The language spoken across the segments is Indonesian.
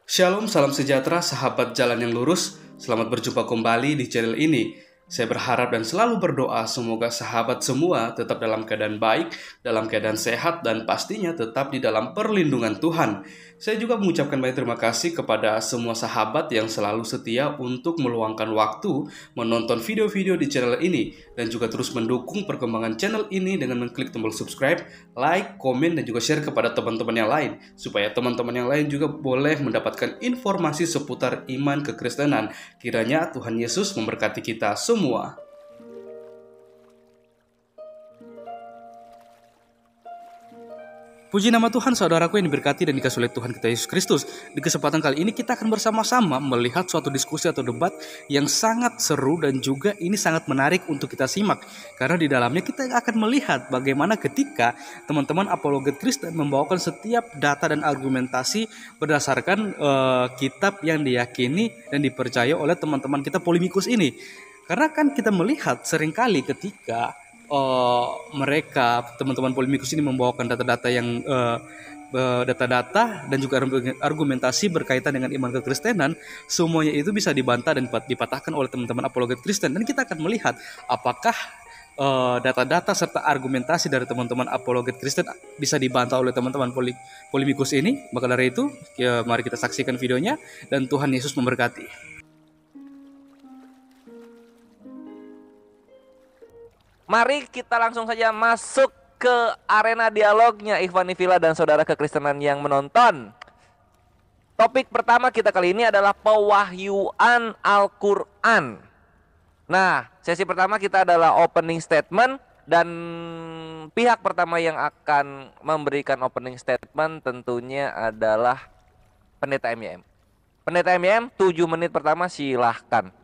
Shalom, salam sejahtera, sahabat jalan yang lurus. Selamat berjumpa kembali di channel ini. Saya berharap dan selalu berdoa semoga sahabat semua tetap dalam keadaan baik, dalam keadaan sehat, dan pastinya tetap di dalam perlindungan Tuhan. Saya juga mengucapkan banyak terima kasih kepada semua sahabat yang selalu setia untuk meluangkan waktu menonton video-video di channel ini dan juga terus mendukung perkembangan channel ini dengan mengklik tombol subscribe, like, komen, dan juga share kepada teman-teman yang lain supaya teman-teman yang lain juga boleh mendapatkan informasi seputar iman kekristenan. Kiranya Tuhan Yesus memberkati kita semua. Puji nama Tuhan, saudaraku yang diberkati dan dikasihi oleh Tuhan kita Yesus Kristus. Di kesempatan kali ini kita akan bersama-sama melihat suatu diskusi atau debat yang sangat seru dan juga ini sangat menarik untuk kita simak. Karena di dalamnya kita akan melihat bagaimana ketika teman-teman apologet Kristen membawakan setiap data dan argumentasi berdasarkan kitab yang diyakini dan dipercaya oleh teman-teman kita polemikus ini. Karena kan kita melihat seringkali ketika mereka teman-teman polemikus ini membawakan data-data yang data-data dan juga argumentasi berkaitan dengan iman kekristenan, semuanya itu bisa dibantah dan dipatahkan oleh teman-teman apologet Kristen. Dan kita akan melihat apakah data-data serta argumentasi dari teman-teman apologet Kristen bisa dibantah oleh teman-teman polemikus ini. Maka dari itu, ya, mari kita saksikan videonya dan Tuhan Yesus memberkati. Mari kita langsung saja masuk ke arena dialognya Ikhwan Fillah dan saudara kekristenan yang menonton. Topik pertama kita kali ini adalah pewahyuan Al-Quran. Nah, sesi pertama kita adalah opening statement. Dan pihak pertama yang akan memberikan opening statement tentunya adalah Pendeta MYM. Pendeta MYM, 7 menit pertama silahkan.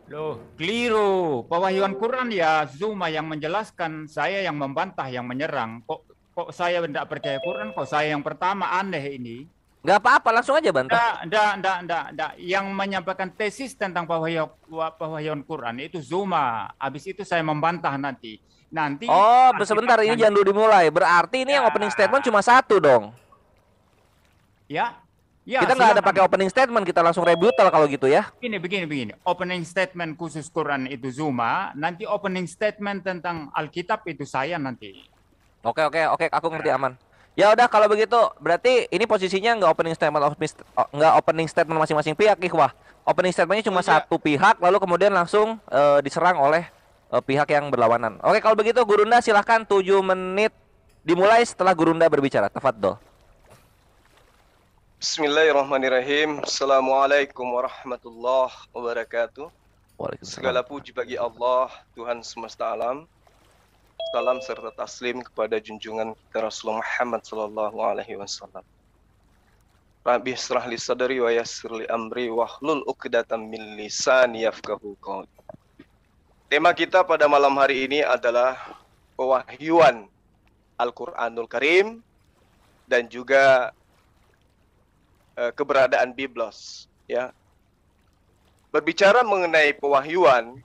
Loh, keliru. Pewahyuan Quran ya Zuma yang menjelaskan, saya yang membantah, yang menyerang. Kok saya tidak percaya Quran, kok saya yang pertama, aneh ini. Nggak apa-apa, langsung aja bantah. Enggak. Yang menyampaikan tesis tentang pewahyuan Quran itu Zuma. Habis itu saya membantah nanti. Oh, sebentar, ini jangan dulu dimulai. Berarti ini yang opening statement cuma satu dong. Ya. Ya, kita nggak ada pakai opening statement, kita langsung rebuttal kalau gitu ya. Begini. Opening statement khusus Quran itu Zuma, nanti opening statement tentang Alkitab itu saya nanti. Oke, aku ngerti, aman. Ya udah kalau begitu, berarti ini posisinya nggak opening statement masing-masing pihak, Ikhwah. Opening statementnya cuma satu pihak, lalu kemudian langsung diserang oleh pihak yang berlawanan. Oke, kalau begitu Gurunda silahkan 7 menit dimulai setelah Gurunda berbicara. Tafadhol. Bismillahirrahmanirrahim. Assalamualaikum warahmatullahi wabarakatuh. Segala puji bagi Allah, Tuhan semesta alam. Salam serta taslim kepada junjungan kita Rasulullah Muhammad sallallahu alaihi wasallam. Rabbi israh li sadri wa yassir li amri wahlul 'uqdatam min lisani yafqahu qawli. Tema kita pada malam hari ini adalah pewahyuan Al-Qur'anul Karim dan juga keberadaan Biblos, ya. Berbicara mengenai pewahyuan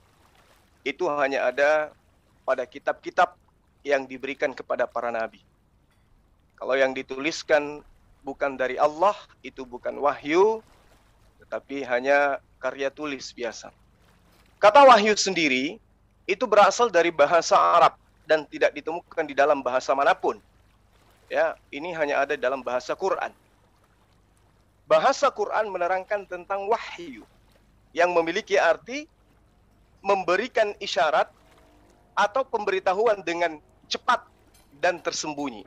itu hanya ada pada kitab-kitab yang diberikan kepada para nabi. Kalau yang dituliskan bukan dari Allah, itu bukan wahyu, tetapi hanya karya tulis biasa. Kata wahyu sendiri itu berasal dari bahasa Arab dan tidak ditemukan di dalam bahasa manapun. Ya, ini hanya ada dalam bahasa Quran. Bahasa Quran menerangkan tentang wahyu yang memiliki arti memberikan isyarat atau pemberitahuan dengan cepat dan tersembunyi.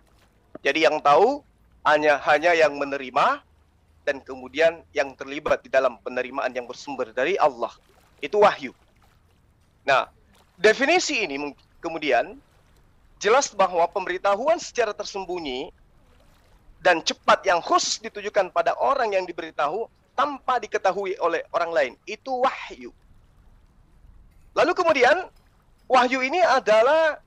Jadi yang tahu hanya yang menerima dan kemudian yang terlibat di dalam penerimaan yang bersumber dari Allah. Itu wahyu. Nah, definisi ini kemudian jelas bahwa pemberitahuan secara tersembunyi dan cepat yang khusus ditujukan pada orang yang diberitahu tanpa diketahui oleh orang lain. Itu wahyu. Lalu kemudian, wahyu ini adalah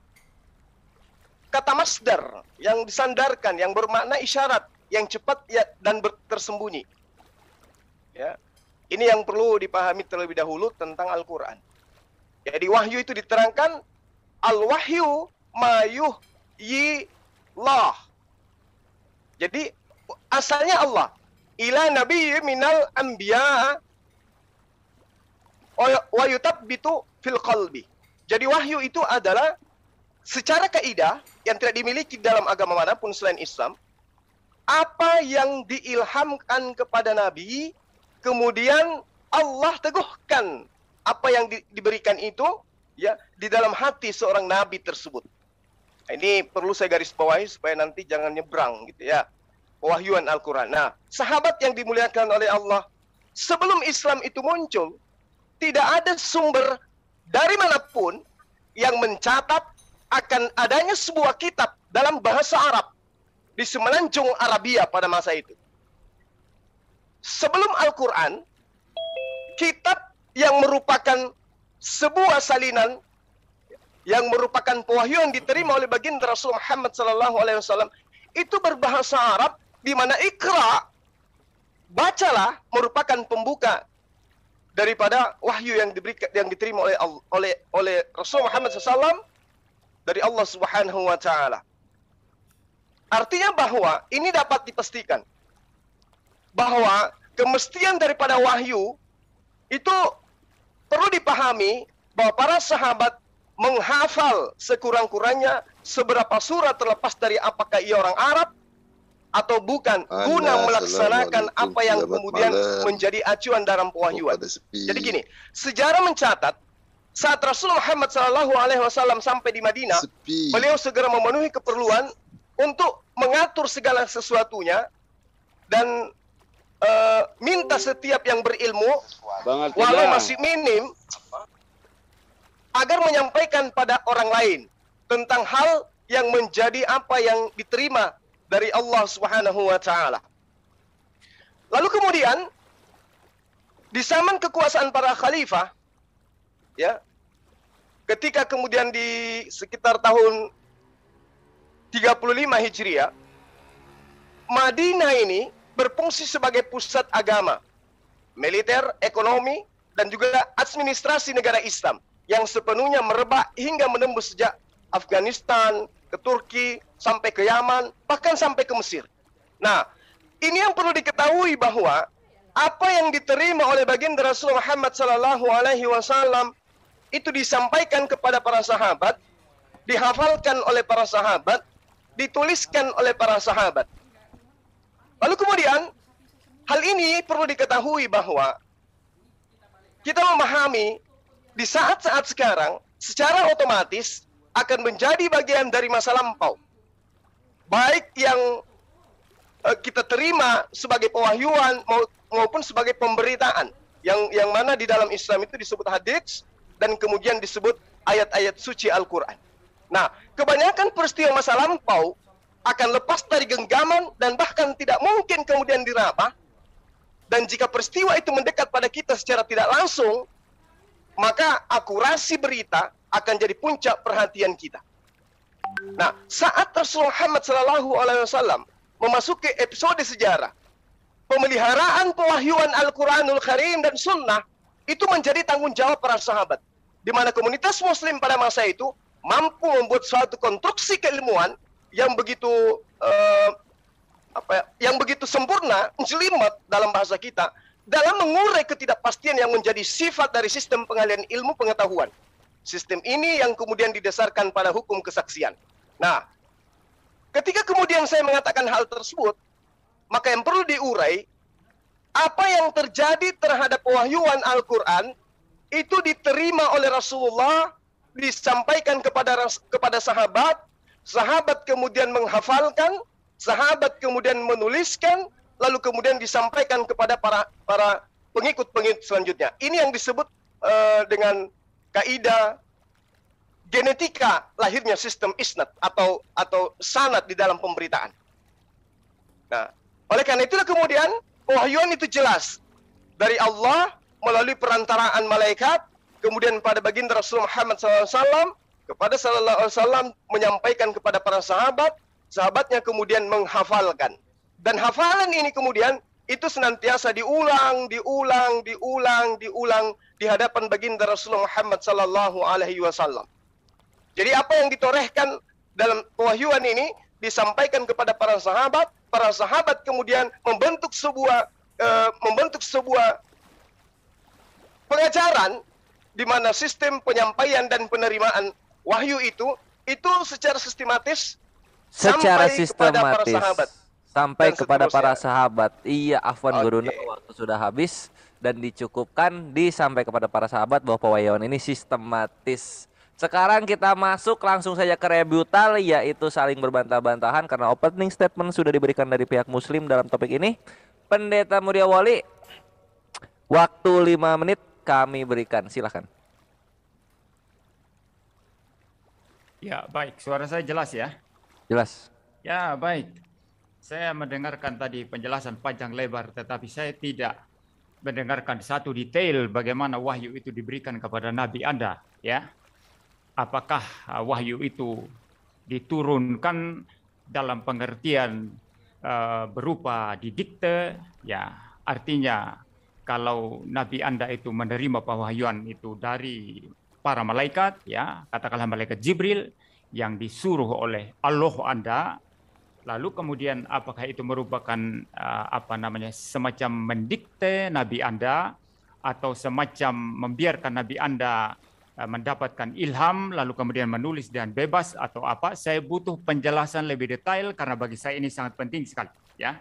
kata masdar yang disandarkan, yang bermakna isyarat, yang cepat dan tersembunyi. Ya. Ini yang perlu dipahami terlebih dahulu tentang Al-Quran. Jadi wahyu itu diterangkan, al-wahyu mayuhyi Allah. Jadi asalnya Allah. ila nabiyyi minal anbiya wa yutabbitu fil qalbi. Jadi wahyu itu adalah secara kaidah yang tidak dimiliki dalam agama manapun selain Islam, apa yang diilhamkan kepada Nabi, kemudian Allah teguhkan apa yang diberikan itu ya di dalam hati seorang Nabi tersebut. Nah, ini perlu saya garis bawahi supaya nanti jangan nyebrang gitu ya. Pewahyuan Al-Quran. Nah, sahabat yang dimuliakan oleh Allah, sebelum Islam itu muncul, tidak ada sumber dari manapun yang mencatat akan adanya sebuah kitab dalam bahasa Arab di semenanjung Arabia pada masa itu. Sebelum Al-Quran, kitab yang merupakan sebuah salinan yang merupakan pewahyuan diterima oleh baginda Rasul Muhammad SAW itu berbahasa Arab, di mana Iqra, bacalah, merupakan pembuka daripada wahyu yang diterima oleh Rasul Muhammad SAW dari Allah Subhanahu wa taala. Artinya bahwa ini dapat dipastikan bahwa kemestian daripada wahyu itu perlu dipahami bahwa para sahabat menghafal sekurang-kurangnya seberapa surat, terlepas dari apakah ia orang Arab atau bukan, guna melaksanakan apa yang kemudian menjadi acuan dalam pewahyuan. Jadi gini, sejarah mencatat saat Rasul Muhammad SAW sampai di Madinah, beliau segera memenuhi keperluan untuk mengatur segala sesuatunya dan minta setiap yang berilmu, walau masih minim, agar menyampaikan pada orang lain tentang hal yang menjadi apa yang diterima dari Allah Subhanahu wa taala. Lalu kemudian di zaman kekuasaan para khalifah, ya, ketika kemudian di sekitar tahun 35 Hijriah, Madinah ini berfungsi sebagai pusat agama, militer, ekonomi, dan juga administrasi negara Islam yang sepenuhnya merebak hingga menembus sejak Afghanistan, ke Turki, sampai ke Yaman, bahkan sampai ke Mesir. Nah, ini yang perlu diketahui bahwa apa yang diterima oleh baginda Rasul Muhammad SAW itu disampaikan kepada para sahabat, dihafalkan oleh para sahabat, dituliskan oleh para sahabat. Lalu kemudian, hal ini perlu diketahui bahwa kita memahami di saat-saat sekarang secara otomatis akan menjadi bagian dari masa lampau. Baik yang kita terima sebagai pewahyuan maupun sebagai pemberitaan. Yang mana di dalam Islam itu disebut hadits dan kemudian disebut ayat-ayat suci Al-Quran. Nah, kebanyakan peristiwa masa lampau akan lepas dari genggaman dan bahkan tidak mungkin kemudian diraba. Dan jika peristiwa itu mendekat pada kita secara tidak langsung, maka akurasi berita akan jadi puncak perhatian kita. Nah, saat Rasulullah Muhammad SAW memasuki episode sejarah, pemeliharaan pewahyuan Al-Quranul Karim dan Sunnah itu menjadi tanggung jawab para sahabat, di mana komunitas Muslim pada masa itu mampu membuat suatu konstruksi keilmuan yang begitu yang begitu sempurna, jelimet dalam bahasa kita, dalam mengurai ketidakpastian yang menjadi sifat dari sistem pengalian ilmu pengetahuan. Sistem ini yang kemudian didasarkan pada hukum kesaksian. Nah, ketika kemudian saya mengatakan hal tersebut, maka yang perlu diurai, apa yang terjadi terhadap pewahyuan Al-Quran itu diterima oleh Rasulullah, disampaikan kepada sahabat, sahabat kemudian menghafalkan, sahabat kemudian menuliskan, lalu kemudian disampaikan kepada para pengikut-pengikut selanjutnya. Ini yang disebut dengan kaidah genetika lahirnya sistem isnad atau sanad di dalam pemberitaan. Nah, oleh karena itulah kemudian pewahyuan itu jelas dari Allah melalui perantaraan malaikat, kemudian pada baginda Rasul Muhammad SAW kepada sallallahu alaihi wasallam menyampaikan kepada para sahabat, sahabatnya kemudian menghafalkan. Dan hafalan ini kemudian itu senantiasa diulang di hadapan baginda Rasulullah Muhammad sallallahu alaihi wasallam. Jadi apa yang ditorehkan dalam pewahyuan ini disampaikan kepada para sahabat kemudian membentuk sebuah pengajaran di mana sistem penyampaian dan penerimaan wahyu itu secara sistematis sampai kepada para seterusnya. sahabat. Iya, afwan Oke. guruna, waktu sudah habis dan dicukupkan sampai kepada para sahabat bahwa pewahyuan ini sistematis. Sekarang kita masuk langsung saja ke rebutal, yaitu saling berbantah-bantahan karena opening statement sudah diberikan dari pihak muslim dalam topik ini. Pendeta Muria Wali, waktu 5 menit kami berikan, silakan. Ya, baik. Suara saya jelas ya? Jelas. Ya, baik. Saya mendengarkan tadi penjelasan panjang lebar, tetapi saya tidak mendengarkan satu detail bagaimana wahyu itu diberikan kepada Nabi Anda, ya. Apakah wahyu itu diturunkan dalam pengertian berupa didikte, ya, artinya kalau Nabi Anda itu menerima pewahyuan itu dari para malaikat, ya, katakanlah malaikat Jibril yang disuruh oleh Allah Anda, lalu kemudian apakah itu merupakan semacam mendikte Nabi Anda atau semacam membiarkan Nabi Anda mendapatkan ilham lalu kemudian menulis dengan bebas atau apa? Saya butuh penjelasan lebih detail karena bagi saya ini sangat penting sekali, ya.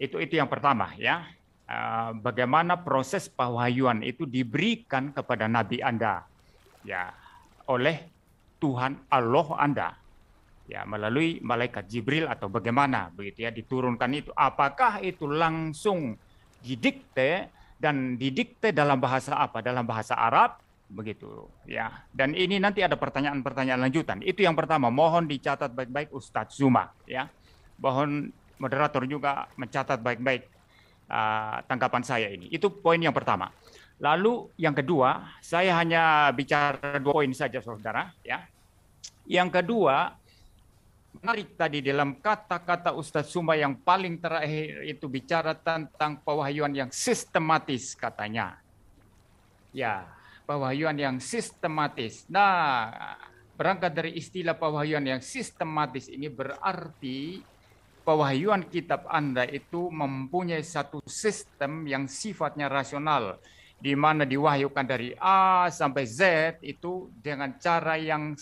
Itu yang pertama, ya. Bagaimana proses pewahyuan itu diberikan kepada Nabi Anda, ya, oleh Tuhan Allah Anda, ya, melalui malaikat Jibril atau bagaimana begitu ya diturunkan itu. Apakah itu langsung didikte dan didikte dalam bahasa apa? Dalam bahasa Arab begitu, ya. Dan ini nanti ada pertanyaan-pertanyaan lanjutan. Itu yang pertama, mohon dicatat baik-baik Ustadz Zuma, ya. Mohon moderator juga mencatat baik-baik tanggapan saya ini. Itu poin yang pertama. Lalu yang kedua, saya hanya bicara 2 poin saja, saudara, ya. Yang kedua, menarik tadi dalam kata-kata Ustadz Zuma yang paling terakhir itu bicara tentang pewahyuan yang sistematis katanya. Ya, pewahyuan yang sistematis. Nah, berangkat dari istilah pewahyuan yang sistematis ini berarti pewahyuan kitab Anda itu mempunyai satu sistem yang sifatnya rasional, di mana diwahyukan dari A sampai Z itu dengan cara yang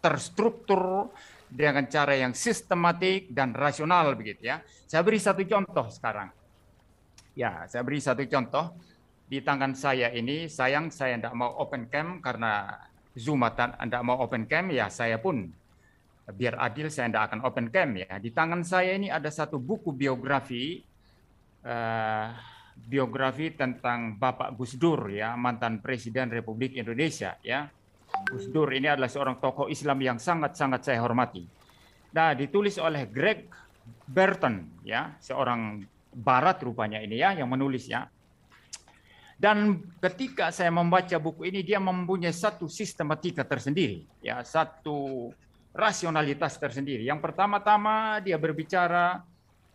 terstruktur, dengan cara yang sistematik dan rasional begitu ya. Saya beri satu contoh sekarang. Ya, saya beri satu contoh. Di tangan saya ini, sayang saya tidak mau open cam karena Zoom tidak mau open cam, ya saya pun biar adil saya tidak akan open cam ya. Di tangan saya ini ada satu buku biografi tentang Bapak Gus Dur, ya, mantan Presiden Republik Indonesia, ya. Gus Dur ini adalah seorang tokoh Islam yang sangat-sangat saya hormati. Nah, ditulis oleh Greg Burton, ya, seorang Barat rupanya ini ya yang menulis ya. Dan ketika saya membaca buku ini, dia mempunyai satu sistematika tersendiri, ya, satu rasionalitas tersendiri. Yang pertama-tama dia berbicara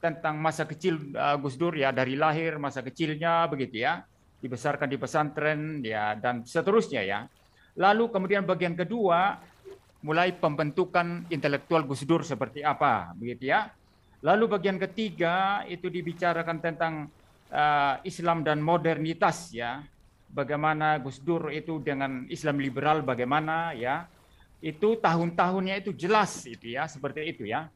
tentang masa kecil Gus Dur, ya, dari lahir, masa kecilnya begitu ya, dibesarkan di pesantren, ya, dan seterusnya ya. Lalu kemudian bagian kedua mulai pembentukan intelektual Gus Dur seperti apa, begitu ya. Lalu bagian ketiga itu dibicarakan tentang Islam dan modernitas, ya. Bagaimana Gus Dur itu dengan Islam liberal bagaimana, ya. Itu tahun-tahunnya itu jelas itu ya, seperti itu ya.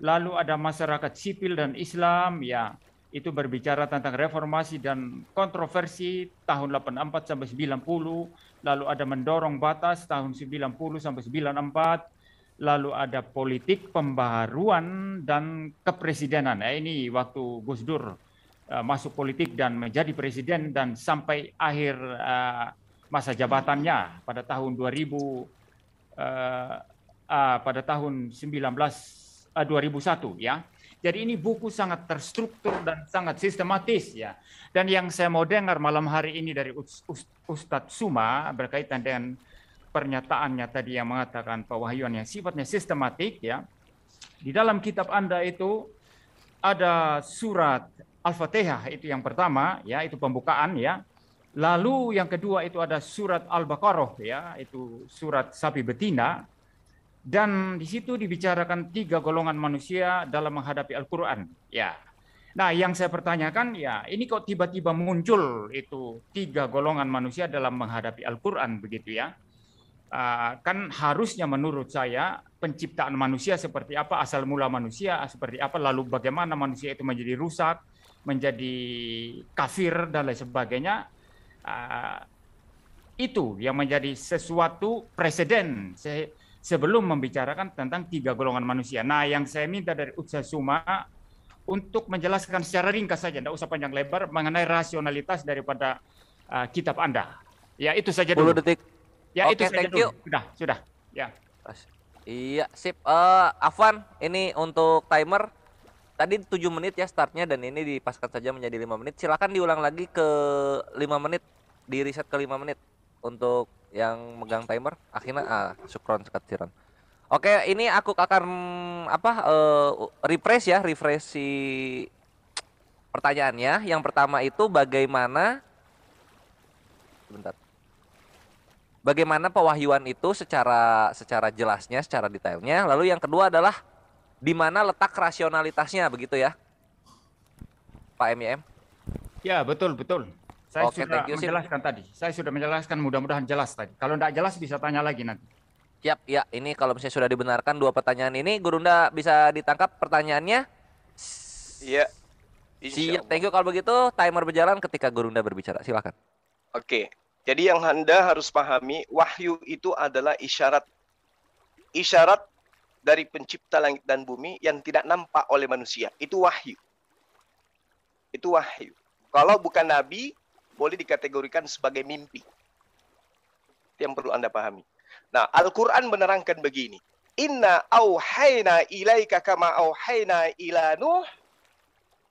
Lalu ada masyarakat sipil dan Islam, ya. Itu berbicara tentang reformasi dan kontroversi tahun 84 sampai 90, lalu ada mendorong batas tahun 90 sampai 94, lalu ada politik pembaharuan dan kepresidenan. Nah, ini waktu Gus Dur masuk politik dan menjadi presiden dan sampai akhir masa jabatannya pada tahun 2001 ya. Jadi ini buku sangat terstruktur dan sangat sistematis ya. Dan yang saya mau dengar malam hari ini dari Ustadz Zuma berkaitan dengan pernyataannya tadi yang mengatakan pewahyuan yang sifatnya sistematik ya. Di dalam kitab Anda itu ada surat Al-Fatihah, itu yang pertama ya, itu pembukaan ya. Lalu yang kedua itu ada surat Al-Baqarah ya, itu surat sapi betina. Dan di situ dibicarakan 3 golongan manusia dalam menghadapi Al-Quran. Ya. Nah, yang saya pertanyakan, ya ini kok tiba-tiba muncul itu 3 golongan manusia dalam menghadapi Al-Quran begitu ya. Kan harusnya menurut saya penciptaan manusia seperti apa, asal mula manusia seperti apa, lalu bagaimana manusia itu menjadi rusak, menjadi kafir dan lain sebagainya. Itu yang menjadi sesuatu presiden sebelum membicarakan tentang 3 golongan manusia. Nah, yang saya minta dari Ustaz Suma untuk menjelaskan secara ringkas saja, tidak usah panjang lebar, mengenai rasionalitas daripada kitab Anda. Ya, itu saja 10 dulu. detik. Ya, Oke, itu saja thank you. dulu. Sudah. Ya. Iya, sip. Afwan, ini untuk timer. Tadi 7 menit ya startnya, dan ini dipaskan saja menjadi 5 menit. Silakan diulang lagi ke 5 menit, di reset ke 5 menit untuk yang megang timer. Akhirnya syukron sekatiran. Oke, ini aku akan refresh si pertanyaannya. Yang pertama itu bagaimana pewahyuan itu secara jelasnya, secara detailnya. Lalu yang kedua adalah di mana letak rasionalitasnya, begitu ya, Pak MYM? Ya, betul. Saya Oke, sudah thank you, Sip. menjelaskan tadi. Saya sudah menjelaskan, mudah-mudahan jelas tadi. Kalau tidak jelas bisa tanya lagi nanti. Siap, ya. Ini kalau misalnya sudah dibenarkan 2 pertanyaan ini, Gurunda bisa ditangkap pertanyaannya? Iya. Siap, thank you. Kalau begitu, timer berjalan ketika Gurunda berbicara. Silakan. Oke. Jadi yang Anda harus pahami, wahyu itu adalah isyarat dari pencipta langit dan bumi yang tidak nampak oleh manusia. Itu wahyu. Kalau bukan nabi, boleh dikategorikan sebagai mimpi. Itu yang perlu Anda pahami. Nah, Al-Quran menerangkan begini. Inna auhayna ilaika kama auhayna ila Nuh.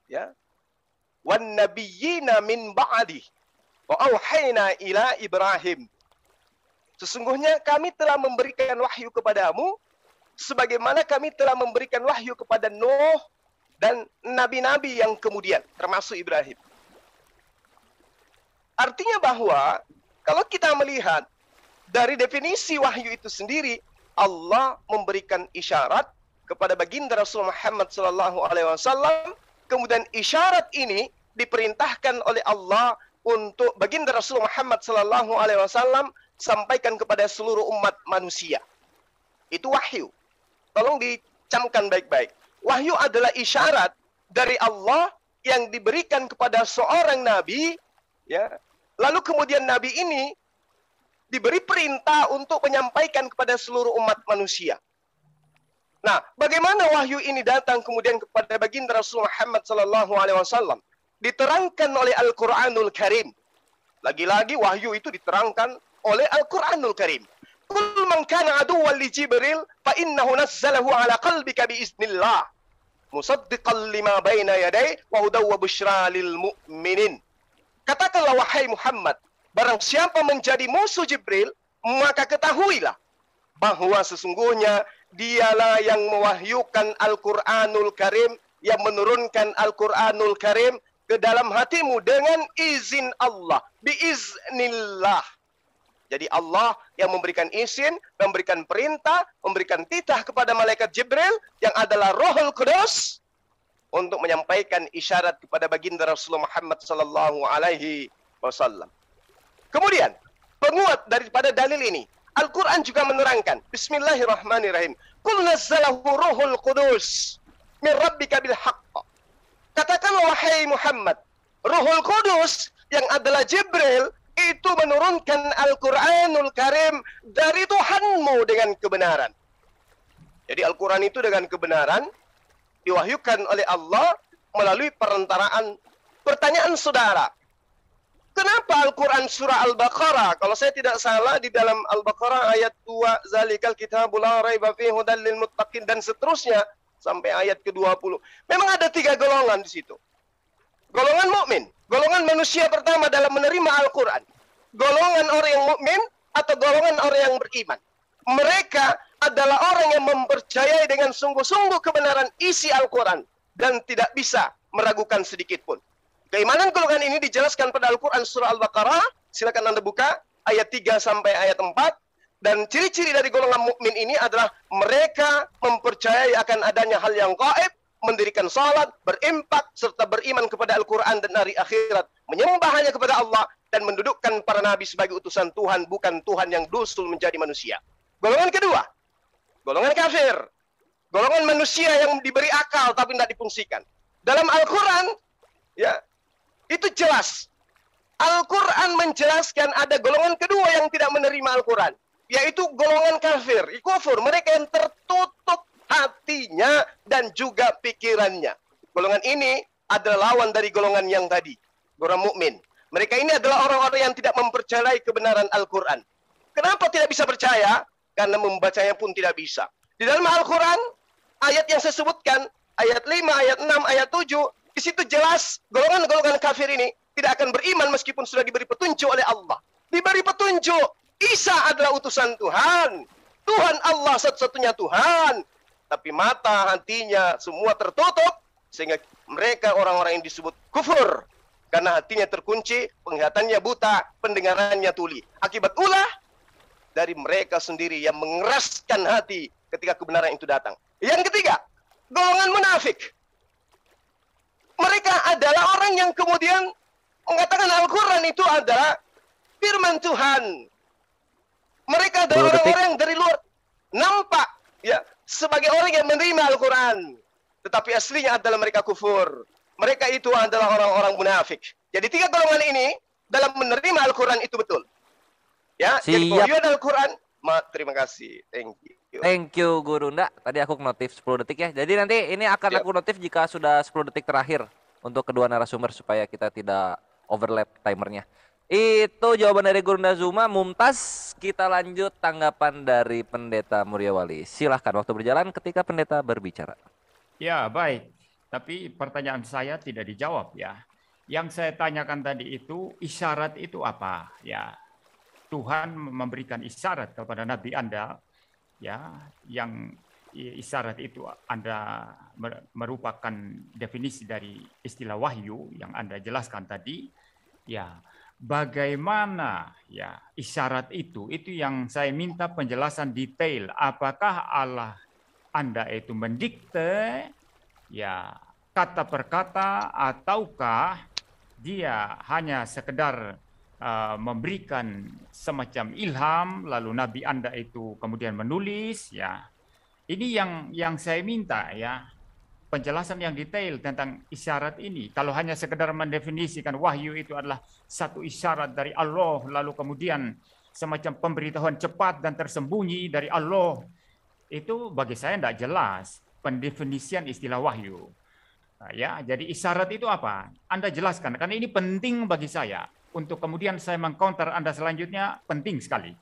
Ya. Wan nabiyyina min ba'di. Wa auhayna ila Ibrahim. Sesungguhnya kami telah memberikan wahyu kepadamu sebagaimana kami telah memberikan wahyu kepada Nuh dan nabi-nabi yang kemudian, termasuk Ibrahim. Artinya bahwa kalau kita melihat dari definisi wahyu itu sendiri, Allah memberikan isyarat kepada baginda Rasul Muhammad SAW. Kemudian isyarat ini diperintahkan oleh Allah untuk baginda Rasul Muhammad SAW sampaikan kepada seluruh umat manusia. Itu wahyu. Tolong dicamkan baik-baik. Wahyu adalah isyarat dari Allah yang diberikan kepada seorang nabi, ya. Lalu kemudian nabi ini diberi perintah untuk menyampaikan kepada seluruh umat manusia. Nah, bagaimana wahyu ini datang kemudian kepada baginda Rasul Muhammad SAW? Diterangkan oleh Al-Quranul Karim. Lagi-lagi wahyu itu diterangkan oleh Al-Quranul Karim. Kul man kana aduwwan li Jibril fa innahu nazzalahu ala qalbika bi iznillah musaddiqan lima baina yaday wa hudaw wa busyra lil mu'minin. Katakanlah wahai Muhammad, barang siapa menjadi musuh Jibril, maka ketahuilah bahwa sesungguhnya dialah yang mewahyukan Al-Quranul Karim, yang menurunkan Al-Quranul Karim ke dalam hatimu dengan izin Allah, biiznillah. Jadi Allah yang memberikan izin, memberikan perintah, memberikan titah kepada malaikat Jibril yang adalah Rohul Kudus untuk menyampaikan isyarat kepada baginda Rasulullah Muhammad sallallahu alaihi wasallam. Kemudian, penguat daripada dalil ini, Al-Quran juga menerangkan, Bismillahirrahmanirrahim, Qul nazzalahu Ruhul Kudus min rabbika bil haqq. Katakanlah wahai Muhammad, Ruhul Kudus yang adalah Jibril itu menurunkan Al-Quranul Karim dari Tuhanmu dengan kebenaran. Jadi Al-Quran itu dengan kebenaran diwahyukan oleh Allah melalui perantaraan pertanyaan saudara. Kenapa Al-Quran surah Al-Baqarah? Kalau saya tidak salah di dalam Al-Baqarah ayat 2, Zalikal kitabul la raiba fihi hudal lil muttaqin dan seterusnya sampai ayat ke-20. Memang ada 3 golongan di situ. Golongan mukmin, golongan manusia pertama dalam menerima Al-Quran. Golongan orang yang mukmin atau golongan orang yang beriman. Mereka adalah orang yang mempercayai dengan sungguh-sungguh kebenaran isi Al-Quran dan tidak bisa meragukan sedikit pun. Keimanan golongan ini dijelaskan pada Al-Quran surah Al-Baqarah. Silakan Anda buka ayat 3 sampai ayat 4. Dan ciri-ciri dari golongan mukmin ini adalah mereka mempercayai akan adanya hal yang gaib, mendirikan salat, berimpak, serta beriman kepada Al-Quran dan hari akhirat, menyembah hanya kepada Allah, dan mendudukkan para nabi sebagai utusan Tuhan, bukan Tuhan yang dusul menjadi manusia. Golongan kedua, golongan kafir, golongan manusia yang diberi akal tapi tidak difungsikan. Dalam Al-Quran, ya, itu jelas. Al-Quran menjelaskan ada golongan kedua yang tidak menerima Al-Quran, yaitu golongan kafir, kufur, mereka yang tertutup hatinya dan juga pikirannya. Golongan ini adalah lawan dari golongan yang tadi, golongan mukmin. Mereka ini adalah orang-orang yang tidak mempercayai kebenaran Al-Quran. Kenapa tidak bisa percaya? Karena membacanya pun tidak bisa. Di dalam Al-Quran, ayat yang saya sebutkan, ayat 5, ayat 6, ayat 7, di situ jelas golongan-golongan kafir ini tidak akan beriman meskipun sudah diberi petunjuk oleh Allah. Diberi petunjuk. Isa adalah utusan Tuhan. Tuhan Allah satu-satunya Tuhan. Tapi mata, hatinya semua tertutup. Sehingga mereka orang-orang yang disebut kufur. Karena hatinya terkunci, penglihatannya buta, pendengarannya tuli. Akibat ulah dari mereka sendiri yang mengeraskan hati ketika kebenaran itu datang. Yang ketiga, golongan munafik. Mereka adalah orang yang kemudian mengatakan Al-Quran itu adalah firman Tuhan. Mereka adalah orang-orang yang dari luar nampak ya sebagai orang yang menerima Al-Quran, tetapi aslinya adalah mereka kufur. Mereka itu adalah orang-orang munafik. Jadi tiga golongan ini dalam menerima Al-Quran itu betul. Ya, jadi pewahyuan Al-Quran. Terima kasih. Thank you. Thank you Guru Nda. Tadi aku notif 10 detik ya. Jadi nanti ini akan aku notif jika sudah 10 detik terakhir untuk kedua narasumber supaya kita tidak overlap timernya. Itu jawaban dari Guru Nda Zuma. Mumtaz, kita lanjut tanggapan dari Pendeta Muryawali. Silahkan, waktu berjalan ketika pendeta berbicara. Ya, baik. Tapi pertanyaan saya tidak dijawab ya. Yang saya tanyakan tadi itu, isyarat itu apa? Ya, Tuhan memberikan isyarat kepada Nabi Anda, ya, yang isyarat itu Anda merupakan definisi dari istilah wahyu yang Anda jelaskan tadi. Ya, bagaimana ya isyarat itu yang saya minta penjelasan detail. Apakah Allah Anda itu mendikte ya kata per kata, ataukah dia hanya sekedar memberikan semacam ilham lalu Nabi Anda itu kemudian menulis ya. Ini yang saya minta ya. Penjelasan yang detail tentang isyarat ini. Kalau hanya sekedar mendefinisikan wahyu itu adalah satu isyarat dari Allah, lalu kemudian semacam pemberitahuan cepat dan tersembunyi dari Allah, itu bagi saya tidak jelas pendefinisian istilah wahyu. Nah, ya, jadi isyarat itu apa? Anda jelaskan, karena ini penting bagi saya. Untuk kemudian saya mengcounter Anda selanjutnya, penting sekali.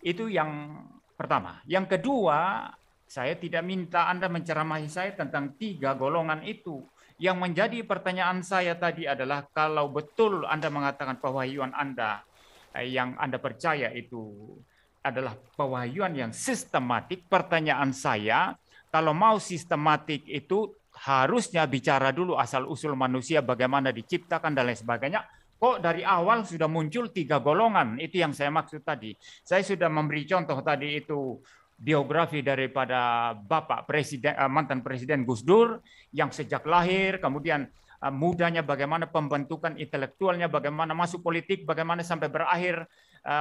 Itu yang pertama. Yang kedua, saya tidak minta Anda menceramahi saya tentang tiga golongan itu. Yang menjadi pertanyaan saya tadi adalah kalau betul Anda mengatakan pewahyuan Anda yang Anda percaya itu adalah pewahyuan yang sistematik, pertanyaan saya, kalau mau sistematik itu harusnya bicara dulu asal-usul manusia, bagaimana diciptakan dan lain sebagainya. Kok dari awal sudah muncul tiga golongan? Itu yang saya maksud tadi. Saya sudah memberi contoh tadi itu biografi daripada Bapak Presiden, mantan Presiden Gus Dur yang sejak lahir, kemudian mudanya bagaimana pembentukan intelektualnya, bagaimana masuk politik, bagaimana sampai berakhir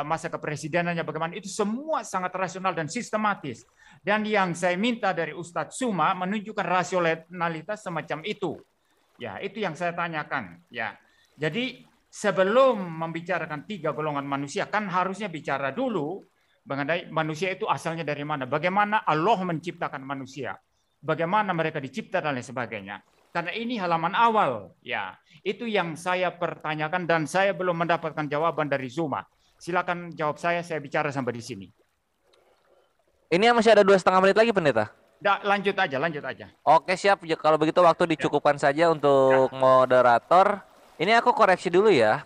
masa kepresidenannya, bagaimana itu semua sangat rasional dan sistematis. Dan yang saya minta dari Ustadz Suma menunjukkan rasionalitas semacam itu. Ya, itu yang saya tanyakan. Ya, jadi sebelum membicarakan tiga golongan manusia, kan harusnya bicara dulu mengenai manusia itu asalnya dari mana, bagaimana Allah menciptakan manusia, bagaimana mereka dicipta dan lain sebagainya. Karena ini halaman awal, ya itu yang saya pertanyakan dan saya belum mendapatkan jawaban dari Zuma. Silakan jawab saya bicara sampai di sini. Ini masih ada 2,5 menit lagi, Pendeta. Lanjut aja. Oke, siap. Kalau begitu waktu dicukupkan saja untuk moderator. Ini aku koreksi dulu ya.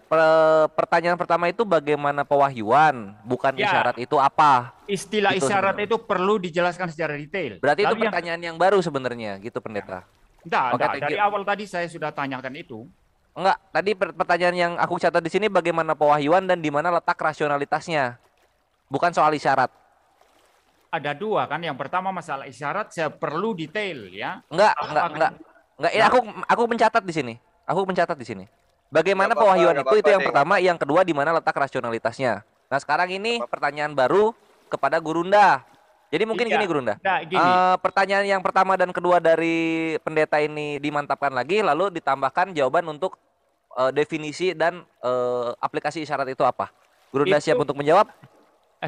Pertanyaan pertama itu bagaimana pewahyuan, bukan isyarat itu apa? Istilah gitu isyarat sebenarnya. itu perlu dijelaskan secara detail. Berarti itu Lalu pertanyaan yang baru sebenarnya, gitu Pendeta. Enggak, dari awal tadi saya sudah tanyakan itu. Enggak, tadi pertanyaan yang aku catat di sini bagaimana pewahyuan dan di mana letak rasionalitasnya. Bukan soal isyarat. ada dua kan. Yang pertama masalah isyarat saya perlu detail ya. Enggak. Ya, Nah. aku mencatat di sini. Aku mencatat di sini. Bagaimana Nggak apa-apa, pewahyuan nggak itu apa-apa, yang Deng. pertama, yang kedua di mana letak rasionalitasnya. Nah, sekarang ini Nggak apa-apa. pertanyaan baru kepada Gurunda. Jadi mungkin Iya. gini Gurunda. Nah, gini. Pertanyaan yang pertama dan kedua dari pendeta ini dimantapkan lagi, lalu ditambahkan jawaban untuk definisi dan aplikasi isyarat itu apa. Gurunda Itu- siap untuk menjawab?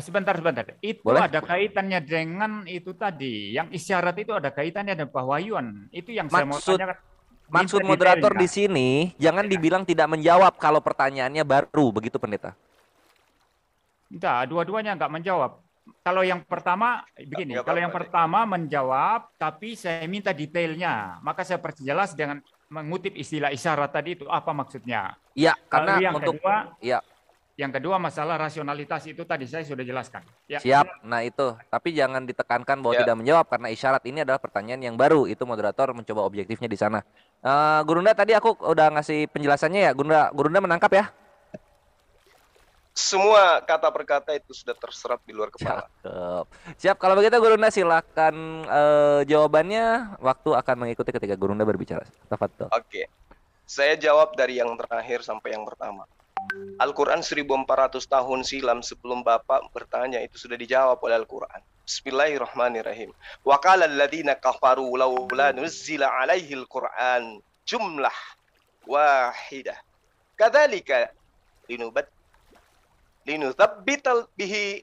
Sebentar. Itu Boleh? ada kaitannya dengan itu tadi. Yang isyarat itu ada kaitannya dengan pewahyuan. Itu yang saya mau Maksud- tanyakan. Maksud Minta moderator di detailnya. sini jangan dibilang tidak menjawab kalau pertanyaannya baru, begitu pendeta. Enggak, dua-duanya enggak menjawab. Kalau yang pertama begini, Nggak kalau yang apa-apa, pertama menjawab, tapi saya minta detailnya. Maka saya perjelas dengan mengutip istilah isyarat tadi itu apa maksudnya. Iya, Lalu karena yang untuk kedua, ya yang kedua masalah rasionalitas itu tadi saya sudah jelaskan. Ya. siap. Nah itu, tapi jangan ditekankan bahwa Ya. tidak menjawab karena isyarat ini adalah pertanyaan yang baru. Itu moderator mencoba objektifnya di sana. Gurunda tadi aku udah ngasih penjelasannya ya. Gurunda menangkap ya? Semua kata per kata itu sudah terserap di luar kepala. Cakep. Siap. Kalau begitu Gurunda silakan jawabannya. Waktu akan mengikuti ketika Gurunda berbicara. Tafadhol. Oke. Saya jawab dari yang terakhir sampai yang pertama. Al-Quran 1400 tahun silam sebelum Bapak bertanya itu sudah dijawab oleh Al-Quran. Bismillahirrahmanirrahim. Wa qala alladziina kafaru laula nuzzila 'alaihil Qur'an jumlah wahidah. Kadzalika linuthabbital bihi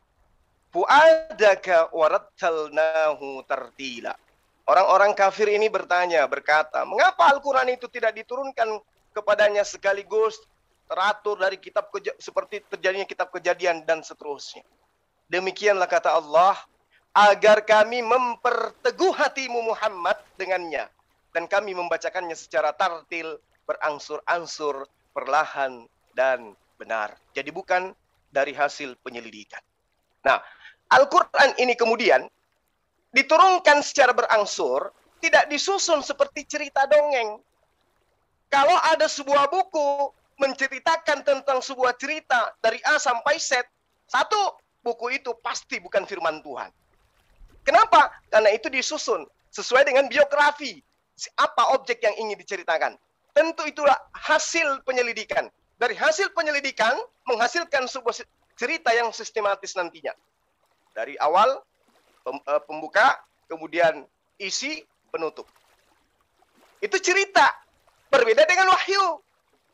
fuadaka warattalnahu tartila. Orang-orang kafir ini berkata, mengapa Al-Quran itu tidak diturunkan kepadanya sekaligus teratur dari kitab seperti terjadinya kitab Kejadian dan seterusnya. Demikianlah kata Allah, agar kami memperteguh hatimu Muhammad dengannya dan kami membacakannya secara tartil, berangsur-angsur, perlahan dan benar. Jadi bukan dari hasil penyelidikan. Nah, Al-Quran ini kemudian diturunkan secara berangsur, tidak disusun seperti cerita dongeng. Kalau ada sebuah buku menceritakan tentang sebuah cerita dari A sampai Z, satu, buku itu pasti bukan firman Tuhan. Kenapa? Karena itu disusun sesuai dengan biografi. Apa objek yang ingin diceritakan. Tentu itulah hasil penyelidikan. Dari hasil penyelidikan menghasilkan sebuah cerita yang sistematis nantinya. Dari awal, pembuka, kemudian isi, penutup. Itu cerita. Berbeda dengan wahyu.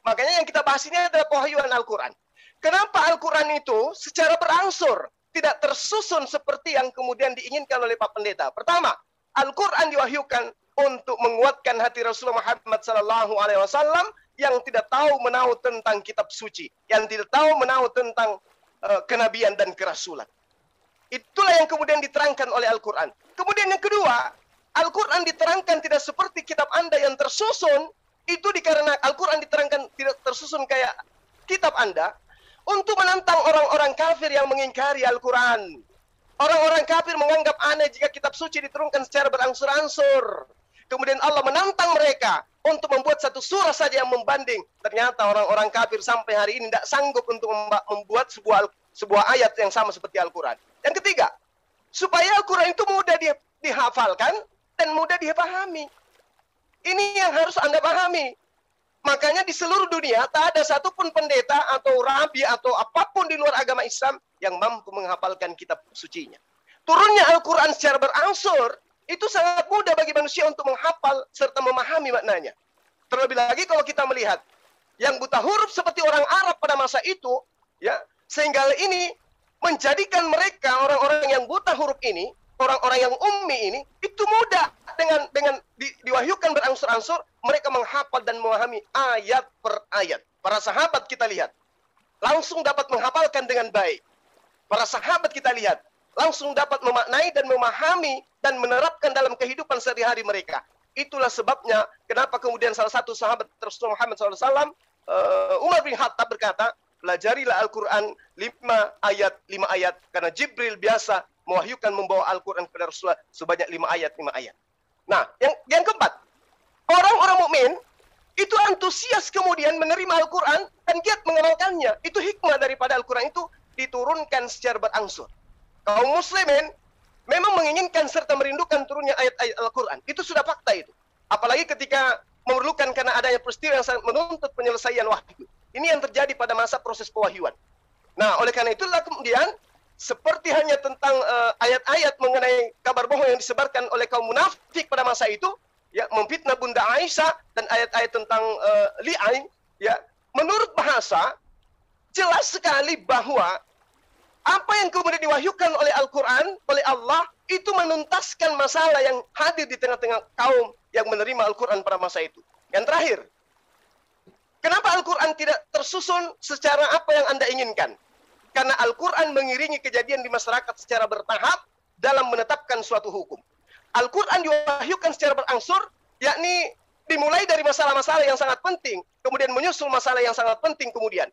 Makanya yang kita bahas ini adalah pewahyuan Al-Quran. Kenapa Al-Quran itu secara berangsur tidak tersusun seperti yang kemudian diinginkan oleh Pak Pendeta? Pertama, Al-Quran diwahyukan untuk menguatkan hati Rasulullah Muhammad SAW yang tidak tahu menahu tentang kitab suci, yang tidak tahu menahu tentang kenabian dan kerasulan. Itulah yang kemudian diterangkan oleh Al-Quran. Kemudian yang kedua, Al-Quran diterangkan tidak seperti kitab Anda yang tersusun. Itu dikarenakan Al-Quran diterangkan tidak tersusun kayak kitab Anda untuk menantang orang-orang kafir yang mengingkari Al-Quran. Orang-orang kafir menganggap aneh jika kitab suci diturunkan secara berangsur-angsur. Kemudian Allah menantang mereka untuk membuat satu surah saja yang membanding. Ternyata orang-orang kafir sampai hari ini tidak sanggup untuk membuat sebuah ayat yang sama seperti Al-Quran. Yang ketiga, supaya Al-Quran itu mudah dihafalkan dan mudah dipahami. Ini yang harus Anda pahami. Makanya di seluruh dunia tak ada satupun pendeta atau rabi atau apapun di luar agama Islam yang mampu menghafalkan kitab sucinya. Turunnya Al-Quran secara berangsur itu sangat mudah bagi manusia untuk menghafal serta memahami maknanya. Terlebih lagi kalau kita melihat yang buta huruf seperti orang Arab pada masa itu, ya, sehingga ini menjadikan mereka orang-orang yang buta huruf ini, orang-orang yang ummi ini itu mudah dengan diwahyukan berangsur-angsur mereka menghafal dan memahami ayat per ayat. Para sahabat kita lihat langsung dapat menghafalkan dengan baik. Para sahabat kita lihat langsung dapat memaknai dan memahami dan menerapkan dalam kehidupan sehari-hari mereka. Itulah sebabnya kenapa kemudian salah satu sahabat Rasulullah Muhammad SAW, Umar bin Khattab berkata, pelajarilah Al-Quran 5 ayat, karena Jibril biasa mewahyukan membawa Al-Quran kepada Rasulullah sebanyak 5 ayat. Nah, yang keempat, orang-orang mukmin itu antusias kemudian menerima Al-Quran dan giat mengamalkannya. Itu hikmah daripada Al-Quran itu diturunkan secara berangsur. Kaum muslimin memang menginginkan serta merindukan turunnya ayat-ayat Al-Quran. Itu sudah fakta itu. Apalagi ketika memerlukan karena adanya peristiwa yang sangat menuntut penyelesaian wahyu. Ini yang terjadi pada masa proses pewahyuan. Nah, oleh karena itulah kemudian seperti hanya tentang ayat-ayat mengenai kabar bohong yang disebarkan oleh kaum munafik pada masa itu, ya, memfitnah Bunda Aisyah dan ayat-ayat tentang li'ain, ya, menurut bahasa jelas sekali bahwa apa yang kemudian diwahyukan oleh Al-Quran, oleh Allah, itu menuntaskan masalah yang hadir di tengah-tengah kaum yang menerima Al-Quran pada masa itu. Yang terakhir, kenapa Al-Quran tidak tersusun secara apa yang Anda inginkan? Karena Al-Quran mengiringi kejadian di masyarakat secara bertahap dalam menetapkan suatu hukum. Al-Quran diwahyukan secara berangsur, yakni dimulai dari masalah-masalah yang sangat penting, kemudian menyusul masalah yang sangat penting kemudian.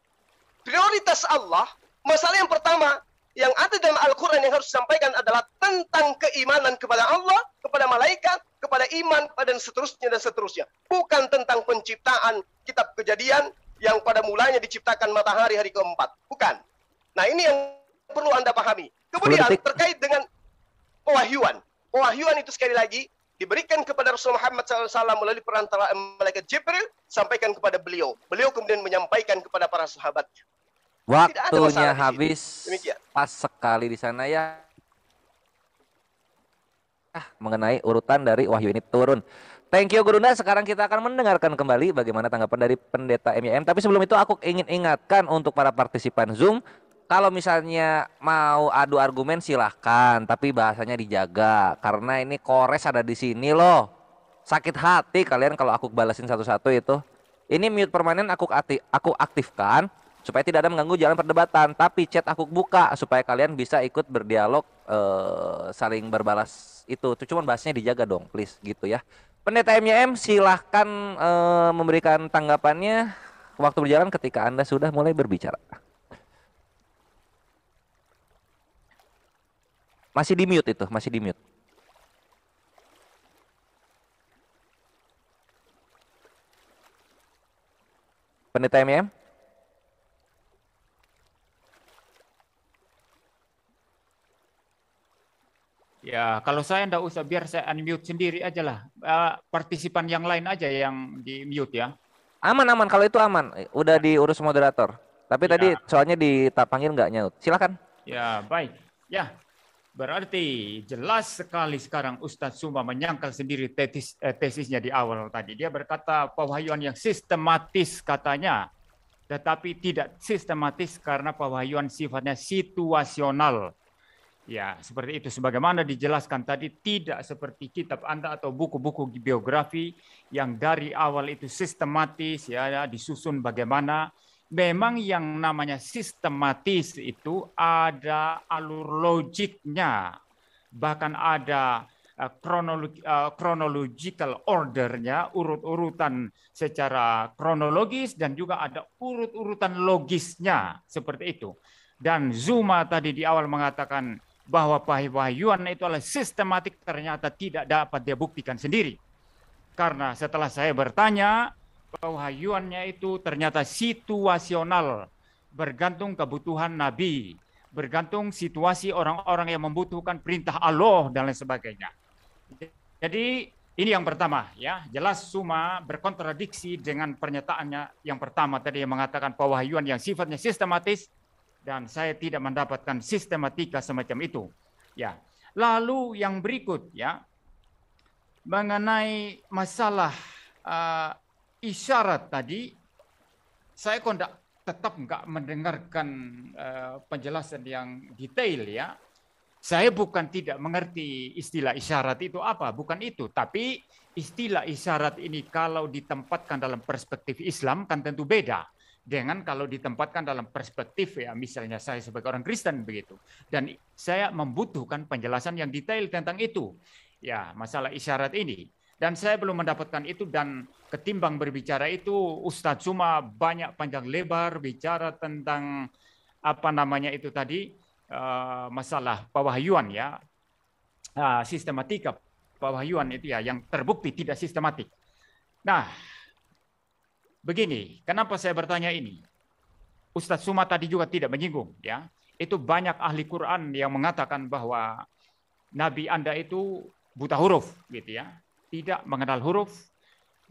Prioritas Allah, masalah yang pertama yang ada dalam Al-Quran yang harus disampaikan adalah tentang keimanan kepada Allah, kepada malaikat, kepada iman, dan seterusnya. Bukan tentang penciptaan kitab kejadian yang pada mulanya diciptakan matahari hari keempat. Bukan. Nah, ini yang perlu Anda pahami. Kemudian terkait dengan pewahyuan. Pewahyuan itu sekali lagi diberikan kepada Rasulullah Muhammad SAW melalui perantara malaikat Jibril, sampaikan kepada beliau. Beliau kemudian menyampaikan kepada para sahabatnya. Waktunya habis. Pas sekali di sana ya. Mengenai urutan dari wahyu ini turun. Thank you Gurunda. Sekarang kita akan mendengarkan kembali bagaimana tanggapan dari Pendeta MYM. Tapi sebelum itu aku ingin ingatkan untuk para partisipan Zoom, kalau misalnya mau adu argumen silahkan, tapi bahasanya dijaga karena ini kores ada di sini loh. Sakit hati kalian kalau aku balasin satu-satu itu. Ini mute permanen aku aktifkan supaya tidak ada mengganggu jalan perdebatan, tapi chat aku buka supaya kalian bisa ikut berdialog, saling berbalas itu. Cuma bahasnya dijaga dong, please gitu ya. Pendeta MYM silahkan memberikan tanggapannya. Waktu berjalan ketika Anda sudah mulai berbicara. Masih di mute itu, masih di mute. Pendeta MYM? Ya, kalau saya ndak usah, biar saya unmute sendiri aja lah. Partisipan yang lain aja yang di mute ya. Aman, kalau itu aman. Udah diurus moderator. Tapi Ya. tadi soalnya dipanggil nggak nyaut. Silakan. Ya, baik. Ya, berarti jelas sekali sekarang Ustadz Suma menyangkal sendiri tesisnya di awal tadi. Dia berkata pewahyuan yang sistematis katanya, tetapi tidak sistematis karena pewahyuan sifatnya situasional. Ya, seperti itu. Sebagaimana dijelaskan tadi, tidak seperti kitab Anda atau buku-buku biografi yang dari awal itu sistematis, ya, disusun bagaimana. Memang yang namanya sistematis itu ada alur logiknya, bahkan ada chronological ordernya, urut-urutan secara kronologis, dan juga ada urut-urutan logisnya, seperti itu. Dan Zuma tadi di awal mengatakan bahwa pewahyuan itu adalah sistematik, ternyata tidak dapat dia buktikan sendiri. Karena setelah saya bertanya, pewahyuannya itu ternyata situasional, bergantung kebutuhan Nabi, bergantung situasi orang-orang yang membutuhkan perintah Allah dan lain sebagainya. Jadi ini yang pertama, ya, jelas Suma berkontradiksi dengan pernyataannya yang pertama tadi yang mengatakan pewahyuan yang sifatnya sistematis, dan saya tidak mendapatkan sistematika semacam itu. Ya, lalu yang berikut, ya, mengenai masalah isyarat tadi, saya tetap nggak mendengarkan penjelasan yang detail, ya. Saya bukan tidak mengerti istilah isyarat itu apa, bukan itu. Tapi istilah isyarat ini kalau ditempatkan dalam perspektif Islam kan tentu beda dengan kalau ditempatkan dalam perspektif, ya, misalnya saya sebagai orang Kristen begitu. Dan saya membutuhkan penjelasan yang detail tentang itu, ya, masalah isyarat ini. Dan saya belum mendapatkan itu, dan ketimbang berbicara itu, Ustadz Suma banyak panjang lebar bicara tentang apa namanya itu tadi, masalah pewahyuan, ya, sistematika pewahyuan itu, ya, yang terbukti tidak sistematik. Nah, begini, kenapa saya bertanya ini? Ustadz Suma tadi juga tidak menyinggung, ya. Itu banyak ahli Quran yang mengatakan bahwa Nabi Anda itu buta huruf, gitu ya, tidak mengenal huruf.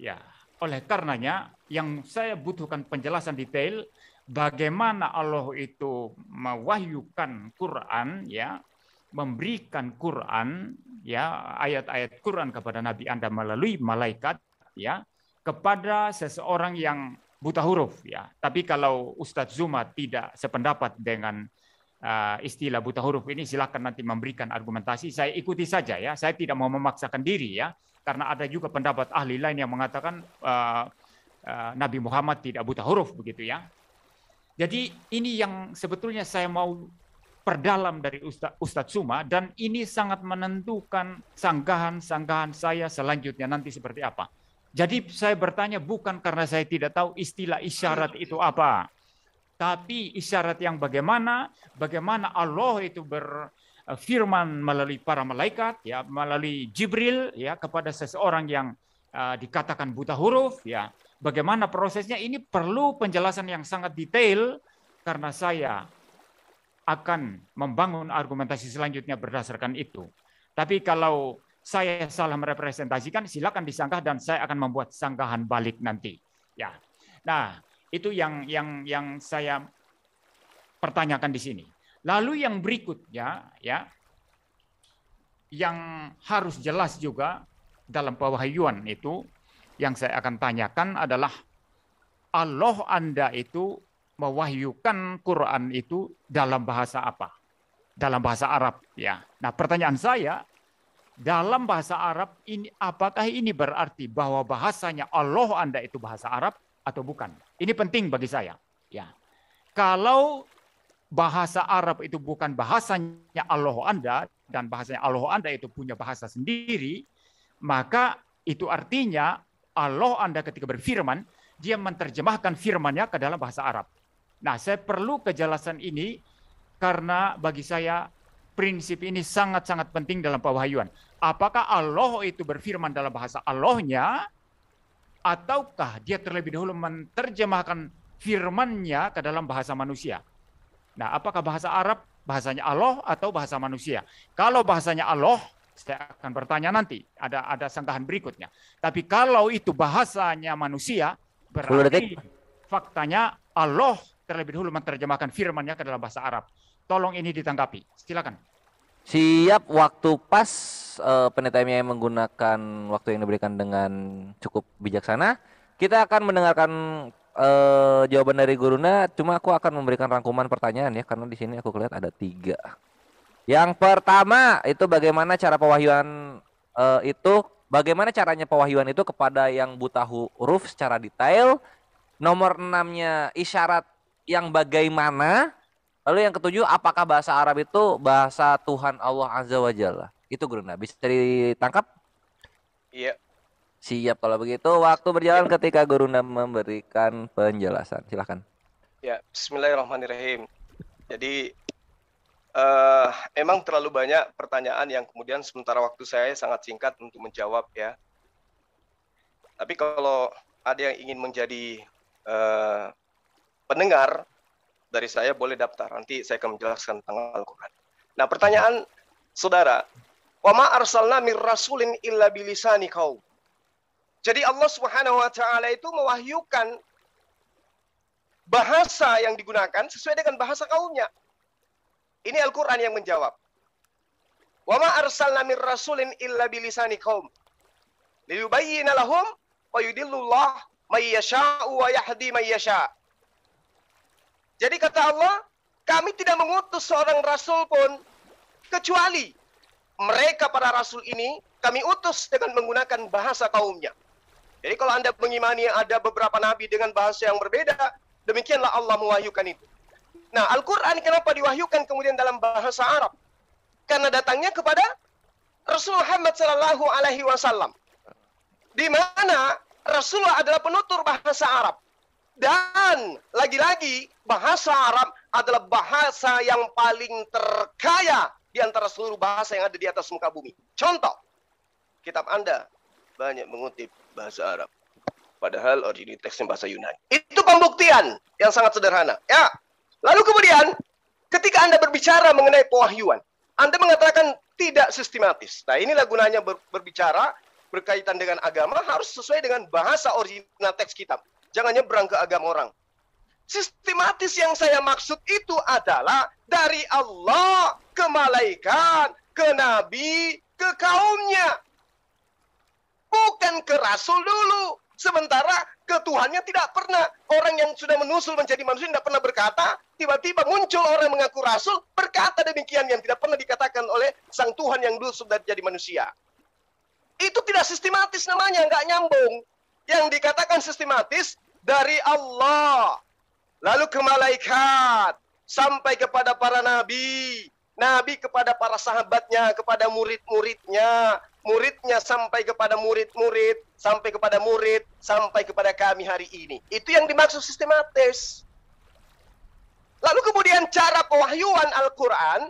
Ya, oleh karenanya yang saya butuhkan penjelasan detail bagaimana Allah itu mewahyukan Quran, ya, memberikan Quran, ya, ayat-ayat Quran kepada Nabi Anda melalui malaikat, ya, kepada seseorang yang buta huruf, ya. Tapi kalau Ustadz Zuma tidak sependapat dengan istilah buta huruf ini, silakan nanti memberikan argumentasi. Saya ikuti saja, ya. Saya tidak mau memaksakan diri, ya, karena ada juga pendapat ahli lain yang mengatakan Nabi Muhammad tidak buta huruf, begitu, ya. Jadi ini yang sebetulnya saya mau perdalam dari Ustadz Zuma, dan ini sangat menentukan sanggahan-sanggahan saya selanjutnya nanti seperti apa. Jadi saya bertanya bukan karena saya tidak tahu istilah isyarat itu apa, tapi isyarat yang bagaimana Allah itu berfirman melalui para malaikat, ya, melalui Jibril, ya, kepada seseorang yang dikatakan buta huruf, ya. Bagaimana prosesnya ini perlu penjelasan yang sangat detail karena saya akan membangun argumentasi selanjutnya berdasarkan itu. Tapi kalau saya salah merepresentasikan, silakan disanggah dan saya akan membuat sanggahan balik nanti. Ya, nah itu yang saya pertanyakan di sini. Lalu yang berikutnya, ya, yang harus jelas juga dalam pewahyuan itu, yang saya akan tanyakan adalah Allah Anda itu mewahyukan Quran itu dalam bahasa apa? Dalam bahasa Arab, ya. Nah, pertanyaan saya, dalam bahasa Arab ini apakah ini berarti bahwa bahasanya Allah Anda itu bahasa Arab atau bukan? Ini penting bagi saya, ya. Kalau bahasa Arab itu bukan bahasanya Allah Anda dan bahasanya Allah Anda itu punya bahasa sendiri, maka itu artinya Allah Anda ketika berfirman, dia menerjemahkan firman-Nya ke dalam bahasa Arab. Nah, saya perlu kejelasan ini karena bagi saya prinsip ini sangat-sangat penting dalam pewahyuan. Apakah Allah itu berfirman dalam bahasa Allah-Nya, ataukah dia terlebih dahulu menerjemahkan firman-Nya ke dalam bahasa manusia? Nah, apakah bahasa Arab bahasanya Allah atau bahasa manusia? Kalau bahasanya Allah, saya akan bertanya nanti, ada sanggahan berikutnya. Tapi kalau itu bahasanya manusia, berarti faktanya Allah terlebih dahulu menerjemahkan firman-Nya ke dalam bahasa Arab. Tolong ini ditanggapi. Silakan. Siap, waktu pas. Pendeta yang menggunakan waktu yang diberikan dengan cukup bijaksana. Kita akan mendengarkan jawaban dari Guruna. Cuma aku akan memberikan rangkuman pertanyaan, ya, karena di sini aku lihat ada 3. Yang pertama itu bagaimana cara pewahyuan bagaimana caranya pewahyuan itu kepada yang buta huruf secara detail. Nomor 6-nya isyarat yang bagaimana. Lalu yang ke-7, apakah bahasa Arab itu bahasa Tuhan Allah Azza wa Jalla? Itu Guruna, bisa ditangkap? Iya. Siap kalau begitu, waktu berjalan ketika Guruna memberikan penjelasan. Silakan. Ya, bismillahirrahmanirrahim. Jadi emang terlalu banyak pertanyaan yang kemudian sementara waktu saya sangat singkat untuk menjawab, ya. Tapi kalau ada yang ingin menjadi pendengar dari saya, boleh daftar. Nanti saya akan menjelaskan tentang Al-Quran. Nah, pertanyaan saudara, wa ma arsalna mir rasulin illa bilisani qaum. Jadi Allah Subhanahu wa taala itu mewahyukan bahasa yang digunakan sesuai dengan bahasa kaumnya. Ini Al-Quran yang menjawab. Wa ma arsalna mir rasulin illa bilisani qaum liyubayyina lahum wa yudillullah may yasha'u wa yahdi may yasha'. Jadi kata Allah, kami tidak mengutus seorang rasul pun kecuali mereka para rasul ini kami utus dengan menggunakan bahasa kaumnya. Jadi kalau Anda mengimani ada beberapa nabi dengan bahasa yang berbeda, demikianlah Allah mewahyukan itu. Nah, Al-Quran kenapa diwahyukan kemudian dalam bahasa Arab? Karena datangnya kepada Rasul Muhammad Sallallahu Alaihi Wasallam, di mana Rasulullah adalah penutur bahasa Arab. Dan lagi-lagi bahasa Arab adalah bahasa yang paling terkaya di antara seluruh bahasa yang ada di atas muka bumi. Contoh, kitab Anda banyak mengutip bahasa Arab, padahal original teksnya bahasa Yunani. Itu pembuktian yang sangat sederhana. Ya. Lalu kemudian, ketika Anda berbicara mengenai pewahyuan, Anda mengatakan tidak sistematis. Nah, inilah gunanya berbicara berkaitan dengan agama harus sesuai dengan bahasa original teks kitab. Jangan nyebrang ke agama orang. Sistematis yang saya maksud itu adalah dari Allah ke malaikat, ke nabi, ke kaumnya. Bukan ke rasul dulu. Sementara ke Tuhannya tidak pernah. Orang yang sudah menusul menjadi manusia tidak pernah berkata, tiba-tiba muncul orang yang mengaku rasul, berkata demikian yang tidak pernah dikatakan oleh sang Tuhan yang dulu sudah jadi manusia. Itu tidak sistematis namanya, nggak nyambung. Yang dikatakan sistematis dari Allah, lalu ke malaikat, sampai kepada para nabi, nabi kepada para sahabatnya, kepada murid-muridnya, muridnya sampai kepada murid-murid, sampai kepada murid, sampai kepada kami hari ini. Itu yang dimaksud sistematis. Lalu kemudian cara pewahyuan Al-Quran,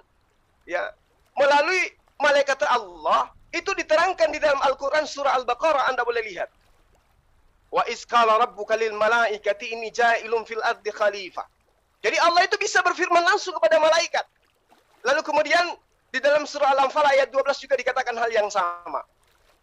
ya, melalui malaikat Allah, itu diterangkan di dalam Al-Quran surah Al-Baqarah, Anda boleh lihat. Wa iskala rabbuka lil malaikati inni ja'ilun fil ardi khalifah. Jadi Allah itu bisa berfirman langsung kepada malaikat. Lalu kemudian di dalam surah Al-Anfal ayat 12 juga dikatakan hal yang sama.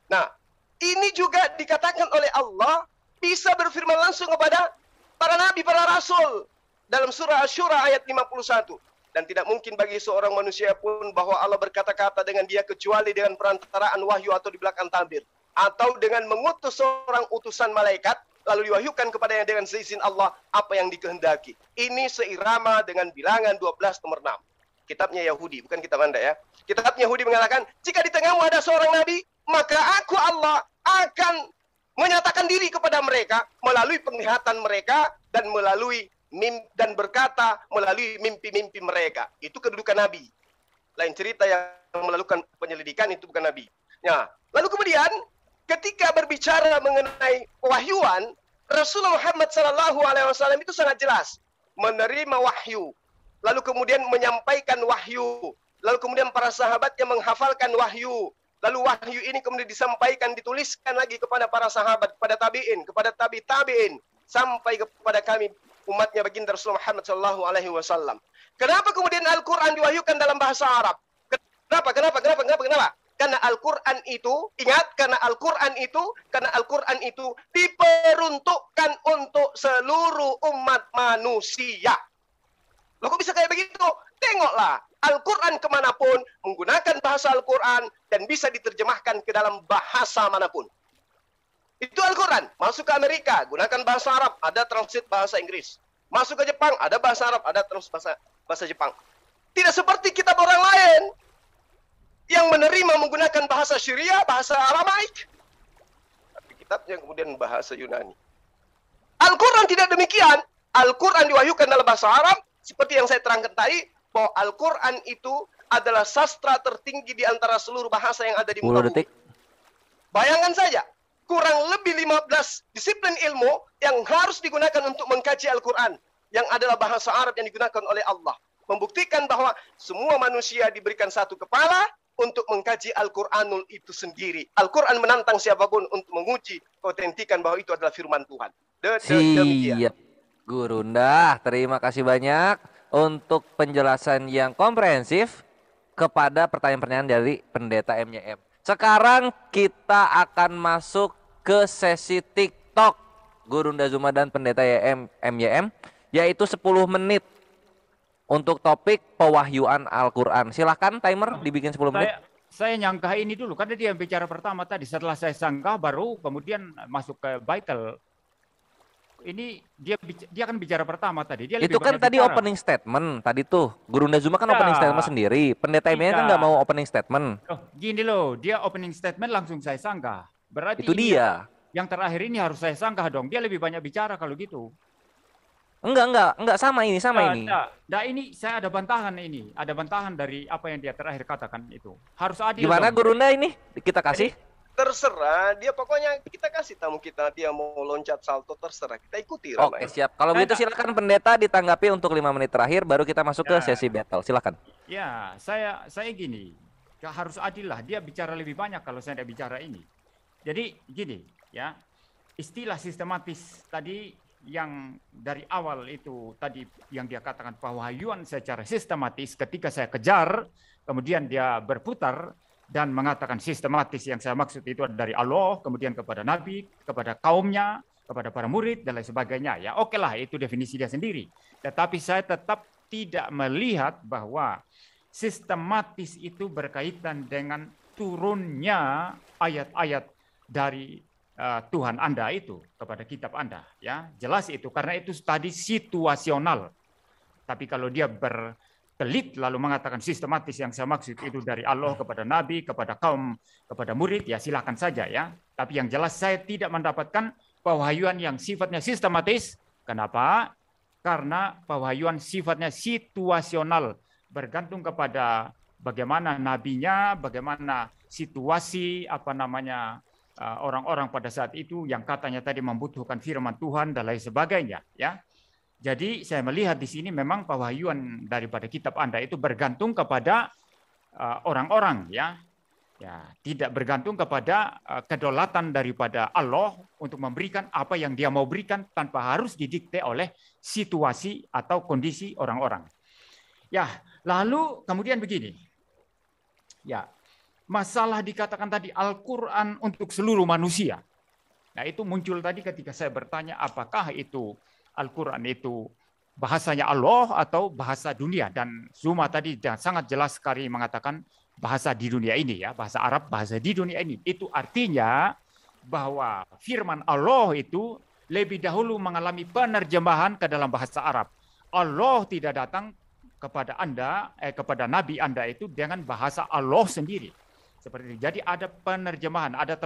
Nah, ini juga dikatakan oleh Allah bisa berfirman langsung kepada para nabi, para rasul. Dalam surah Asy-Syura ayat 51. Dan tidak mungkin bagi seorang manusia pun bahwa Allah berkata-kata dengan dia kecuali dengan perantaraan wahyu atau di belakang tabir. Atau dengan mengutus seorang utusan malaikat, lalu diwahyukan kepadanya dengan seizin Allah apa yang dikehendaki. Ini seirama dengan bilangan 12 nomor 6. Kitabnya Yahudi, bukan kitab Anda ya. Kitab Yahudi mengatakan, jika di tengahmu ada seorang nabi, maka aku Allah akan menyatakan diri kepada mereka melalui penglihatan mereka dan melalui dan berkata melalui mimpi-mimpi mereka. Itu kedudukan nabi. Lain cerita yang melakukan penyelidikan itu bukan nabi. Nah, lalu kemudian ketika berbicara mengenai wahyuan, Rasulullah Muhammad SAW itu sangat jelas menerima wahyu, lalu kemudian menyampaikan wahyu, lalu kemudian para sahabatnya menghafalkan wahyu, lalu wahyu ini kemudian disampaikan, dituliskan lagi kepada para sahabat, kepada tabiin, kepada tabiin, sampai kepada kami umatnya baginda Rasulullah Muhammad SAW. Kenapa kemudian Al-Quran diwahyukan dalam bahasa Arab? Kenapa? Karena Al-Quran itu, ingat, karena Al-Quran itu diperuntukkan untuk seluruh umat manusia. Loh kok bisa kayak begitu? Tengoklah, Al-Quran kemanapun menggunakan bahasa Al-Quran dan bisa diterjemahkan ke dalam bahasa manapun. Itu Al-Quran. Masuk ke Amerika, gunakan bahasa Arab, ada translate bahasa Inggris. Masuk ke Jepang, ada bahasa Arab, ada translate bahasa Jepang. Tidak seperti kitab orang lain yang menerima menggunakan bahasa Syria, bahasa Aramaik. Tapi kitabnya kemudian bahasa Yunani. Al-Quran tidak demikian. Al-Quran diwahyukan dalam bahasa Arab, seperti yang saya terangkan tadi, bahwa Al-Quran itu adalah sastra tertinggi di antara seluruh bahasa yang ada di muka bumi. Bayangkan saja, kurang lebih 15 disiplin ilmu yang harus digunakan untuk mengkaji Al-Quran, yang adalah bahasa Arab yang digunakan oleh Allah. Membuktikan bahwa semua manusia diberikan satu kepala untuk mengkaji Al-Quranul itu sendiri. Al-Quran menantang siapapun untuk menguji keautentikan bahwa itu adalah firman Tuhan. Siap, Gurunda. Terima kasih banyak untuk penjelasan yang komprehensif kepada pertanyaan-pertanyaan dari Pendeta MYM. Sekarang kita akan masuk ke sesi TikTok Gurunda Zuma dan Pendeta MYM, yaitu 10 menit untuk topik pewahyuan Al-Quran. Silahkan timer dibikin 10 menit. Saya nyangka ini dulu, karena dia bicara pertama tadi. Setelah saya sangka baru kemudian masuk ke Baitul. Ini dia kan bicara pertama tadi. Dia Itu kan tadi bicara. Opening statement tadi tuh. Gurunda Zuma kan opening statement sendiri. Pendeta MYM kan nggak mau opening statement. Oh, gini loh, dia opening statement langsung saya sangka. Berarti itu dia. Yang terakhir ini harus saya sangka dong. Dia lebih banyak bicara kalau gitu. Enggak sama ini. Nah, ini saya ada bantahan ini. Ada bantahan dari apa yang dia terakhir katakan itu. Harus adil. Gimana dong. Gurunda ini? Kita kasih. Terserah, dia pokoknya kita kasih tamu kita, dia mau loncat salto terserah, kita ikuti. Oke, siap. Kalau begitu silakan Pendeta ditanggapi untuk 5 menit terakhir, baru kita masuk ke sesi battle. Silakan. Ya, saya gini, harus adil lah. Dia bicara lebih banyak kalau saya tidak bicara ini. Jadi gini, ya, istilah sistematis tadi yang dari awal itu tadi yang dia katakan pewahyuan secara sistematis, ketika saya kejar, kemudian dia berputar dan mengatakan sistematis, yang saya maksud itu dari Allah, kemudian kepada Nabi, kepada kaumnya, kepada para murid, dan lain sebagainya. Ya oke lah, itu definisi dia sendiri. Tetapi saya tetap tidak melihat bahwa sistematis itu berkaitan dengan turunnya ayat-ayat dari Tuhan Anda itu kepada kitab Anda, ya jelas itu, karena itu tadi situasional. Tapi kalau dia berkelit lalu mengatakan sistematis, yang saya maksud itu dari Allah kepada Nabi, kepada kaum, kepada murid, ya silakan saja ya. Tapi yang jelas saya tidak mendapatkan pewahyuan yang sifatnya sistematis. Kenapa? Karena pewahyuan sifatnya situasional, bergantung kepada bagaimana nabinya, bagaimana situasi orang-orang pada saat itu yang katanya tadi membutuhkan firman Tuhan dan lain sebagainya, ya. Jadi saya melihat di sini memang pewahyuan daripada kitab Anda itu bergantung kepada orang-orang, ya. Ya, tidak bergantung kepada kedaulatan daripada Allah untuk memberikan apa yang Dia mau berikan tanpa harus didikte oleh situasi atau kondisi orang-orang. Ya, lalu kemudian begini. Ya, masalah dikatakan tadi Al-Quran untuk seluruh manusia. Nah itu muncul tadi ketika saya bertanya apakah itu Al-Quran itu bahasanya Allah atau bahasa dunia. Dan Zuma tadi sangat jelas sekali mengatakan bahasa di dunia ini, ya, bahasa Arab, bahasa di dunia ini. Itu artinya bahwa firman Allah itu lebih dahulu mengalami penerjemahan ke dalam bahasa Arab. Allah tidak datang kepada Anda, kepada Nabi Anda itu dengan bahasa Allah sendiri. Seperti itu. Jadi ada penerjemahan, ada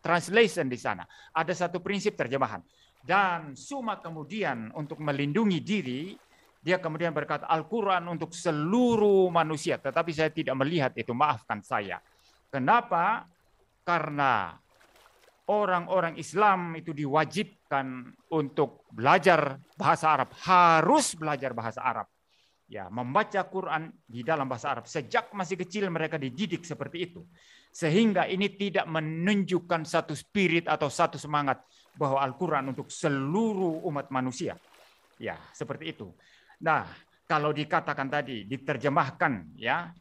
translation di sana. Ada satu prinsip terjemahan. Dan Suma kemudian untuk melindungi diri, dia kemudian berkata Al-Quran untuk seluruh manusia. Tetapi saya tidak melihat itu, maafkan saya. Kenapa? Karena orang-orang Islam itu diwajibkan untuk belajar bahasa Arab. Harus belajar bahasa Arab. Ya, membaca Quran di dalam bahasa Arab. Sejak masih kecil mereka dididik seperti itu. Sehingga ini tidak menunjukkan satu spirit atau satu semangat bahwa Al-Quran untuk seluruh umat manusia. Ya, seperti itu. Nah, kalau dikatakan tadi diterjemahkan, ya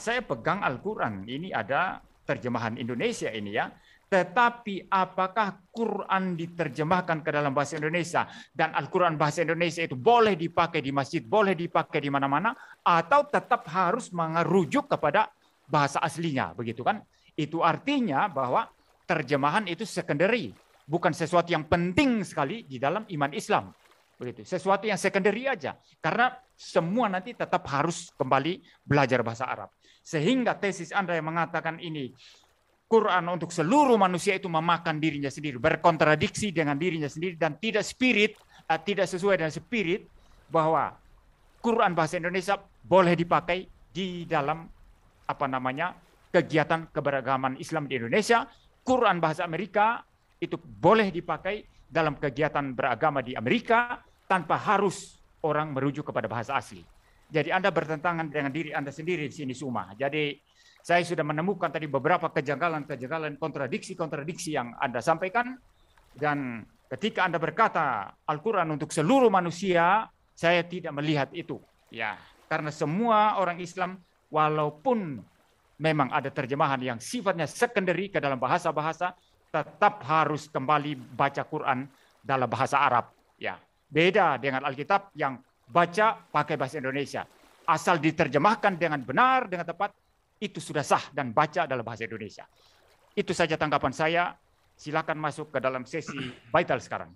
saya pegang Al-Quran. Ini ada terjemahan Indonesia ini, ya. Tetapi apakah Quran diterjemahkan ke dalam bahasa Indonesia dan Al-Quran bahasa Indonesia itu boleh dipakai di masjid, boleh dipakai di mana-mana, atau tetap harus merujuk kepada bahasa aslinya, begitu kan? Itu artinya bahwa terjemahan itu secondary, bukan sesuatu yang penting sekali di dalam iman Islam. Begitu, sesuatu yang secondary aja. Karena semua nanti tetap harus kembali belajar bahasa Arab. Sehingga tesis Anda yang mengatakan ini Quran untuk seluruh manusia itu memakan dirinya sendiri, berkontradiksi dengan dirinya sendiri dan tidak sesuai dengan spirit bahwa Quran bahasa Indonesia boleh dipakai di dalam kegiatan keberagaman Islam di Indonesia. Quran bahasa Amerika itu boleh dipakai dalam kegiatan beragama di Amerika tanpa harus orang merujuk kepada bahasa asli. Jadi Anda bertentangan dengan diri Anda sendiri di sini, Suma. Jadi saya sudah menemukan tadi beberapa kejanggalan-kejanggalan, kontradiksi-kontradiksi yang Anda sampaikan. Dan ketika Anda berkata Al-Quran untuk seluruh manusia, saya tidak melihat itu. Ya, karena semua orang Islam, walaupun memang ada terjemahan yang sifatnya secondary ke dalam bahasa-bahasa, tetap harus kembali baca Quran dalam bahasa Arab. Ya, beda dengan Alkitab yang baca pakai bahasa Indonesia. Asal diterjemahkan dengan benar, dengan tepat, itu sudah sah dan baca dalam bahasa Indonesia. Itu saja tanggapan saya. Silakan masuk ke dalam sesi vital sekarang.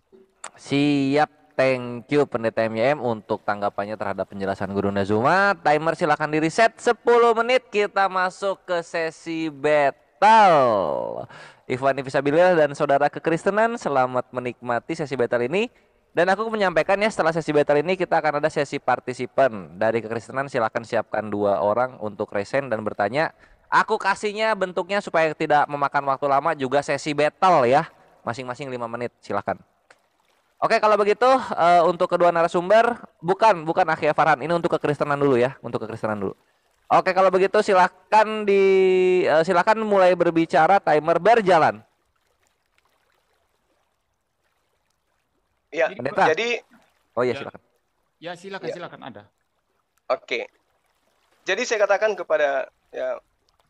Siap, thank you Pendeta MYM untuk tanggapannya terhadap penjelasan Guru Nazuma. Timer silakan di reset 10 menit, kita masuk ke sesi battle. Ikhwani Fisabilillah dan saudara kekristenan, selamat menikmati sesi battle ini. Dan aku menyampaikan ya, setelah sesi battle ini kita akan ada sesi partisipan dari kekristenan. Silakan siapkan 2 orang untuk resen dan bertanya. Aku kasihnya bentuknya supaya tidak memakan waktu lama, juga sesi battle ya, masing-masing 5 menit. Silakan. Oke, kalau begitu untuk kedua narasumber, bukan Akhi Farhan, ini untuk kekristenan dulu ya, untuk kekristenan dulu. Oke, kalau begitu silakan mulai berbicara, timer berjalan. Ya, Pendeta. jadi Oh iya, Ya. silakan. Ya, silakan, Ya. silakan Anda. oke. Jadi saya katakan kepada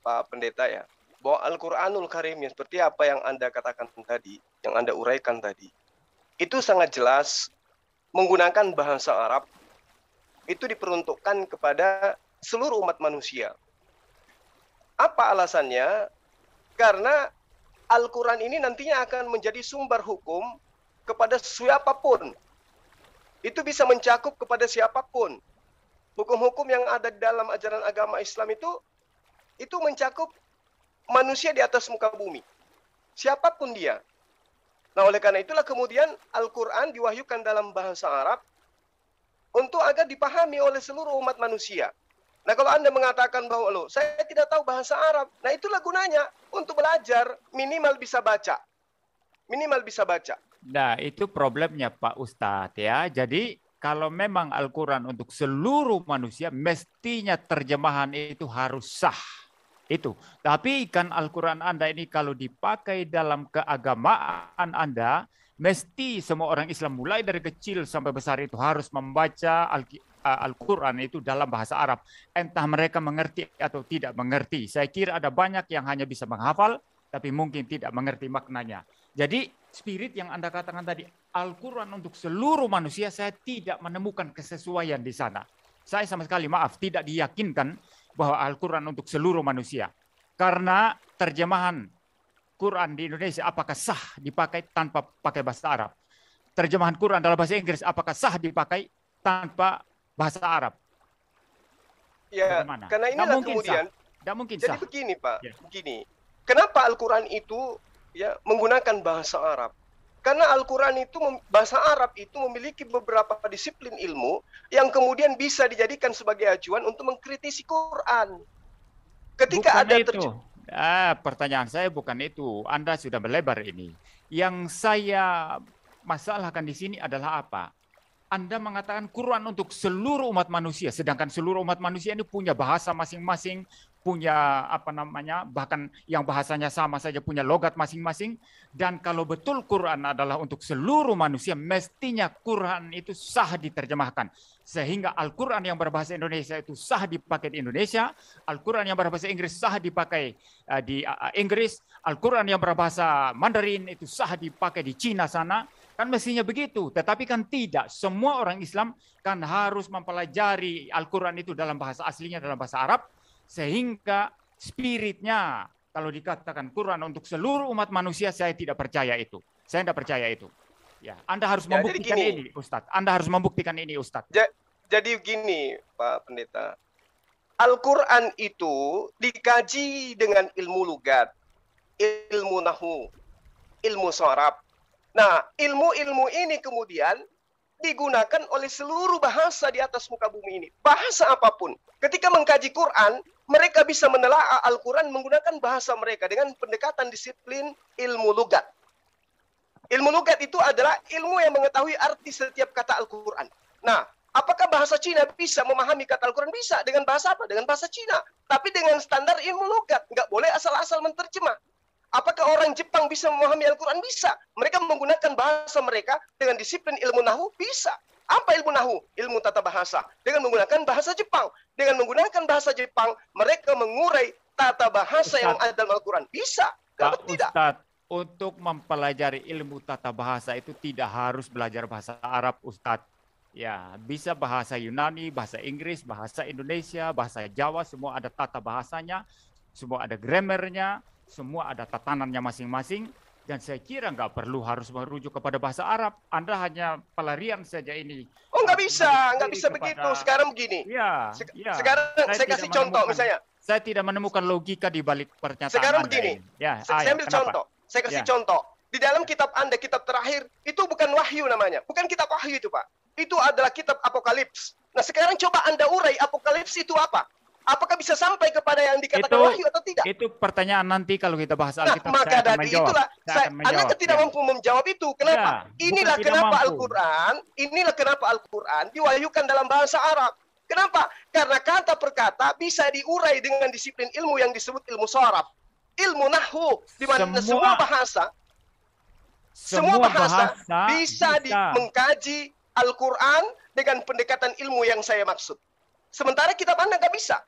Pak Pendeta ya, bahwa Al-Qur'anul Karim yang seperti apa yang Anda katakan tadi, yang Anda uraikan tadi, itu sangat jelas menggunakan bahasa Arab, itu diperuntukkan kepada seluruh umat manusia. Apa alasannya? Karena Al-Quran ini nantinya akan menjadi sumber hukum kepada siapapun. Itu bisa mencakup kepada siapapun. Hukum-hukum yang ada di dalam ajaran agama Islam itu mencakup manusia di atas muka bumi. Siapapun dia. Nah, oleh karena itulah kemudian Al-Quran diwahyukan dalam bahasa Arab untuk agar dipahami oleh seluruh umat manusia. Nah, kalau Anda mengatakan bahwa saya tidak tahu bahasa Arab, nah itulah gunanya untuk belajar, minimal bisa baca. Minimal bisa baca. Nah, itu problemnya Pak Ustadz ya. Jadi kalau memang Al-Quran untuk seluruh manusia, mestinya terjemahan itu harus sah. Itu. Tapi kan Al-Quran Anda ini kalau dipakai dalam keagamaan Anda, mesti semua orang Islam mulai dari kecil sampai besar itu harus membaca Al-Quran itu dalam bahasa Arab. Entah mereka mengerti atau tidak mengerti. Saya kira ada banyak yang hanya bisa menghafal, tapi mungkin tidak mengerti maknanya. Jadi spirit yang Anda katakan tadi, Al-Quran untuk seluruh manusia, saya tidak menemukan kesesuaian di sana. Saya sama sekali, maaf, tidak diyakinkan bahwa Al-Quran untuk seluruh manusia. Karena terjemahan Quran di Indonesia apakah sah dipakai tanpa pakai bahasa Arab? Terjemahan Quran dalam bahasa Inggris apakah sah dipakai tanpa bahasa Arab? Ya, Bagaimana? karena Nggak inilah mungkin kemudian. sah. Nggak mungkin Jadi sah. begini Pak, Ya. begini. Kenapa Al-Quran itu menggunakan bahasa Arab? Karena Al-Quran itu, bahasa Arab itu memiliki beberapa disiplin ilmu yang kemudian bisa dijadikan sebagai acuan untuk mengkritisi Quran. Ketika Bukan ada itu. Pertanyaan saya bukan itu. Anda sudah melebar ini. Yang saya masalahkan di sini adalah apa? Anda mengatakan Quran untuk seluruh umat manusia, sedangkan seluruh umat manusia ini punya bahasa masing-masing, punya bahkan yang bahasanya sama saja punya logat masing-masing. Dan kalau betul Quran adalah untuk seluruh manusia, mestinya Quran itu sah diterjemahkan. Sehingga Al-Quran yang berbahasa Indonesia itu sah dipakai di Indonesia, Al-Quran yang berbahasa Inggris sah dipakai di Inggris, Al-Quran yang berbahasa Mandarin itu sah dipakai di Cina sana. Kan mestinya begitu, tetapi kan tidak. Semua orang Islam kan harus mempelajari Al-Quran itu dalam bahasa aslinya, dalam bahasa Arab, sehingga spiritnya, kalau dikatakan Quran untuk seluruh umat manusia, saya tidak percaya itu. Saya tidak percaya itu. Ya, Anda harus membuktikan ini, Ustadz. Anda harus membuktikan ini, Ustadz. Jadi gini, Pak Pendeta. Al-Quran itu dikaji dengan ilmu lugat, ilmu nahu, ilmu sharaf. Nah, ilmu-ilmu ini kemudian digunakan oleh seluruh bahasa di atas muka bumi ini. Bahasa apapun. Ketika mengkaji Quran, mereka bisa menelaah Al-Quran menggunakan bahasa mereka dengan pendekatan disiplin ilmu lugat. Ilmu lugat itu adalah ilmu yang mengetahui arti setiap kata Al-Quran. Nah, apakah bahasa Cina bisa memahami kata Al-Quran? Bisa. Dengan bahasa apa? Dengan bahasa Cina. Tapi dengan standar ilmu lugat. Nggak boleh asal-asal menterjemah. Apakah orang Jepang bisa memahami Al-Quran? Bisa. Mereka menggunakan bahasa mereka dengan disiplin ilmu nahu? Bisa. Apa ilmu nahu? Ilmu tata bahasa. Dengan menggunakan bahasa Jepang. Dengan menggunakan bahasa Jepang, mereka mengurai tata bahasa yang ada dalam Al-Quran. Bisa. Kenapa tidak? Ustadz, untuk mempelajari ilmu tata bahasa itu tidak harus belajar bahasa Arab, Ustadz. Ya, bisa bahasa Yunani, bahasa Inggris, bahasa Indonesia, bahasa Jawa, semua ada tata bahasanya, semua ada grammarnya, semua ada tatanannya masing-masing, dan saya kira nggak perlu harus merujuk kepada bahasa Arab. Anda hanya pelarian saja ini. Oh, nggak bisa begitu. Sekarang begini. Ya, sekarang saya kasih contoh misalnya. Saya tidak menemukan logika di balik pernyataan sekarang Anda begini. ini. Ya, saya ambil contoh. Saya kasih contoh. Di dalam kitab Anda, kitab terakhir, itu bukan wahyu namanya. Bukan kitab wahyu itu, Pak. Itu adalah kitab Apokalips. Nah, sekarang coba Anda urai Apokalips itu apa? Apakah bisa sampai kepada yang dikatakan wahyu atau tidak? Itu pertanyaan nanti kalau kita bahas Alkitab. Nah, maka dari itulah Anda tidak mampu menjawab itu. Kenapa? Inilah kenapa Al-Quran diwahyukan dalam bahasa Arab. Kenapa? Karena kata per kata bisa diurai dengan disiplin ilmu yang disebut ilmu sharaf, ilmu nahwu, di mana semua bahasa Semua bahasa bisa bisa. mengkaji Al-Quran dengan pendekatan ilmu yang saya maksud. Sementara kitab Anda nggak bisa.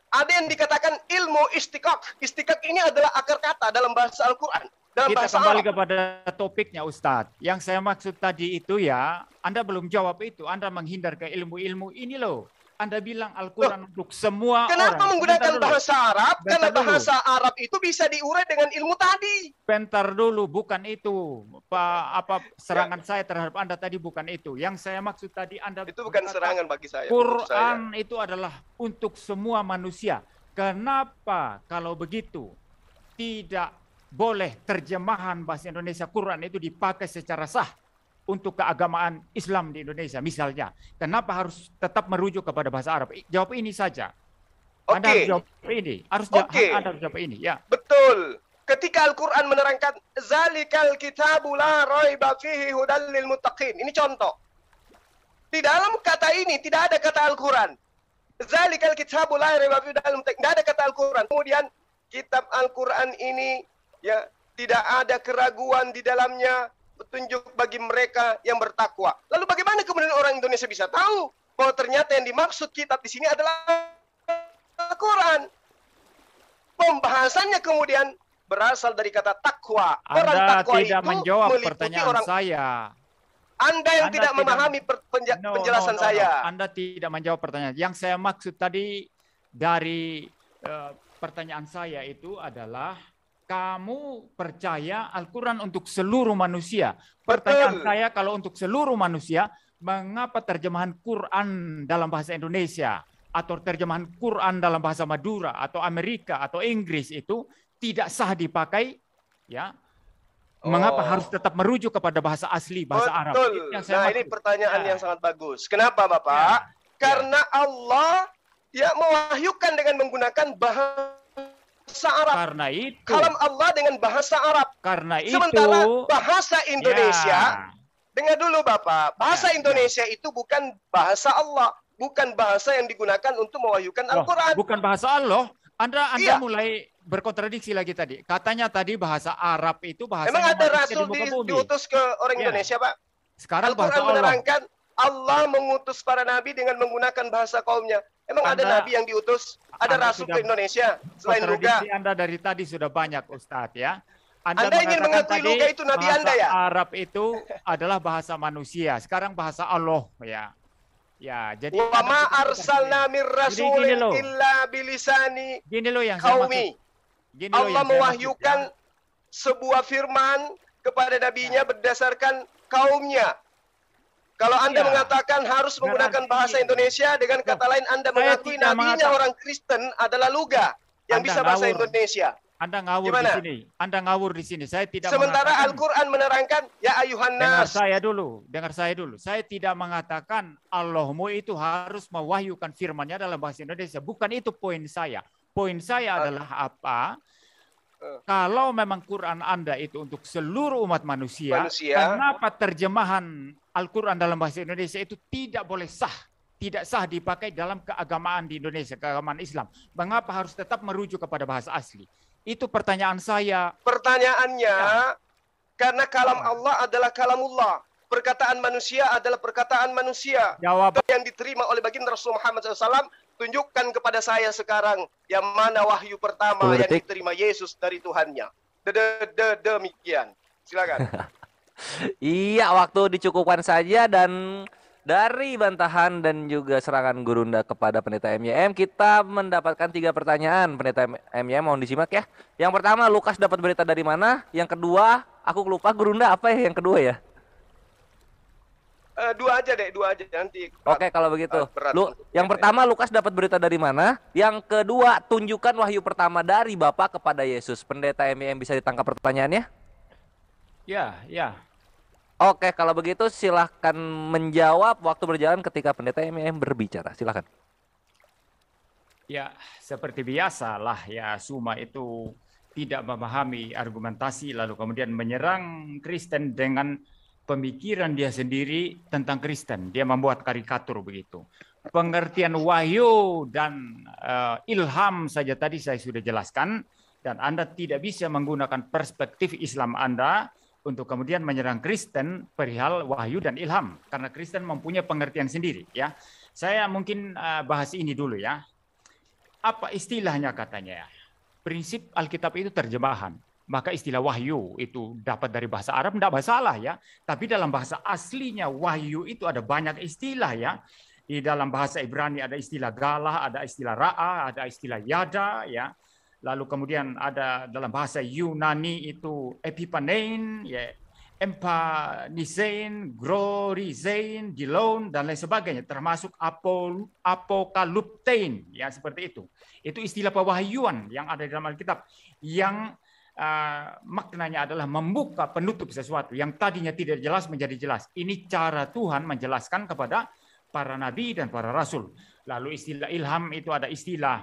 Ada yang dikatakan ilmu istikak. Istikak ini adalah akar kata dalam bahasa Al-Quran. Dalam Kita bahasa kembali Arab. kepada topiknya, Ustadz. Yang saya maksud tadi itu ya, Anda belum jawab itu. Anda menghindar ke ilmu-ilmu ini loh. Anda bilang Al-Quran untuk semua Kenapa orang. menggunakan Sebentar dulu. bahasa Arab? Bentar Karena dulu. bahasa Arab itu bisa diurai dengan ilmu tadi. Bentar dulu, bukan itu. Serangan saya terhadap Anda tadi bukan itu. Yang saya maksud tadi Anda Itu bukan berkata, serangan bagi saya. menurut saya. Quran itu adalah untuk semua manusia. Kenapa kalau begitu tidak boleh terjemahan bahasa Indonesia Quran itu dipakai secara sah untuk keagamaan Islam di Indonesia misalnya? Kenapa harus tetap merujuk kepada bahasa Arab? Jawab ini saja. Anda harus Oke, jawab ini. Oke. Anda harus jawab ini. Ya. betul. Ketika Al-Quran menerangkan zalikal kitabu la raiba fihi hudal lil muttaqin. Ini contoh. Di dalam kata ini tidak ada kata Al-Quran. Zalikal kitabu la raiba fihi hudal lil muttaqin. Tidak ada kata Al-Quran. Kemudian kitab Al-Quran ini ya tidak ada keraguan di dalamnya, petunjuk bagi mereka yang bertakwa. Lalu bagaimana kemudian orang Indonesia bisa tahu bahwa ternyata yang dimaksud kitab di sini adalah Al-Quran? Pembahasannya kemudian berasal dari kata takwa. Orang Anda takwa tidak itu menjawab meliputi pertanyaan orang. saya. Anda yang Anda tidak tidak- memahami penjelasan saya. Anda tidak menjawab pertanyaan. Yang saya maksud tadi dari pertanyaan saya itu adalah kamu percaya Al-Quran untuk seluruh manusia. Pertanyaan Betul. saya, kalau untuk seluruh manusia, mengapa terjemahan Quran dalam bahasa Indonesia atau terjemahan Quran dalam bahasa Madura atau Amerika atau Inggris itu tidak sah dipakai? Ya, mengapa Oh. harus tetap merujuk kepada bahasa asli, bahasa Arab? Betul. Itu yang saya Nah, ini maksud. pertanyaan Ya. yang sangat bagus. Kenapa, Bapak? Ya. Karena Allah ya mewahyukan dengan menggunakan bahasa Arab. Karena itu, Kalam Allah dengan bahasa Arab. karena Sementara itu, bahasa Indonesia, ya, dengar dulu Bapak, bahasa Ya, Indonesia itu bukan bahasa Allah, bukan bahasa yang digunakan untuk mewahyukan loh, Al-Quran. bukan bahasa Allah. Anda Iya. mulai berkontradiksi lagi tadi. Katanya tadi bahasa Arab itu bahasa Emang ada manusia rasul di muka bumi. diutus ke orang Ya. Indonesia, Pak? Sekarang bahasa Al-Quran Allah. menerangkan Allah mengutus para nabi dengan menggunakan bahasa kaumnya. Emang ada Anda- nabi yang diutus? Ada Anda rasul sudah- ke Indonesia selain Luka? Kontradiksi Anda dari tadi sudah banyak, Ustadz ya. Anda ingin mengatakan mengakui tadi Luka itu nabi bahasa Anda ya? Arab itu adalah bahasa manusia. Sekarang bahasa Allah ya. Ya, jadi Wa ma arsalna mir gini rasulin loh. illa bilisani Gini loh yang saya maksud. qaumi. Gini loh Allah yang saya maksud, mewahyukan ya. sebuah firman kepada nabinya berdasarkan kaumnya. Kalau Anda Iya. mengatakan harus menggunakan Berarti- bahasa Indonesia, dengan kata lain Anda saya mengakui tidak nabinya mengatakan- orang Kristen adalah Luga yang Anda bisa bahasa ngawur. Indonesia. Anda ngawur Gimana? di sini. Anda ngawur di sini. Saya tidak Sementara mengatakan- Al-Quran menerangkan, ya ayuhan Dengar nas. saya dulu, dengar saya dulu. Saya tidak mengatakan Allahmu itu harus mewahyukan firman-Nya dalam bahasa Indonesia. Bukan itu poin saya. Poin saya adalah apa? Kalau memang Quran Anda itu untuk seluruh umat manusia, kenapa terjemahan Al-Quran dalam bahasa Indonesia itu tidak boleh sah? Tidak sah dipakai dalam keagamaan di Indonesia, keagamaan Islam. Mengapa harus tetap merujuk kepada bahasa asli? Itu pertanyaan saya. Pertanyaannya, karena kalam Ya. Allah adalah kalamullah. Perkataan manusia adalah perkataan manusia. Jawab. Yang diterima oleh baginda Rasul Muhammad SAW, tunjukkan kepada saya sekarang yang mana wahyu pertama 10 yang detik. diterima Yesus dari Tuhannya. Demikian. Silakan. Iya, waktu dicukupkan saja, dan dari bantahan dan juga serangan Gurunda kepada Pendeta MYM, kita mendapatkan 3 pertanyaan. Pendeta MYM mohon disimak ya. Yang pertama, Lukas dapat berita dari mana? Yang kedua, aku lupa Gurunda apa ya yang kedua ya? Dua aja nanti. Oke, kalau begitu. berat Lu, untuk yang kita, pertama, Lukas dapat berita dari mana? Yang kedua, tunjukkan wahyu pertama dari Bapa kepada Yesus. Pendeta MYM bisa ditangkap pertanyaannya? Ya. Oke, kalau begitu silahkan menjawab waktu berjalan ketika Pendeta MYM berbicara. Silahkan. Ya, seperti biasa lah ya, Suma itu tidak memahami argumentasi lalu kemudian menyerang Kristen dengan pemikiran dia sendiri tentang Kristen. Dia membuat karikatur begitu. Pengertian wahyu dan ilham saja tadi saya sudah jelaskan, dan Anda tidak bisa menggunakan perspektif Islam Anda untuk kemudian menyerang Kristen perihal wahyu dan ilham, karena Kristen mempunyai pengertian sendiri. Ya, saya mungkin bahas ini dulu ya. Apa istilahnya katanya ya? Prinsip Alkitab itu terjemahan. Maka istilah wahyu itu dapat dari bahasa Arab, tidak masalah ya. Tapi dalam bahasa aslinya wahyu itu ada banyak istilah ya. Di dalam bahasa Ibrani ada istilah galah, ada istilah ra'a, ada istilah yada ya. Lalu kemudian ada dalam bahasa Yunani itu epipanein, ya, empanisein, glorizein, dilon, dan lain sebagainya. Termasuk apokaluptein, ya seperti itu. Itu istilah pewahyuan yang ada di dalam Alkitab. Yang maknanya adalah membuka penutup sesuatu yang tadinya tidak jelas menjadi jelas. Ini cara Tuhan menjelaskan kepada para nabi dan para rasul. Lalu istilah ilham itu ada istilah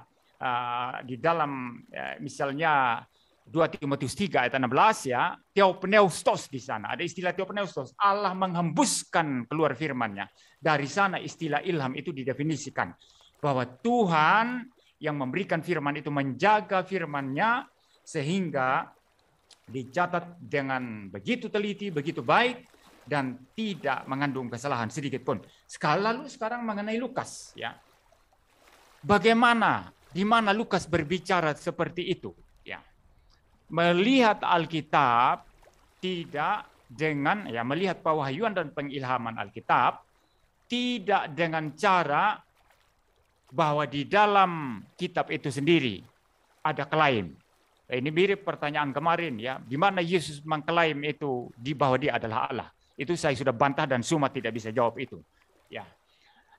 di dalam misalnya 2 Timotius 3 ayat 16 ya, theopneustos di sana. Ada istilah theopneustos, Allah menghembuskan keluar firman-Nya. Dari sana istilah ilham itu didefinisikan bahwa Tuhan yang memberikan firman itu menjaga firman-Nya sehingga dicatat dengan begitu teliti, begitu baik, dan tidak mengandung kesalahan sedikit pun. Lalu sekarang mengenai Lukas, ya, bagaimana, di mana Lukas berbicara seperti itu? Ya, melihat Alkitab tidak dengan, ya, melihat pewahyuan dan pengilhaman Alkitab tidak dengan cara bahwa di dalam kitab itu sendiri ada klaim. Ini mirip pertanyaan kemarin ya, di mana Yesus mengklaim itu di bahwa dia adalah Allah. Itu saya sudah bantah dan Suma tidak bisa jawab itu. Ya.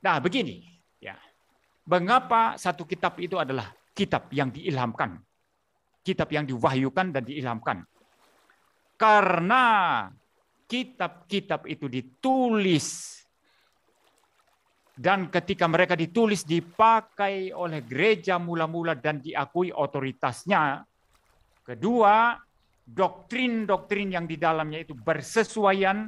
Nah, begini ya. Mengapa satu kitab itu adalah kitab yang diilhamkan? Kitab yang diwahyukan dan diilhamkan. Karena kitab-kitab itu ditulis dan ketika mereka ditulis dipakai oleh gereja mula-mula dan diakui otoritasnya. Kedua, doktrin-doktrin yang di dalamnya itu bersesuaian,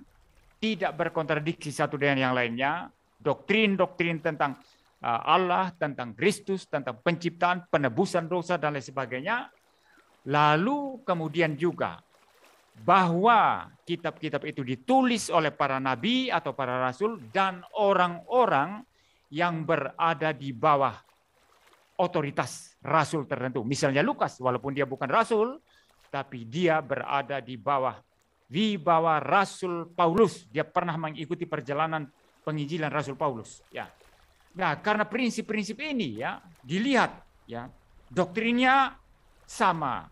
tidak berkontradiksi satu dengan yang lainnya. Doktrin-doktrin tentang Allah, tentang Kristus, tentang penciptaan, penebusan dosa, dan lain sebagainya. Lalu kemudian juga bahwa kitab-kitab itu ditulis oleh para nabi atau para rasul dan orang-orang yang berada di bawah otoritas rasul tertentu. Misalnya Lukas, walaupun dia bukan rasul, tapi dia berada di bawah wibawa Rasul Paulus. Dia pernah mengikuti perjalanan penginjilan Rasul Paulus. Ya. Nah, karena prinsip-prinsip ini ya dilihat, ya doktrinnya sama,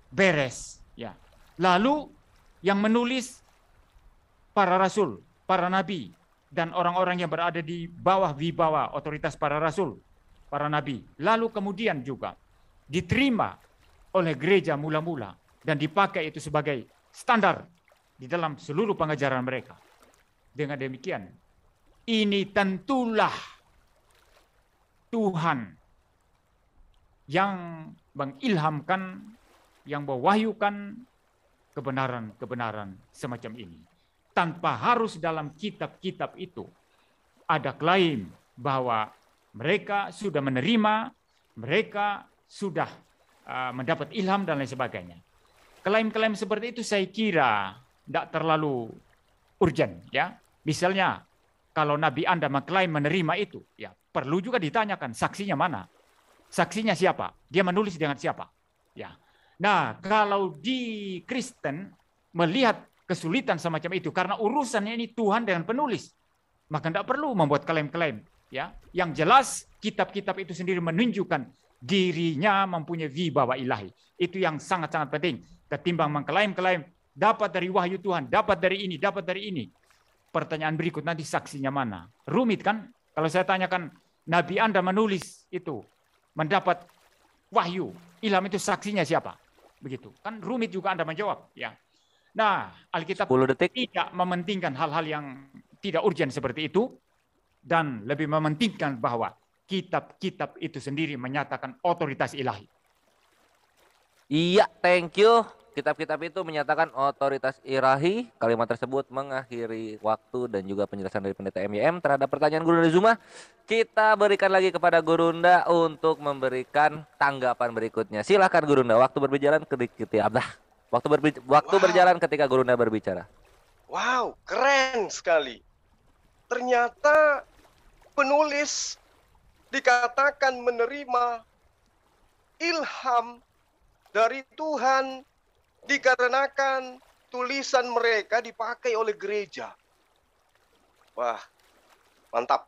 beres. Ya. Lalu yang menulis para rasul, para nabi, dan orang-orang yang berada di bawah wibawa otoritas para rasul, para nabi. Lalu kemudian juga diterima oleh gereja mula-mula dan dipakai itu sebagai standar di dalam seluruh pengajaran mereka. Dengan demikian, ini tentulah Tuhan yang mengilhamkan, yang mewahyukan kebenaran-kebenaran semacam ini. Tanpa harus dalam kitab-kitab itu ada klaim bahwa mereka sudah menerima, mereka sudah mendapat ilham dan lain sebagainya. Klaim-klaim seperti itu saya kira tidak terlalu urgent, ya. Misalnya kalau Nabi Anda mengklaim menerima itu, ya perlu juga ditanyakan saksinya mana, saksinya siapa, dia menulis dengan siapa, ya. Nah kalau di Kristen melihat kesulitan semacam itu karena urusannya ini Tuhan dengan penulis, maka tidak perlu membuat klaim-klaim, ya. Yang jelas kitab-kitab itu sendiri menunjukkan dirinya mempunyai wibawa ilahi. Itu yang sangat-sangat penting. Ketimbang mengklaim-klaim dapat dari wahyu Tuhan, dapat dari ini, dapat dari ini. Pertanyaan berikut nanti saksinya mana? Rumit kan? Kalau saya tanyakan Nabi Anda menulis itu, mendapat wahyu, ilham itu saksinya siapa? Begitu. Kan rumit juga Anda menjawab, ya. Nah, Alkitab 10 detik. tidak mementingkan hal-hal yang tidak urgent seperti itu dan lebih mementingkan bahwa kitab-kitab itu sendiri menyatakan otoritas ilahi. Iya, thank you. Kitab-kitab itu menyatakan otoritas ilahi. Kalimat tersebut mengakhiri waktu dan juga penjelasan dari Pendeta MYM terhadap pertanyaan Guru Nda Zuma. Kita berikan lagi kepada Guru Nda untuk memberikan tanggapan berikutnya. Silakan Guru Nda, waktu berbicara sedikit ya, Abdah. Waktu Wow. berjalan ketika gurunda berbicara. Wow, keren sekali. Ternyata penulis dikatakan menerima ilham dari Tuhan dikarenakan tulisan mereka dipakai oleh gereja. Wah, mantap.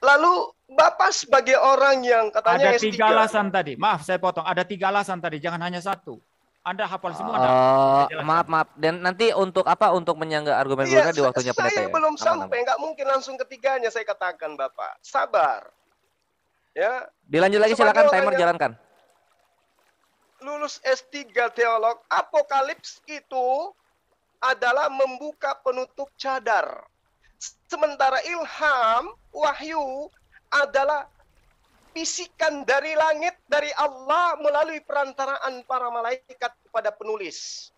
Lalu Bapak sebagai orang yang katanya Ada S3. 3 alasan tadi. Maaf, saya potong. Ada 3 alasan tadi. Jangan hanya satu. Anda hafal semua enggak? Maaf. Dan nanti untuk apa? Untuk menyangga argumen Iya, gurunda di waktunya pendeta saya ya. belum Aman. sampai, nggak mungkin langsung ketiganya saya katakan Bapak. Sabar. Ya, Dilanjut lagi Sebagai silakan orang timer yang- jalankan. lulus S3 teolog, apokalips itu adalah membuka penutup cadar. Sementara ilham, wahyu adalah bisikan dari langit, dari Allah melalui perantaraan para malaikat kepada penulis.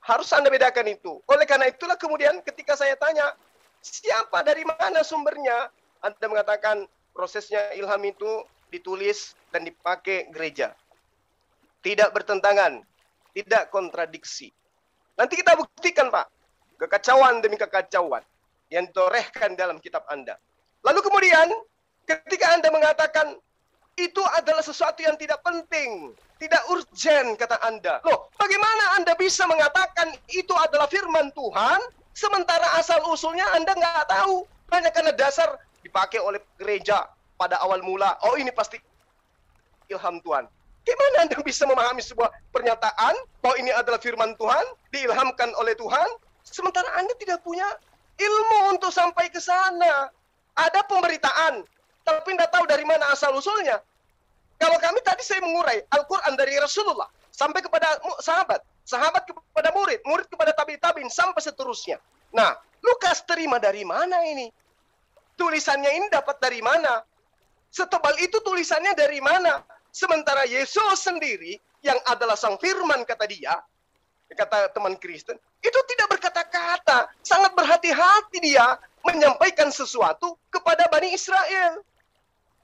Harus Anda bedakan itu. Oleh karena itulah kemudian ketika saya tanya, siapa, dari mana sumbernya? Anda mengatakan prosesnya ilham itu ditulis dan dipakai gereja. Tidak bertentangan, tidak kontradiksi. Nanti kita buktikan, Pak. Kekacauan demi kekacauan yang ditorehkan dalam kitab Anda. Lalu kemudian ketika Anda mengatakan itu adalah sesuatu yang tidak penting, tidak urgen, kata Anda. Loh, bagaimana Anda bisa mengatakan itu adalah firman Tuhan, sementara asal-usulnya Anda nggak tahu? Hanya karena dasar dipakai oleh gereja pada awal mula. Oh, ini pasti ilham Tuhan. Gimana Anda bisa memahami sebuah pernyataan bahwa ini adalah firman Tuhan, diilhamkan oleh Tuhan, sementara Anda tidak punya ilmu untuk sampai ke sana? Ada pemberitaan, tapi tidak tahu dari mana asal-usulnya. Kalau kami tadi saya mengurai Al-Quran dari Rasulullah sampai kepada sahabat, sahabat kepada murid, murid kepada tabi'in, sampai seterusnya. Nah, Lukas terima dari mana ini? Tulisannya ini dapat dari mana? Setebal itu tulisannya dari mana? Sementara Yesus sendiri yang adalah sang firman, kata dia, kata teman Kristen, itu tidak berkata-kata, sangat berhati-hati dia menyampaikan sesuatu kepada Bani Israel.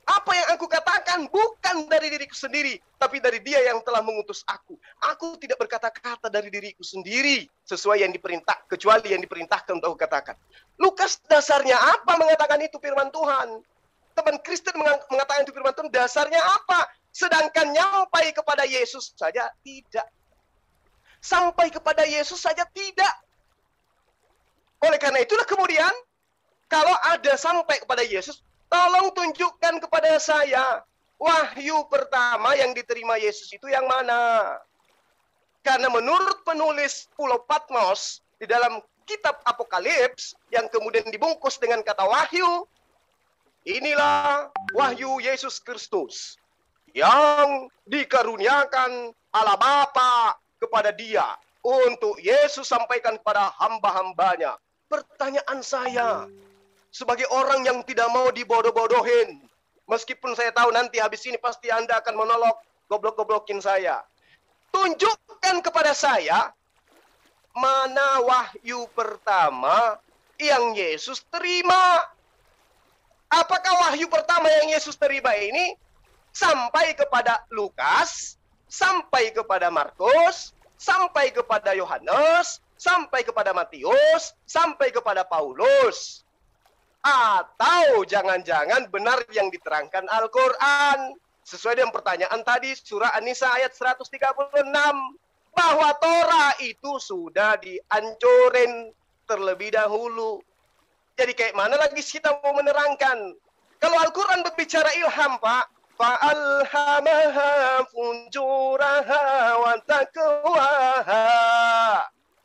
Apa yang aku katakan bukan dari diriku sendiri, tapi dari Dia yang telah mengutus aku. Aku tidak berkata-kata dari diriku sendiri, sesuai yang diperintah, kecuali yang diperintahkan untuk aku katakan. Lukas dasarnya apa mengatakan itu firman Tuhan? Teman Kristen mengatakan itu firman Tuhan, dasarnya apa? Sedangkan nyampai kepada Yesus saja tidak. Sampai kepada Yesus saja tidak. Oleh karena itulah kemudian, kalau ada sampai kepada Yesus, tolong tunjukkan kepada saya wahyu pertama yang diterima Yesus itu yang mana? Karena menurut penulis Pulau Patmos di dalam kitab Apokalips yang kemudian dibungkus dengan kata wahyu, inilah wahyu Yesus Kristus yang dikaruniakan Allah Bapa kepada Dia untuk Yesus sampaikan kepada hamba-hambanya. Pertanyaan saya, sebagai orang yang tidak mau dibodoh-bodohin, meskipun saya tahu nanti habis ini pasti Anda akan menolak, goblok-goblokin saya. Tunjukkan kepada saya, mana wahyu pertama yang Yesus terima. Apakah wahyu pertama yang Yesus terima ini sampai kepada Lukas, sampai kepada Markus, sampai kepada Yohanes, sampai kepada Matius, sampai kepada Paulus? Atau jangan-jangan benar yang diterangkan Al-Quran sesuai dengan pertanyaan tadi, surah An-Nisa ayat 136, bahwa Torah itu sudah dihancurin terlebih dahulu. Jadi kayak mana lagi kita mau menerangkan? Kalau Al-Quran berbicara ilham, Pak, fa'alhamaha fujuraha wa taqwaha.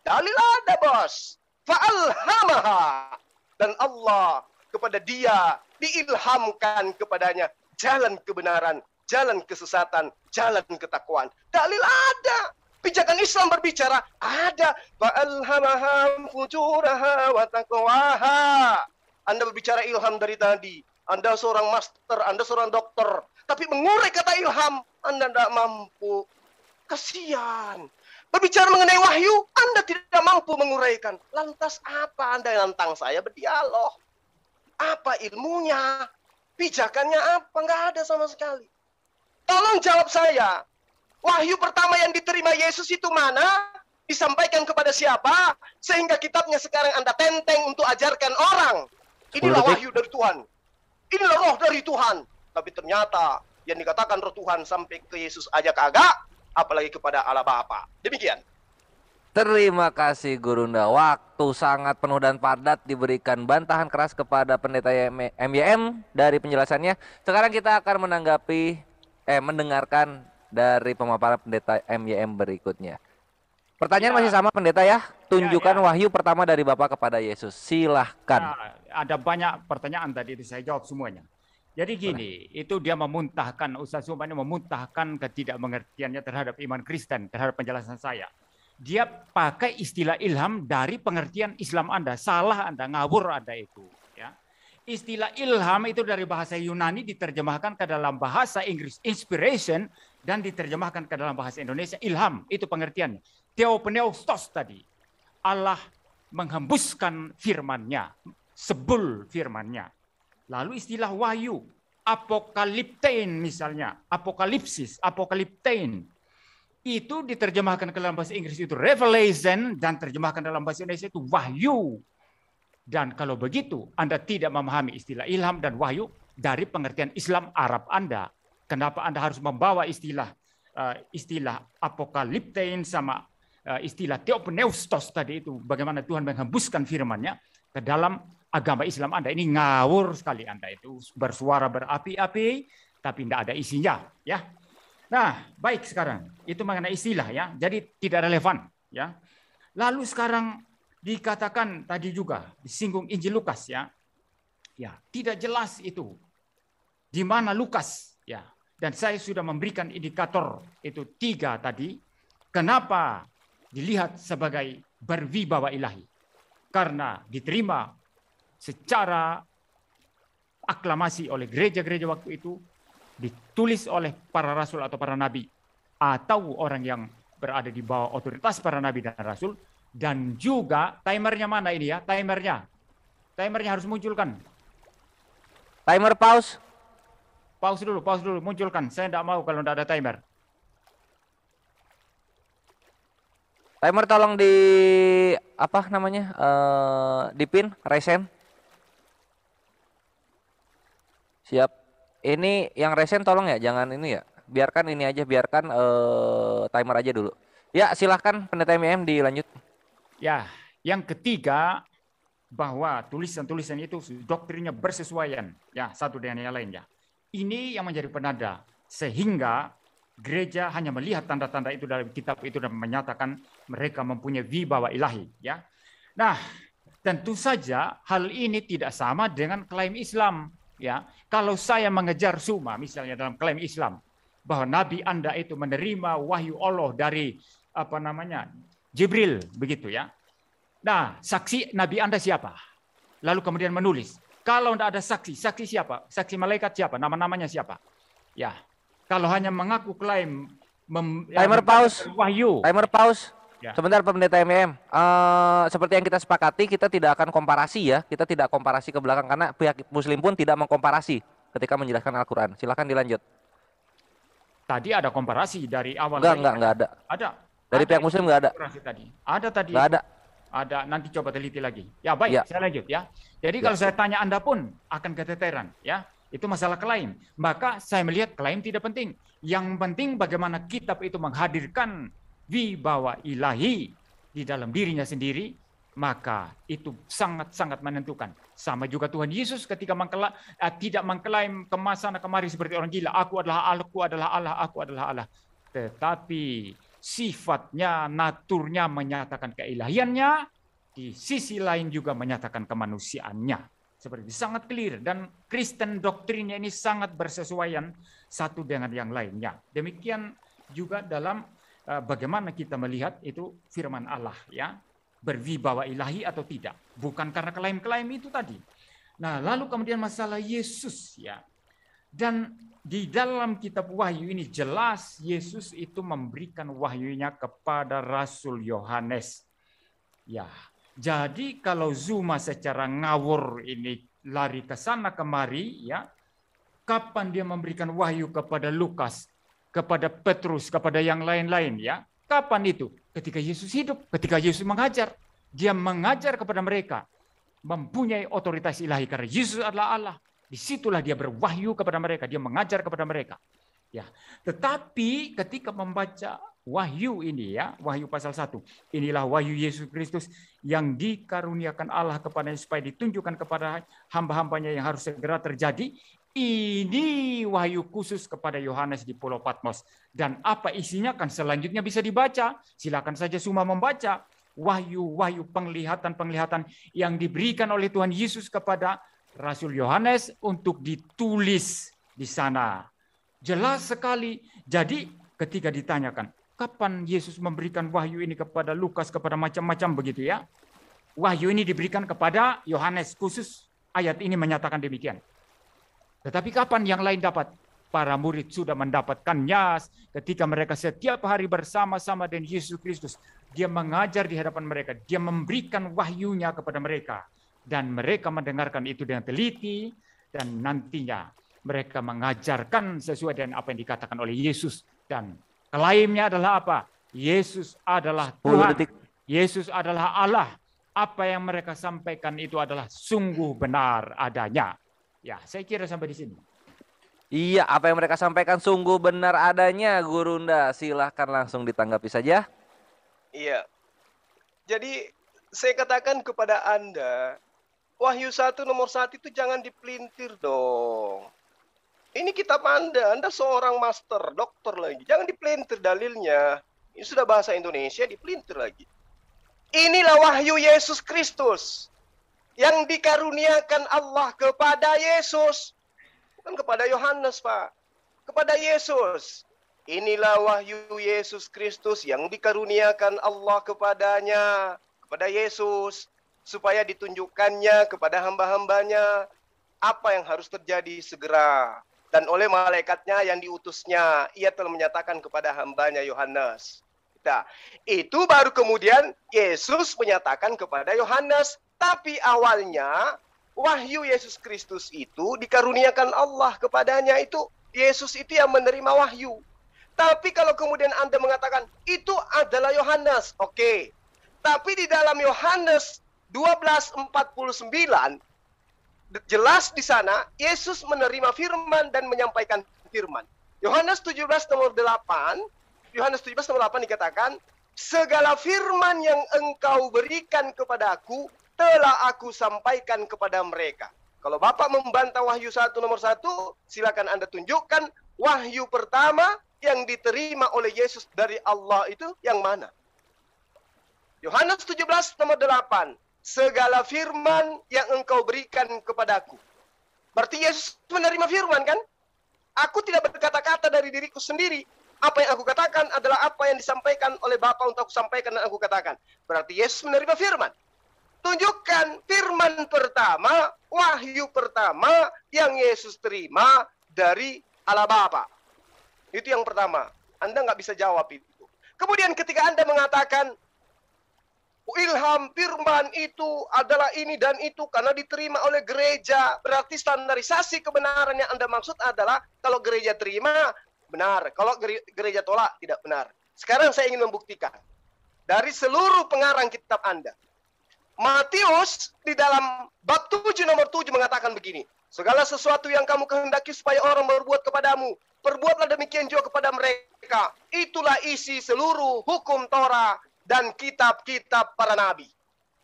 Dalil ada, bos. Fa'alhamaha. Dan Allah kepada dia diilhamkan kepadanya jalan kebenaran, jalan kesesatan, jalan ketakwaan. Dalil ada. Pijakan Islam berbicara ada. Fa'alhamaha fujuraha wa taqwaha. Anda berbicara ilham dari tadi. Anda seorang master, Anda seorang dokter, tapi mengurai kata ilham Anda tidak mampu. Kasihan. Berbicara mengenai wahyu, Anda tidak mampu menguraikan. Lantas apa Anda yang nantang saya berdialog? Apa ilmunya? Pijakannya apa? Nggak ada sama sekali. Tolong jawab saya. Wahyu pertama yang diterima Yesus itu mana? Disampaikan kepada siapa? Sehingga kitabnya sekarang Anda tenteng untuk ajarkan orang. Inilah 10 detik. wahyu dari Tuhan. Inilah roh dari Tuhan. Tapi ternyata yang dikatakan roh Tuhan sampai ke Yesus aja kagak, apalagi kepada Allah Bapa. Demikian. Terima kasih Gurunda. Waktu sangat penuh dan padat, diberikan bantahan keras kepada pendeta MYM dari penjelasannya. Sekarang kita akan mendengarkan dari pemaparan pendeta MYM berikutnya. Pertanyaan masih sama pendeta ya. Tunjukkan wahyu pertama dari Bapa kepada Yesus. Silahkan. Nah, ada banyak pertanyaan tadi itu saya jawab semuanya. Jadi gini, itu dia memuntahkan, Ustaz Suma ini memuntahkan ketidakmengertiannya terhadap iman Kristen, terhadap penjelasan saya. Dia pakai istilah ilham dari pengertian Islam Anda. Salah Anda, ngawur Anda itu. Ya. Istilah ilham itu dari bahasa Yunani diterjemahkan ke dalam bahasa Inggris inspiration dan diterjemahkan ke dalam bahasa Indonesia ilham. Itu pengertiannya. Theopneustos tadi. Allah menghembuskan firman-Nya, sebul firman-Nya. Lalu istilah wahyu, apokaliptein misalnya, apokalipsis, apokaliptein. Itu diterjemahkan ke dalam bahasa Inggris itu revelation dan terjemahkan dalam bahasa Indonesia itu wahyu. Dan kalau begitu Anda tidak memahami istilah ilham dan wahyu dari pengertian Islam Arab Anda. Kenapa Anda harus membawa istilah apokaliptein sama istilah theopneustos tadi itu, bagaimana Tuhan menghembuskan firman-Nya ke dalam agama Islam Anda. Ini ngawur sekali Anda itu, bersuara berapi-api tapi tidak ada isinya, ya. Nah, baik sekarang itu mengenai istilah ya. Jadi tidak relevan, ya. Lalu sekarang dikatakan tadi juga disinggung Injil Lukas ya. Ya, tidak jelas itu di mana Lukas ya. Dan saya sudah memberikan indikator itu 3 tadi. Kenapa dilihat sebagai berwibawa ilahi? Karena diterima secara aklamasi oleh gereja-gereja waktu itu, ditulis oleh para rasul atau para nabi, atau orang yang berada di bawah otoritas para nabi dan rasul, dan juga timernya mana ini ya, timernya harus munculkan. Timer pause. Pause dulu, munculkan. Saya tidak mau kalau tidak ada timer. Timer tolong di apa namanya? Dipin, resen. Siap. Ini yang resen tolong ya, jangan ini ya. Biarkan ini aja, biarkan timer aja dulu. Ya, silahkan pendeta MIM dilanjut. Ya, yang ketiga bahwa tulisan-tulisan itu doktrinnya bersesuaian ya satu dengan yang lainnya. Ini yang menjadi penanda sehingga gereja hanya melihat tanda-tanda itu dalam kitab itu dan menyatakan mereka mempunyai wibawa ilahi ya. Nah, tentu saja hal ini tidak sama dengan klaim Islam ya. Kalau saya mengejar Suma misalnya dalam klaim Islam bahwa nabi Anda itu menerima wahyu Allah dari Jibril begitu ya. Nah, saksi nabi Anda siapa? Lalu kemudian menulis. Kalau tidak ada saksi, saksi siapa? Saksi malaikat siapa? Nama-namanya siapa? Ya. Kalau hanya mengaku klaim timer pause. Wahyu. Timer pause. Ya. Sebentar pendeta MIM. Seperti yang kita sepakati, kita tidak akan komparasi ya. Kita tidak komparasi ke belakang karena pihak Muslim pun tidak mengkomparasi ketika menjelaskan Al-Qur'an. Silakan dilanjut. Tadi ada komparasi dari awal. Enggak ada. Ada. Dari pihak Muslim enggak ada. Tadi. Ada tadi. Enggak ada. Ada, nanti coba teliti lagi. Ya baik, ya. Saya lanjut ya. Jadi kalau saya tanya Anda pun akan keteteran ya. Itu masalah klaim. Maka saya melihat klaim tidak penting. Yang penting bagaimana kitab itu menghadirkan wibawa ilahi di dalam dirinya sendiri, maka itu sangat-sangat menentukan. Sama juga Tuhan Yesus ketika tidak mengklaim kemasan kemari seperti orang gila. Aku adalah Allah, aku adalah Allah. Tetapi sifatnya, naturnya menyatakan keilahiannya, di sisi lain juga menyatakan kemanusiaannya. Seperti sangat clear dan Kristen doktrinnya ini sangat bersesuaian satu dengan yang lainnya. Demikian juga dalam bagaimana kita melihat itu firman Allah ya, berwibawa ilahi atau tidak. Bukan karena klaim-klaim itu tadi. Nah, lalu kemudian masalah Yesus ya. Dan di dalam kitab Wahyu ini jelas Yesus itu memberikan wahyunya kepada Rasul Yohanes. Ya, jadi kalau Zuma secara ngawur ini lari ke sana kemari, ya, kapan dia memberikan wahyu kepada Lukas? kepada Petrus, kepada yang lain-lain ya. Kapan itu? Ketika Yesus hidup, ketika Yesus mengajar. Dia mengajar kepada mereka mempunyai otoritas ilahi karena Yesus adalah Allah. Disitulah dia berwahyu kepada mereka, dia mengajar kepada mereka. Ya, tetapi ketika membaca wahyu ini ya, wahyu pasal 1, inilah wahyu Yesus Kristus yang dikaruniakan Allah kepadanya supaya ditunjukkan kepada hamba-hambanya yang harus segera terjadi. Ini wahyu khusus kepada Yohanes di Pulau Patmos. Dan apa isinya kan selanjutnya bisa dibaca. Silakan saja semua membaca. Wahyu-wahyu penglihatan-penglihatan yang diberikan oleh Tuhan Yesus kepada Rasul Yohanes untuk ditulis di sana. Jelas sekali. Jadi ketika ditanyakan, kapan Yesus memberikan wahyu ini kepada Lukas, kepada macam-macam begitu ya. Wahyu ini diberikan kepada Yohanes khusus. Ayat ini menyatakan demikian. Tetapi kapan yang lain dapat? Para murid sudah mendapatkannya ketika mereka setiap hari bersama-sama dengan Yesus Kristus. Dia mengajar di hadapan mereka. Dia memberikan wahyunya kepada mereka. Dan mereka mendengarkan itu dengan teliti. Dan nantinya mereka mengajarkan sesuai dengan apa yang dikatakan oleh Yesus. Dan klaimnya adalah apa? Yesus adalah Tuhan. Yesus adalah Allah. Apa yang mereka sampaikan itu adalah sungguh benar adanya. Ya, saya kira sampai di sini. Iya, apa yang mereka sampaikan sungguh benar adanya, Gurunda. Silahkan langsung ditanggapi saja. Iya. Jadi saya katakan kepada Anda, Wahyu 1 nomor 1 itu jangan dipelintir dong. Ini kitab Anda seorang master, dokter lagi. Jangan dipelintir dalilnya. Ini sudah bahasa Indonesia, dipelintir lagi. Inilah wahyu Yesus Kristus yang dikaruniakan Allah kepada Yesus. Bukan kepada Yohanes, Pak. Kepada Yesus. Inilah wahyu Yesus Kristus yang dikaruniakan Allah kepadanya. Kepada Yesus. Supaya ditunjukkannya kepada hamba-hambanya. Apa yang harus terjadi segera. Dan oleh malaikatnya yang diutusnya. Ia telah menyatakan kepada hambanya Yohanes. Nah, itu baru kemudian Yesus menyatakan kepada Yohanes. Tapi awalnya wahyu Yesus Kristus itu dikaruniakan Allah kepadanya, itu Yesus itu yang menerima wahyu. Tapi kalau kemudian Anda mengatakan itu adalah Yohanes, oke. Tapi di dalam Yohanes 12:49 jelas di sana Yesus menerima firman dan menyampaikan firman. Yohanes 17 nomor 8 dikatakan, segala firman yang engkau berikan kepadaku telah aku sampaikan kepada mereka. Kalau Bapak membantah wahyu 1 nomor 1, silakan Anda tunjukkan wahyu pertama yang diterima oleh Yesus dari Allah itu yang mana? Yohanes 17 nomor 8. Segala firman yang engkau berikan kepadaku. Berarti Yesus menerima firman kan? Aku tidak berkata-kata dari diriku sendiri. Apa yang aku katakan adalah apa yang disampaikan oleh Bapa untuk aku sampaikan dan aku katakan. Berarti Yesus menerima firman. Tunjukkan firman pertama, wahyu pertama yang Yesus terima dari Allah Bapa. Itu yang pertama. Anda nggak bisa jawab itu. Kemudian ketika Anda mengatakan, ilham firman itu adalah ini dan itu karena diterima oleh gereja. Berarti standarisasi kebenaran yang Anda maksud adalah kalau gereja terima, benar. Kalau gereja tolak, tidak benar. Sekarang saya ingin membuktikan. Dari seluruh pengarang kitab Anda. Matius di dalam bab 7 nomor 7 mengatakan begini. Segala sesuatu yang kamu kehendaki supaya orang berbuat kepadamu, perbuatlah demikian juga kepada mereka. Itulah isi seluruh hukum Torah dan kitab-kitab para nabi.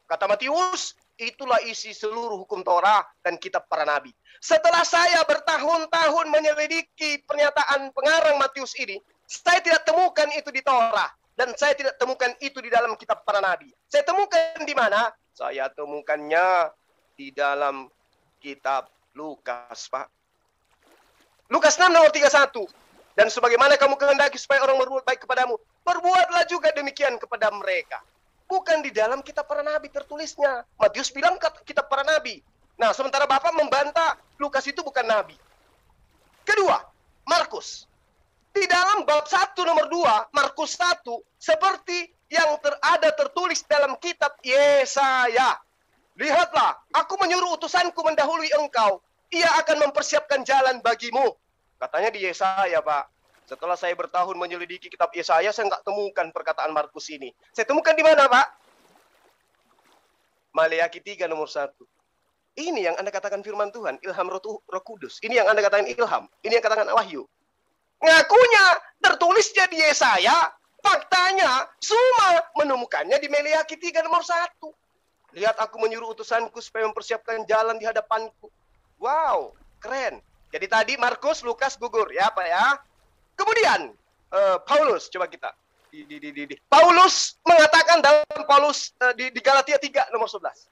Kata Matius, itulah isi seluruh hukum Torah dan kitab para nabi. Setelah saya bertahun-tahun menyelidiki pernyataan pengarang Matius ini, saya tidak temukan itu di Torah. Dan saya tidak temukan itu di dalam kitab para nabi. Saya temukan di mana? Saya temukannya di dalam kitab Lukas, Pak. Lukas 6 nomor 31. Dan sebagaimana kamu kehendaki supaya orang berbuat baik kepadamu, perbuatlah juga demikian kepada mereka. Bukan di dalam kitab para nabi tertulisnya. Matius bilang kitab para nabi. Nah, sementara Bapak membantah Lukas itu bukan nabi. Kedua, Markus. Di dalam bab 1 nomor 2, Markus 1, seperti yang ada tertulis dalam kitab Yesaya. Lihatlah, aku menyuruh utusanku mendahului engkau. Ia akan mempersiapkan jalan bagimu. Katanya di Yesaya, Pak. Setelah saya bertahun menyelidiki kitab Yesaya, saya nggak temukan perkataan Markus ini. Saya temukan di mana, Pak? Maleakhi 3 nomor 1. Ini yang Anda katakan firman Tuhan, ilham Roh Kudus. Ini yang Anda katakan ilham. Ini yang katakan wahyu. Ngakunya tertulisnya di Yesaya, faktanya semua menemukannya di Maleakhi 3 nomor 1. Lihat, aku menyuruh utusanku supaya mempersiapkan jalan di hadapanku. Wow, keren. Jadi tadi Markus, Lukas gugur ya, Pak ya. Kemudian Paulus, coba kita Paulus mengatakan dalam di Galatia 3 nomor 11,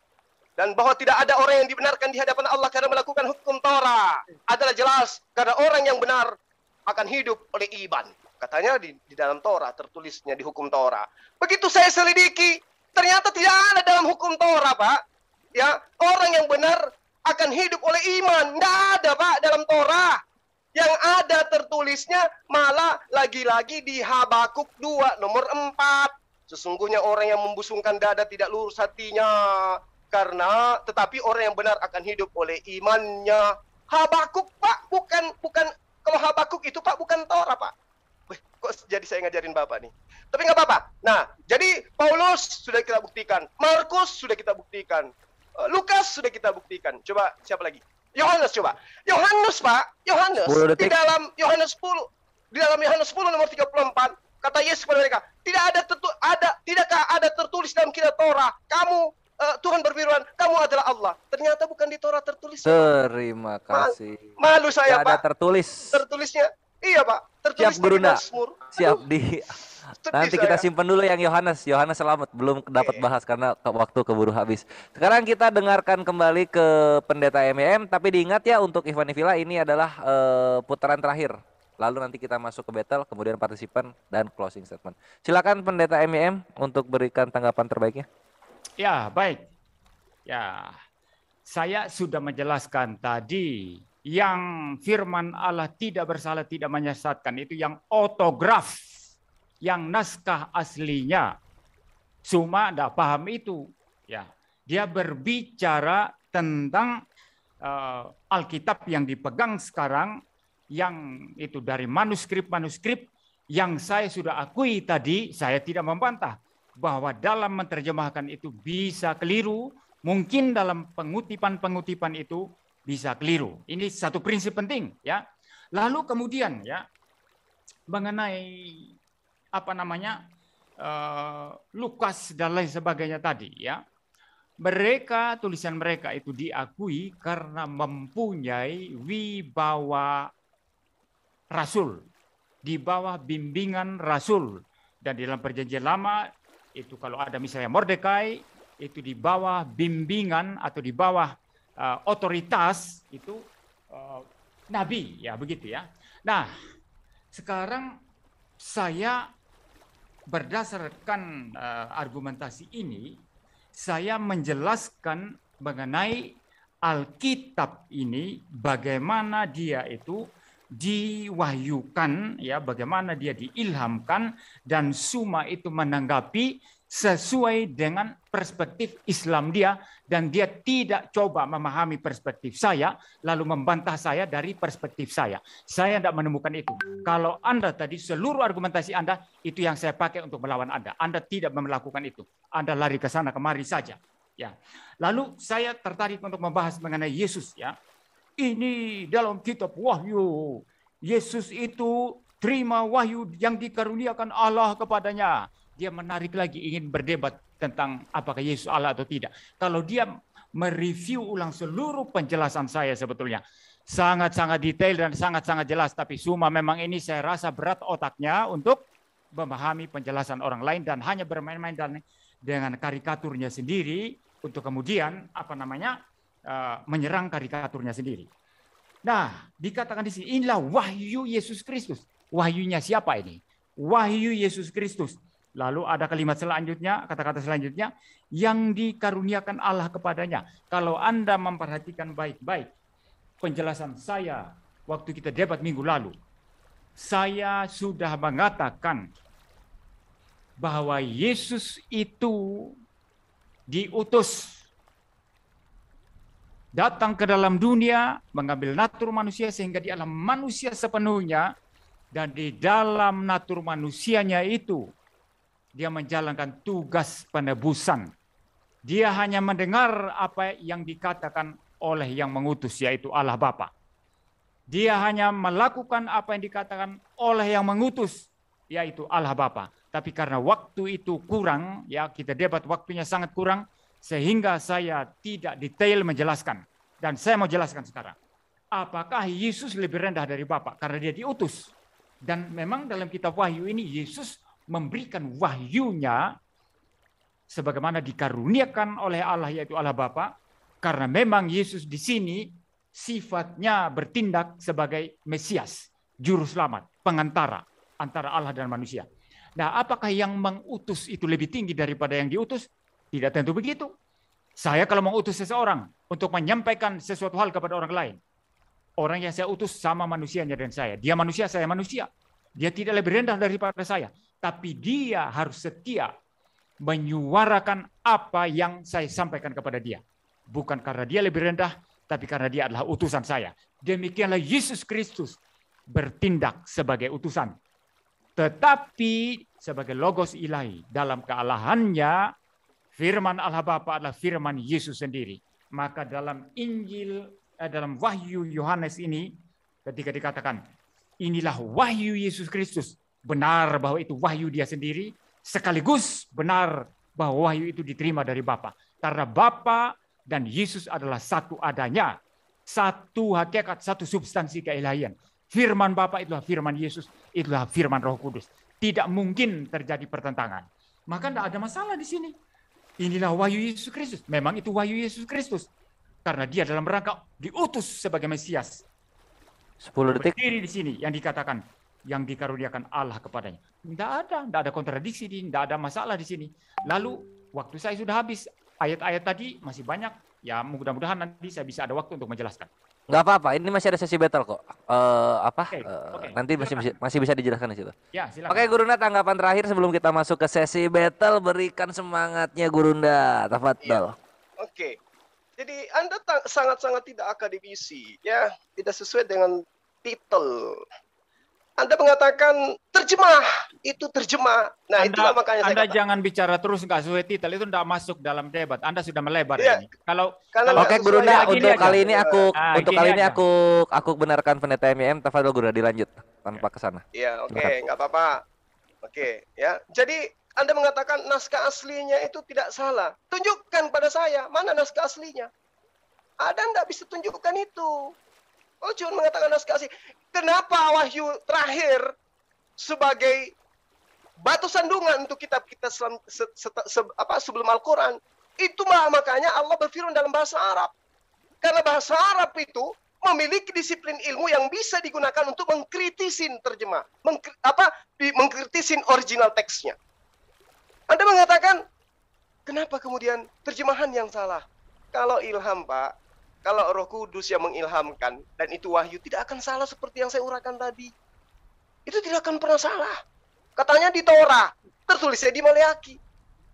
dan bahwa tidak ada orang yang dibenarkan di hadapan Allah karena melakukan hukum Torah. Adalah jelas karena orang yang benar akan hidup oleh iman. Katanya di dalam Torah, tertulisnya di hukum Torah. Begitu saya selidiki, ternyata tidak ada dalam hukum Torah, Pak. Ya, orang yang benar akan hidup oleh iman. Nggak ada, Pak, dalam Torah. Yang ada tertulisnya malah lagi-lagi di Habakuk 2 nomor 4. Sesungguhnya orang yang membusungkan dada tidak lurus hatinya, tetapi orang yang benar akan hidup oleh imannya. Habakuk, Pak, bukan kalau Habakuk itu, Pak, bukan Torah, Pak. Wih, kok jadi saya ngajarin Bapak nih. Tapi nggak apa-apa. Nah, jadi Paulus sudah kita buktikan, Markus sudah kita buktikan, Lukas sudah kita buktikan. Coba siapa lagi? Yohanes, coba. Yohanes, Pak. Yohanes di dalam Yohanes 10. Di dalam Yohanes 10 nomor 34, kata Yesus kepada mereka, tidakkah ada tertulis dalam kitab Torah, kamu Tuhan berfirman, kamu adalah Allah. Ternyata bukan di Torah tertulis. Terima kasih. Malu saya, Tidak ada Pak. Tertulisnya. Iya, Pak. Tertulis Siap, Guru di Mazmur. Siap di. Nanti kita simpan dulu yang Yohanes selamat, belum dapat bahas karena waktu keburu habis. Sekarang kita dengarkan kembali ke Pendeta MEM, tapi diingat ya untuk Ikhwan Fillah ini adalah putaran terakhir. Lalu nanti kita masuk ke battle, kemudian partisipan dan closing statement. Silakan Pendeta MEM untuk berikan tanggapan terbaiknya. Ya, baik. Ya, saya sudah menjelaskan tadi yang firman Allah tidak bersalah, tidak menyesatkan, itu yang otograf, yang naskah aslinya. Cuma tidak paham itu. Ya, dia berbicara tentang Alkitab yang dipegang sekarang, yang itu dari manuskrip-manuskrip yang saya sudah akui tadi. Saya tidak membantah bahwa dalam menerjemahkan itu bisa keliru, mungkin dalam pengutipan-pengutipan itu bisa keliru. Ini satu prinsip penting, ya. Lalu kemudian, ya, mengenai Lukas dan lain sebagainya tadi, ya, tulisan mereka itu diakui karena mempunyai wibawa rasul, di bawah bimbingan rasul. Dan di dalam perjanjian lama itu kalau ada misalnya Mordekai, itu di bawah bimbingan atau di bawah otoritas itu nabi, ya begitu ya. Nah, sekarang saya berdasarkan argumentasi ini, saya menjelaskan mengenai Alkitab ini, bagaimana dia itu diwahyukan, ya, bagaimana dia diilhamkan, dan semua itu menanggapi sesuai dengan perspektif Islam dia, dan dia tidak coba memahami perspektif saya lalu membantah saya dari perspektif saya. Saya tidak menemukan itu. Kalau Anda tadi seluruh argumentasi Anda itu yang saya pakai untuk melawan Anda. Anda tidak melakukan itu. Anda lari ke sana kemari saja. Ya. Lalu saya tertarik untuk membahas mengenai Yesus, ya. Ini dalam kitab Wahyu. Yesus itu terima wahyu yang dikaruniakan Allah kepadanya. Dia menarik lagi, ingin berdebat tentang apakah Yesus Allah atau tidak. Kalau dia mereview ulang seluruh penjelasan saya sebetulnya, sangat-sangat detail dan sangat-sangat jelas. Tapi semua memang ini saya rasa berat otaknya untuk memahami penjelasan orang lain dan hanya bermain-main dengan karikaturnya sendiri untuk kemudian menyerang karikaturnya sendiri. Nah, dikatakan di sini, inilah wahyu Yesus Kristus. Wahyunya siapa ini? Wahyu Yesus Kristus. Lalu ada kalimat selanjutnya, kata-kata selanjutnya, yang dikaruniakan Allah kepadanya. Kalau Anda memperhatikan baik-baik penjelasan saya waktu kita debat minggu lalu, saya sudah mengatakan bahwa Yesus itu diutus datang ke dalam dunia, mengambil natur manusia sehingga dia adalah manusia sepenuhnya, Dan di dalam natur manusianya itu, dia menjalankan tugas penebusan. Dia hanya mendengar apa yang dikatakan oleh yang mengutus, yaitu Allah Bapa. Dia hanya melakukan apa yang dikatakan oleh yang mengutus, yaitu Allah Bapa. Tapi karena waktu itu kurang, ya kita debat waktunya sangat kurang, sehingga saya tidak detail menjelaskan. Dan saya mau jelaskan sekarang. Apakah Yesus lebih rendah dari Bapa? Karena dia diutus. Dan memang dalam kitab Wahyu ini Yesus memberikan wahyunya sebagaimana dikaruniakan oleh Allah, yaitu Allah Bapa, karena memang Yesus di sini sifatnya bertindak sebagai Mesias, juru selamat, pengantara antara Allah dan manusia. Nah, apakah yang mengutus itu lebih tinggi daripada yang diutus? Tidak tentu begitu. Saya kalau mengutus seseorang untuk menyampaikan sesuatu hal kepada orang lain, orang yang saya utus sama manusianya dan saya. Dia manusia, saya manusia. Dia tidak lebih rendah daripada saya. Tapi dia harus setia menyuarakan apa yang saya sampaikan kepada dia. Bukan karena dia lebih rendah, tapi karena dia adalah utusan saya. Demikianlah Yesus Kristus bertindak sebagai utusan. Tetapi sebagai logos ilahi, dalam kealahannya, firman Allah Bapa adalah firman Yesus sendiri. Maka dalam Injil, dalam Wahyu Yohanes ini, ketika dikatakan, inilah wahyu Yesus Kristus, benar bahwa itu wahyu dia sendiri, sekaligus benar bahwa wahyu itu diterima dari Bapa. Karena Bapa dan Yesus adalah satu adanya, satu hakikat, satu substansi keilahian. Firman Bapa itulah firman Yesus, itulah firman Roh Kudus. Tidak mungkin terjadi pertentangan. Maka tidak ada masalah di sini. Inilah wahyu Yesus Kristus. Memang itu wahyu Yesus Kristus. Karena dia dalam rangka diutus sebagai Mesias. 10 detik. Berdiri di sini yang dikatakan, yang dikaruniakan Allah kepadanya. Tidak ada kontradiksi, tidak ada masalah di sini. Lalu waktu saya sudah habis. Ayat-ayat tadi masih banyak. Ya mudah-mudahan nanti saya bisa ada waktu untuk menjelaskan. Nggak apa-apa, ini masih ada sesi battle kok. Oke. Nanti masih bisa dijelaskan di situ. Ya, silakan. Oke, Gurunda, tanggapan terakhir sebelum kita masuk ke sesi battle, berikan semangatnya Gurunda. Tafadhol. Oke. Jadi Anda sangat-sangat tidak akademisi, ya, tidak sesuai dengan titel. Anda mengatakan terjemah, itu terjemah. Nah, itulah makanya saya Anda katakan. jangan bicara terus nggak sesuai titel, itu tidak masuk dalam debat. Anda sudah melebar Iya. ini. Kalau Karena Oke, sesuai Gurunda, gini untuk aja. kali ini Gini aja. aku benarkan pendeta MIM. Tafadhol Gurunda, dilanjut tanpa kesana. Ya, oke, Silakan. nggak apa-apa. Oke, ya. Jadi Anda mengatakan naskah aslinya itu tidak salah. Tunjukkan pada saya, mana naskah aslinya. Ada nggak bisa tunjukkan itu. Oh, cuma mengatakan naskah asli. Kenapa Wahyu terakhir sebagai batu sandungan untuk kitab kita sebelum Al-Quran? Itu makanya Allah berfirman dalam bahasa Arab. Karena bahasa Arab itu memiliki disiplin ilmu yang bisa digunakan untuk mengkritisin terjemah, mengkritisin original teksnya. Anda mengatakan, kenapa kemudian terjemahan yang salah? Kalau ilham, Pak, kalau Roh Kudus yang mengilhamkan dan itu wahyu, tidak akan salah seperti yang saya uraikan tadi. Itu tidak akan pernah salah. Katanya di Torah, tertulisnya di Maleaki.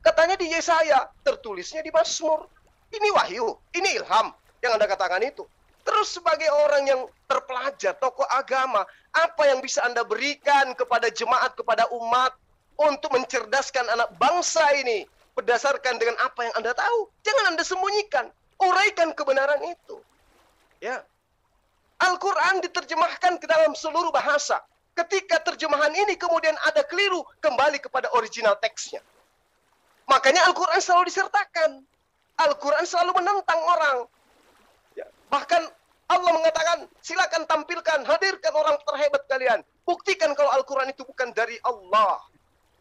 Katanya di Yesaya, tertulisnya di Mazmur. Ini wahyu, ini ilham yang Anda katakan itu. Terus sebagai orang yang terpelajar, tokoh agama, apa yang bisa Anda berikan kepada jemaat, kepada umat untuk mencerdaskan anak bangsa ini berdasarkan dengan apa yang Anda tahu? Jangan Anda sembunyikan, uraikan kebenaran itu. Ya, Al-Quran diterjemahkan ke dalam seluruh bahasa. Ketika terjemahan ini kemudian ada keliru, kembali kepada original teksnya. Makanya Al-Quran selalu disertakan. Al-Quran selalu menentang orang. Ya, bahkan Allah mengatakan, silakan tampilkan, hadirkan orang terhebat kalian. Buktikan kalau Al-Quran itu bukan dari Allah.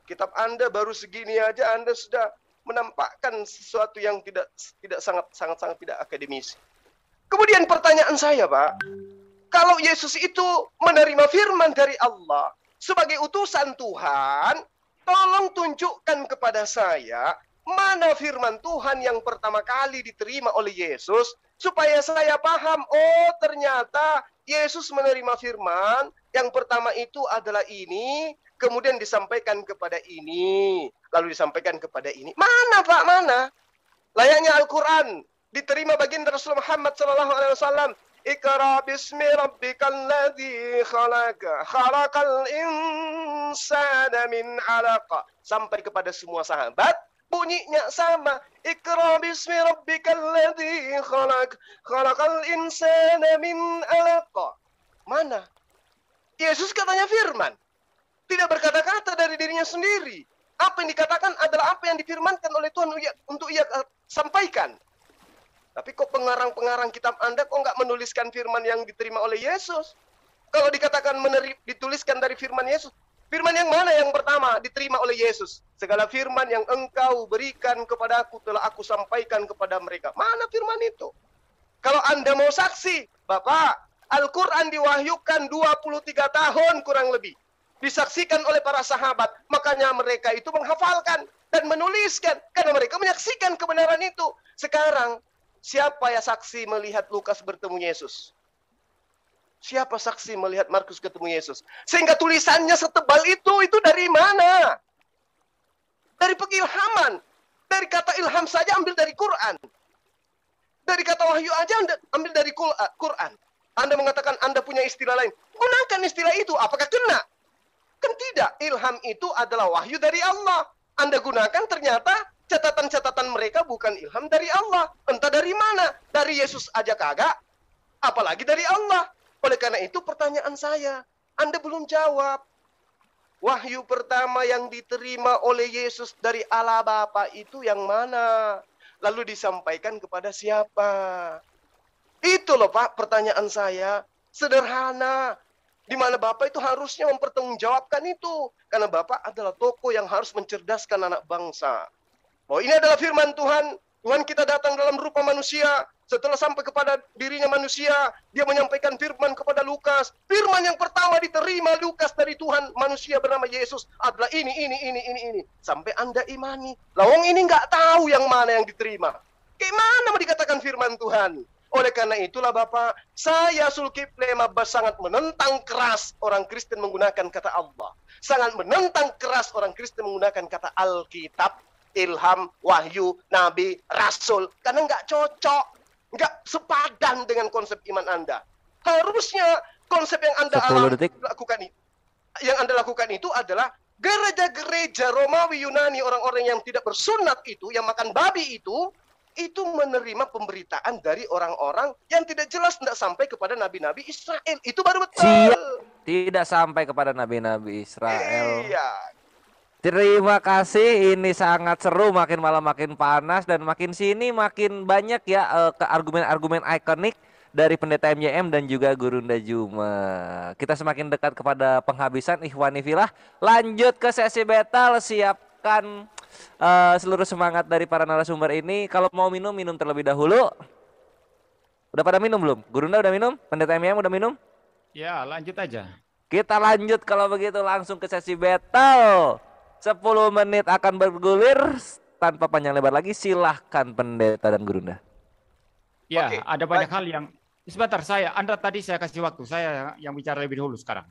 Kitab Anda baru segini aja, Anda sudah menampakkan sesuatu yang tidak sangat tidak akademis. Kemudian pertanyaan saya, Pak, kalau Yesus itu menerima firman dari Allah sebagai utusan Tuhan, tolong tunjukkan kepada saya mana firman Tuhan yang pertama kali diterima oleh Yesus, supaya saya paham, oh ternyata Yesus menerima firman, yang pertama itu adalah ini, kemudian disampaikan kepada ini, lalu disampaikan kepada ini. Mana Pak, mana? Layaknya Al-Quran, diterima baginda Rasulullah Muhammad SAW, Iqra bismi rabbikal ladzi khalaq, khalaqal insana min 'alaq. Sampai kepada semua sahabat, bunyinya sama. Iqra bismi rabbikal ladzi khalaq, khalaqal insana min 'alaq. Mana? Yesus katanya firman. Tidak berkata-kata dari dirinya sendiri. Apa yang dikatakan adalah apa yang difirmankan oleh Tuhan untuk ia sampaikan. Tapi kok pengarang-pengarang kitab Anda kok nggak menuliskan firman yang diterima oleh Yesus? Kalau dikatakan dituliskan dari firman Yesus, firman yang mana yang pertama diterima oleh Yesus? Segala firman yang engkau berikan kepadaku telah aku sampaikan kepada mereka. Mana firman itu? Kalau Anda mau saksi, Bapak, Al-Quran diwahyukan 23 tahun kurang lebih. Disaksikan oleh para sahabat. Makanya mereka itu menghafalkan dan menuliskan. Karena mereka menyaksikan kebenaran itu. Sekarang, siapa ya saksi melihat Lukas bertemu Yesus? Siapa saksi melihat Markus ketemu Yesus? Sehingga tulisannya setebal itu dari mana? Dari pengilhaman. Dari kata ilham saja ambil dari Quran. Dari kata wahyu aja ambil dari Quran. Anda mengatakan Anda punya istilah lain. Gunakan istilah itu. Apakah kena? Kan tidak. Ilham itu adalah wahyu dari Allah. Anda gunakan ternyata catatan-catatan mereka bukan ilham dari Allah. Entah dari mana. Dari Yesus aja kagak. Apalagi dari Allah. Oleh karena itu pertanyaan saya. Anda belum jawab. Wahyu pertama yang diterima oleh Yesus dari Allah Bapa itu yang mana? Lalu disampaikan kepada siapa? Itu loh Pak pertanyaan saya. Sederhana. Di mana Bapak itu harusnya mempertanggungjawabkan itu. Karena Bapak adalah tokoh yang harus mencerdaskan anak bangsa. Oh, ini adalah firman Tuhan. Tuhan kita datang dalam rupa manusia. Setelah sampai kepada dirinya manusia, dia menyampaikan firman kepada Lukas. Firman yang pertama diterima Lukas dari Tuhan manusia bernama Yesus adalah ini. Sampai Anda imani. Lawang ini nggak tahu yang mana yang diterima. Gimana mau dikatakan firman Tuhan? Oleh karena itulah Bapak, saya Zulkifli Abbas sangat menentang keras orang Kristen menggunakan kata Allah. Sangat menentang keras orang Kristen menggunakan kata Alkitab, ilham, wahyu, nabi, rasul. Karena nggak cocok, nggak sepadan dengan konsep iman Anda. Harusnya konsep yang Anda lakukan itu adalah gereja-gereja Romawi Yunani, orang-orang yang tidak bersunat itu, yang makan babi itu menerima pemberitaan dari orang-orang yang tidak jelas, tidak sampai kepada nabi-nabi Israel. Itu baru betul. Tidak sampai kepada nabi-nabi Israel. Iya. Terima kasih, ini sangat seru, makin malam makin panas dan makin sini makin banyak ya ke argumen-argumen ikonik dari Pendeta MYM dan juga Gurunda Juma. Kita semakin dekat kepada penghabisan Ikhwani Filah. Lanjut ke sesi battle, siapkan seluruh semangat dari para narasumber ini. Kalau mau minum terlebih dahulu. Udah pada minum belum? Gurunda udah minum? Pendeta MYM udah minum? Ya, lanjut aja. Kita lanjut kalau begitu langsung ke sesi battle. 10 menit akan bergulir. Tanpa panjang lebar lagi, silahkan Pendeta dan Gurunda. Ya, Oke, ada banyak hal yang sebentar Anda tadi saya kasih waktu, saya yang bicara lebih dahulu sekarang.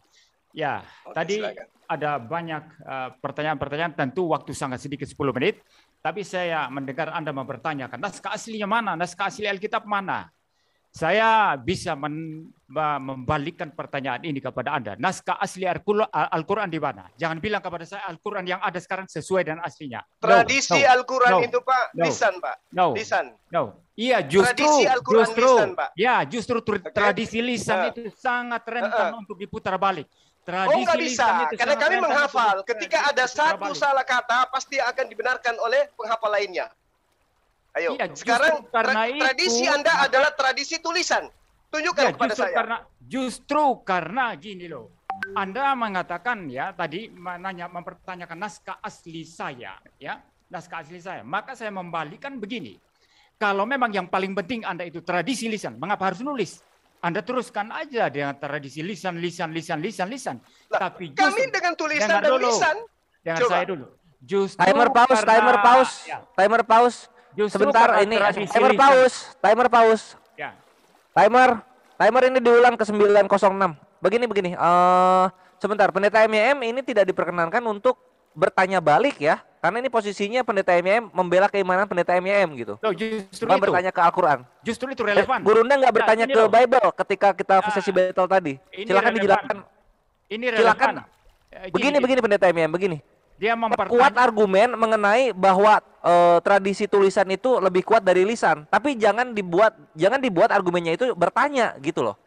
Ya, tadi silakan. ada banyak pertanyaan-pertanyaan, tentu waktu sangat sedikit 10 menit, tapi saya mendengar Anda mempertanyakan, naskah aslinya mana? Naskah asli Alkitab mana? Saya bisa membalikkan pertanyaan ini kepada Anda. Naskah asli Al-Quran di mana? Jangan bilang kepada saya Al-Quran yang ada sekarang sesuai dengan aslinya. Tradisi Al-Quran itu Pak, lisan Pak. No. Lisan. No. Iya, Tradisi Al-Quran lisan, Pak. Ya, justru tradisi lisan itu sangat rentan untuk diputar balik. Tradisi nggak bisa, karena kami menghafal. Ketika ada satu balik. salah kata, pasti akan dibenarkan oleh penghafal lainnya. Ayo, Iya, sekarang tradisi Anda adalah tradisi tulisan. Tunjukkan kepada saya. Justru karena gini loh. Anda mengatakan ya tadi mempertanyakan naskah asli saya, ya naskah asli saya. Maka saya membalikan begini. Kalau memang yang paling penting Anda itu tradisi lisan, mengapa harus nulis? Anda teruskan aja dengan tradisi lisan. Lah, Tapi kami dengan tulisan dan lisan. Dengar Coba. saya dulu. Justru Timer pause. Justru Sebentar, karena ini tradisi timer pause. Ya. Timer ini diulang ke 906. Begini. Sebentar, Pendeta MYM ini tidak diperkenankan untuk bertanya balik ya. Karena ini posisinya pendeta MYM membela keimanan pendeta MYM gitu. Loh, justru Bukan itu. bertanya ke Al-Quran. Justru itu relevan. Gurunda nggak Nah, bertanya ini ke loh. Bible ketika kita Nah, sesi battle tadi. ini Silakan relevan. dijelaskan. Ini Silakan. relevan. Begini pendeta MYM, begini. Dia Kuat mempertanyakan. argumen mengenai bahwa tradisi tulisan itu lebih kuat dari lisan. Tapi jangan dibuat argumennya itu bertanya gitu loh.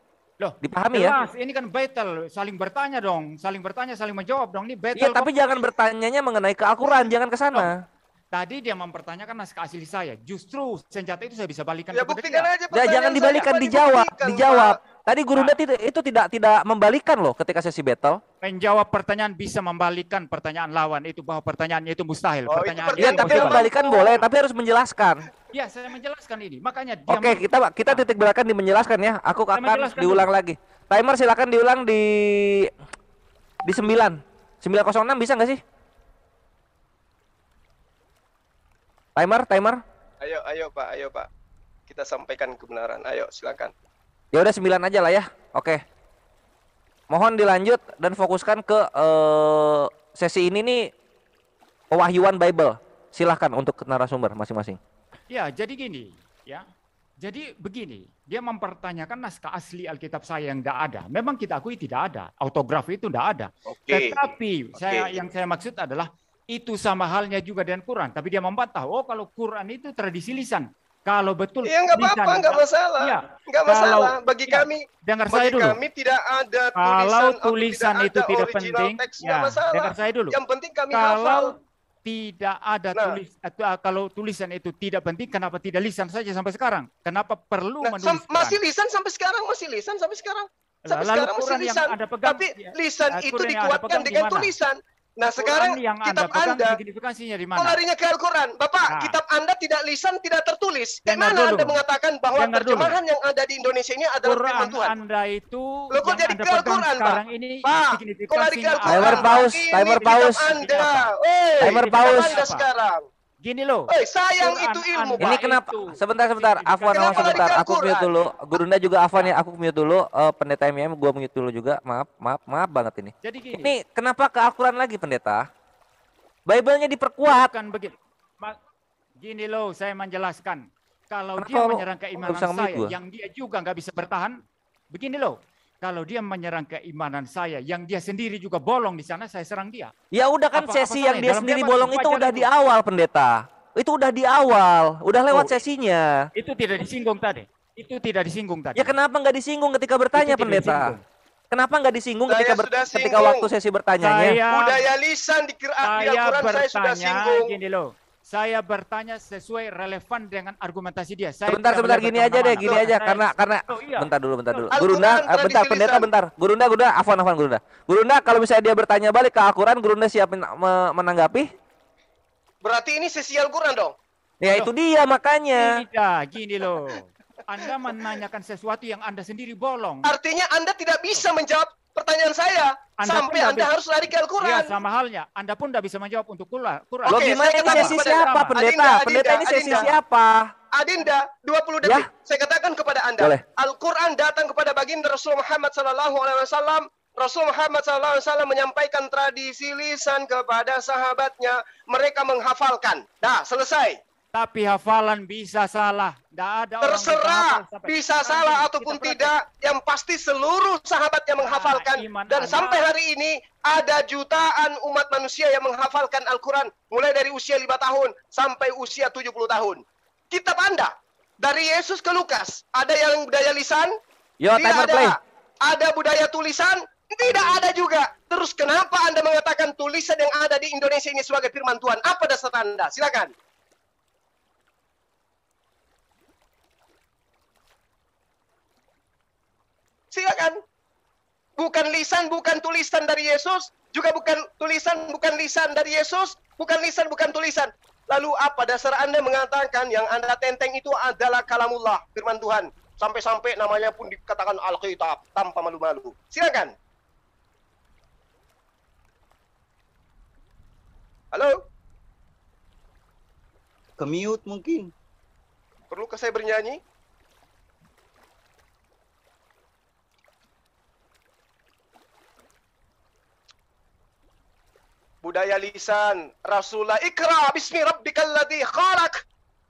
Loh, Dipahami ya? jelas, ini kan battle, saling bertanya dong, saling bertanya, saling menjawab dong. Ini battle. Iya, tapi kok. jangan bertanyanya mengenai ke Al-Quran, jangan ke sana. Tadi dia mempertanyakan naskah asli saya. Justru senjata itu saya bisa balikan Ya kepada buktikan dia. aja Ya, jangan dibalikan, dijawab. Tadi Gurunda itu tidak membalikan loh ketika sesi battle. Menjawab pertanyaan bisa membalikan pertanyaan lawan itu bahwa pertanyaannya itu mustahil. Oh, itu Pertanyaan Iya, dia tapi impossible. membalikan boleh, tapi harus menjelaskan. Ya, saya menjelaskan ini. Makanya dia Oke, kita titik beratkan di menjelaskan ya. Aku Saya akan menjelaskan diulang lagi. Timer silakan diulang di 9. 9:06 bisa nggak sih? Timer. Ayo Pak. Kita sampaikan kebenaran. Ayo, silakan. Ya udah 9 aja lah ya. Oke. Mohon dilanjut dan fokuskan ke sesi ini nih, pewahyuan Bible. Silahkan untuk narasumber masing-masing. Ya, jadi gini, ya. Jadi begini, dia mempertanyakan naskah asli Alkitab saya yang tidak ada. Memang kita akui tidak ada, autograf itu tidak ada. Oke. Tetapi yang saya maksud adalah itu sama halnya juga dengan Quran. Tapi dia membantah, oh kalau Quran itu tradisi lisan. Kalau betul Iya, nggak lisan, apa-apa, nggak masalah. Ya, Nggak masalah. kalau- Bagi ya, kami, dengar saya bagi dulu. kami tidak ada Kalau tulisan tulisan atau itu tidak original penting, teks, ya, nggak masalah. dengar saya dulu. Yang penting kami hafal. Kalau tidak ada Nah. kalau tulisan itu tidak penting, kenapa tidak lisan saja sampai sekarang? Kenapa perlu Nah, menulis masih Quran? lisan sampai sekarang, Sampai Lalu sekarang masih Quran yang lisan. Anda pegang, Tapi ya, lisan itu Quran yang Anda dikuatkan pegang di dengan mana? tulisan. Nah, Quran sekarang yang Anda kitab pegang Anda, signifikasinya di kok mana? larinya ke Al-Quran? Bapak, Nah. kitab Anda tidak lisan, tidak tertulis. Kayak Dengar mana dulu. Anda mengatakan bahwa Dengar dulu. terjemahan yang ada di Indonesia ini adalah firman Quran Tuhan? Anda itu Loh, kok yang jadi Anda ke pegang Al-Quran, sekarang ini Pak, kok lari ke signifikasinya Al-Quran? Timer pause, Ini timer kitab pause. Anda. Timer Kitab pause. Anda sekarang. Gini loh. Sayang Quran itu ilmu, Anda Ini Pak. kenapa? itu Sebentar. Afwan, Kenapa sebentar. lari ke Aku mute Al-Quran? dulu. Gurunda juga Afwan ya. Aku mute dulu. Pendeta MYM gua mute dulu juga. Maaf banget ini. Jadi gini. Ini kenapa ke Al-Quran lagi, pendeta? Bible-nya diperkuat. Bukan begitu. Gini loh, saya menjelaskan. Kalau Kenapa dia lo menyerang nggak keimanan bisa nge-mute saya, gua? yang dia juga nggak bisa bertahan, begini loh. Kalau dia menyerang keimanan saya, yang dia sendiri juga bolong di sana, saya serang dia. Ya udah kan Apa sesi salahnya? yang dia Dalam sendiri debat bolong itu wajar udah itu. di awal, pendeta. Itu udah di awal, udah lewat Oh, sesinya. Itu tidak disinggung tadi. Itu tidak disinggung tadi. Ya kenapa nggak disinggung ketika bertanya, Itu tidak pendeta? disinggung. Kenapa nggak disinggung Saya ketika sudah ketika singgung. waktu sesi bertanyanya? Budaya lisan di Saya Al-Quran saya sudah bertanya, singgung. gini loh. Saya bertanya sesuai relevan dengan argumentasi dia. Saya Sebentar, tidak boleh gini aja deh, berkemana-mana. gini aja Saya- karena Oh, iya. bentar dulu. Al-Quran Gurunda, tradisi bentar pendeta, lisan. bentar. Gurunda, Afwan, Gurunda. Gurunda, kalau misalnya dia bertanya balik ke Al-Quran, Gurunda siap menanggapi? Berarti ini sesi Al-Quran dong. Ya itu dia makanya. Tidak, gini loh. Anda menanyakan sesuatu yang Anda sendiri bolong. Artinya Anda tidak bisa menjawab pertanyaan saya. Anda pun Sampai nggak Anda bisa. harus lari ke Ya, Al-Quran. sama halnya. Anda pun tidak bisa menjawab untuk Quran. Loh Oke, gimana saya ini katakan sesi kepada siapa, Rama. pendeta? Pendeta ini sesi Adinda. siapa? Adinda, 20 detik. Ya. Saya katakan kepada Anda. Boleh. Al-Quran datang kepada baginda Rasul Muhammad SAW. Rasul Muhammad SAW menyampaikan tradisi lisan kepada sahabatnya. Mereka menghafalkan. Dah, selesai. Tapi hafalan bisa salah. Tidak ada orang bisa Terserah hafal sampai- bisa Nah, salah gini, ataupun kita praktek. tidak, yang pasti seluruh sahabat yang menghafalkan iman dan Anda- sampai hari ini ada jutaan umat manusia yang menghafalkan Al-Quran mulai dari usia 5 tahun sampai usia 70 tahun. Kitab Anda dari Yesus ke Lukas, ada yang budaya lisan? Yo, Tidak timer ada. play. Ada budaya tulisan? Tidak ada juga. Terus kenapa Anda mengatakan tulisan yang ada di Indonesia ini sebagai firman Tuhan? Apa dasar Anda? Silakan. Silakan. Bukan lisan, bukan tulisan dari Yesus, juga bukan tulisan, bukan lisan dari Yesus, bukan lisan, bukan tulisan. Lalu apa dasar Anda mengatakan yang Anda tenteng itu adalah kalamullah, firman Tuhan. Sampai-sampai namanya pun dikatakan Alkitab tanpa malu-malu. Silakan. Halo? Ke-mute mungkin. Perlukah saya bernyanyi? budaya lisan. Rasulullah ikra bismi rabbikal ladzi khalaq.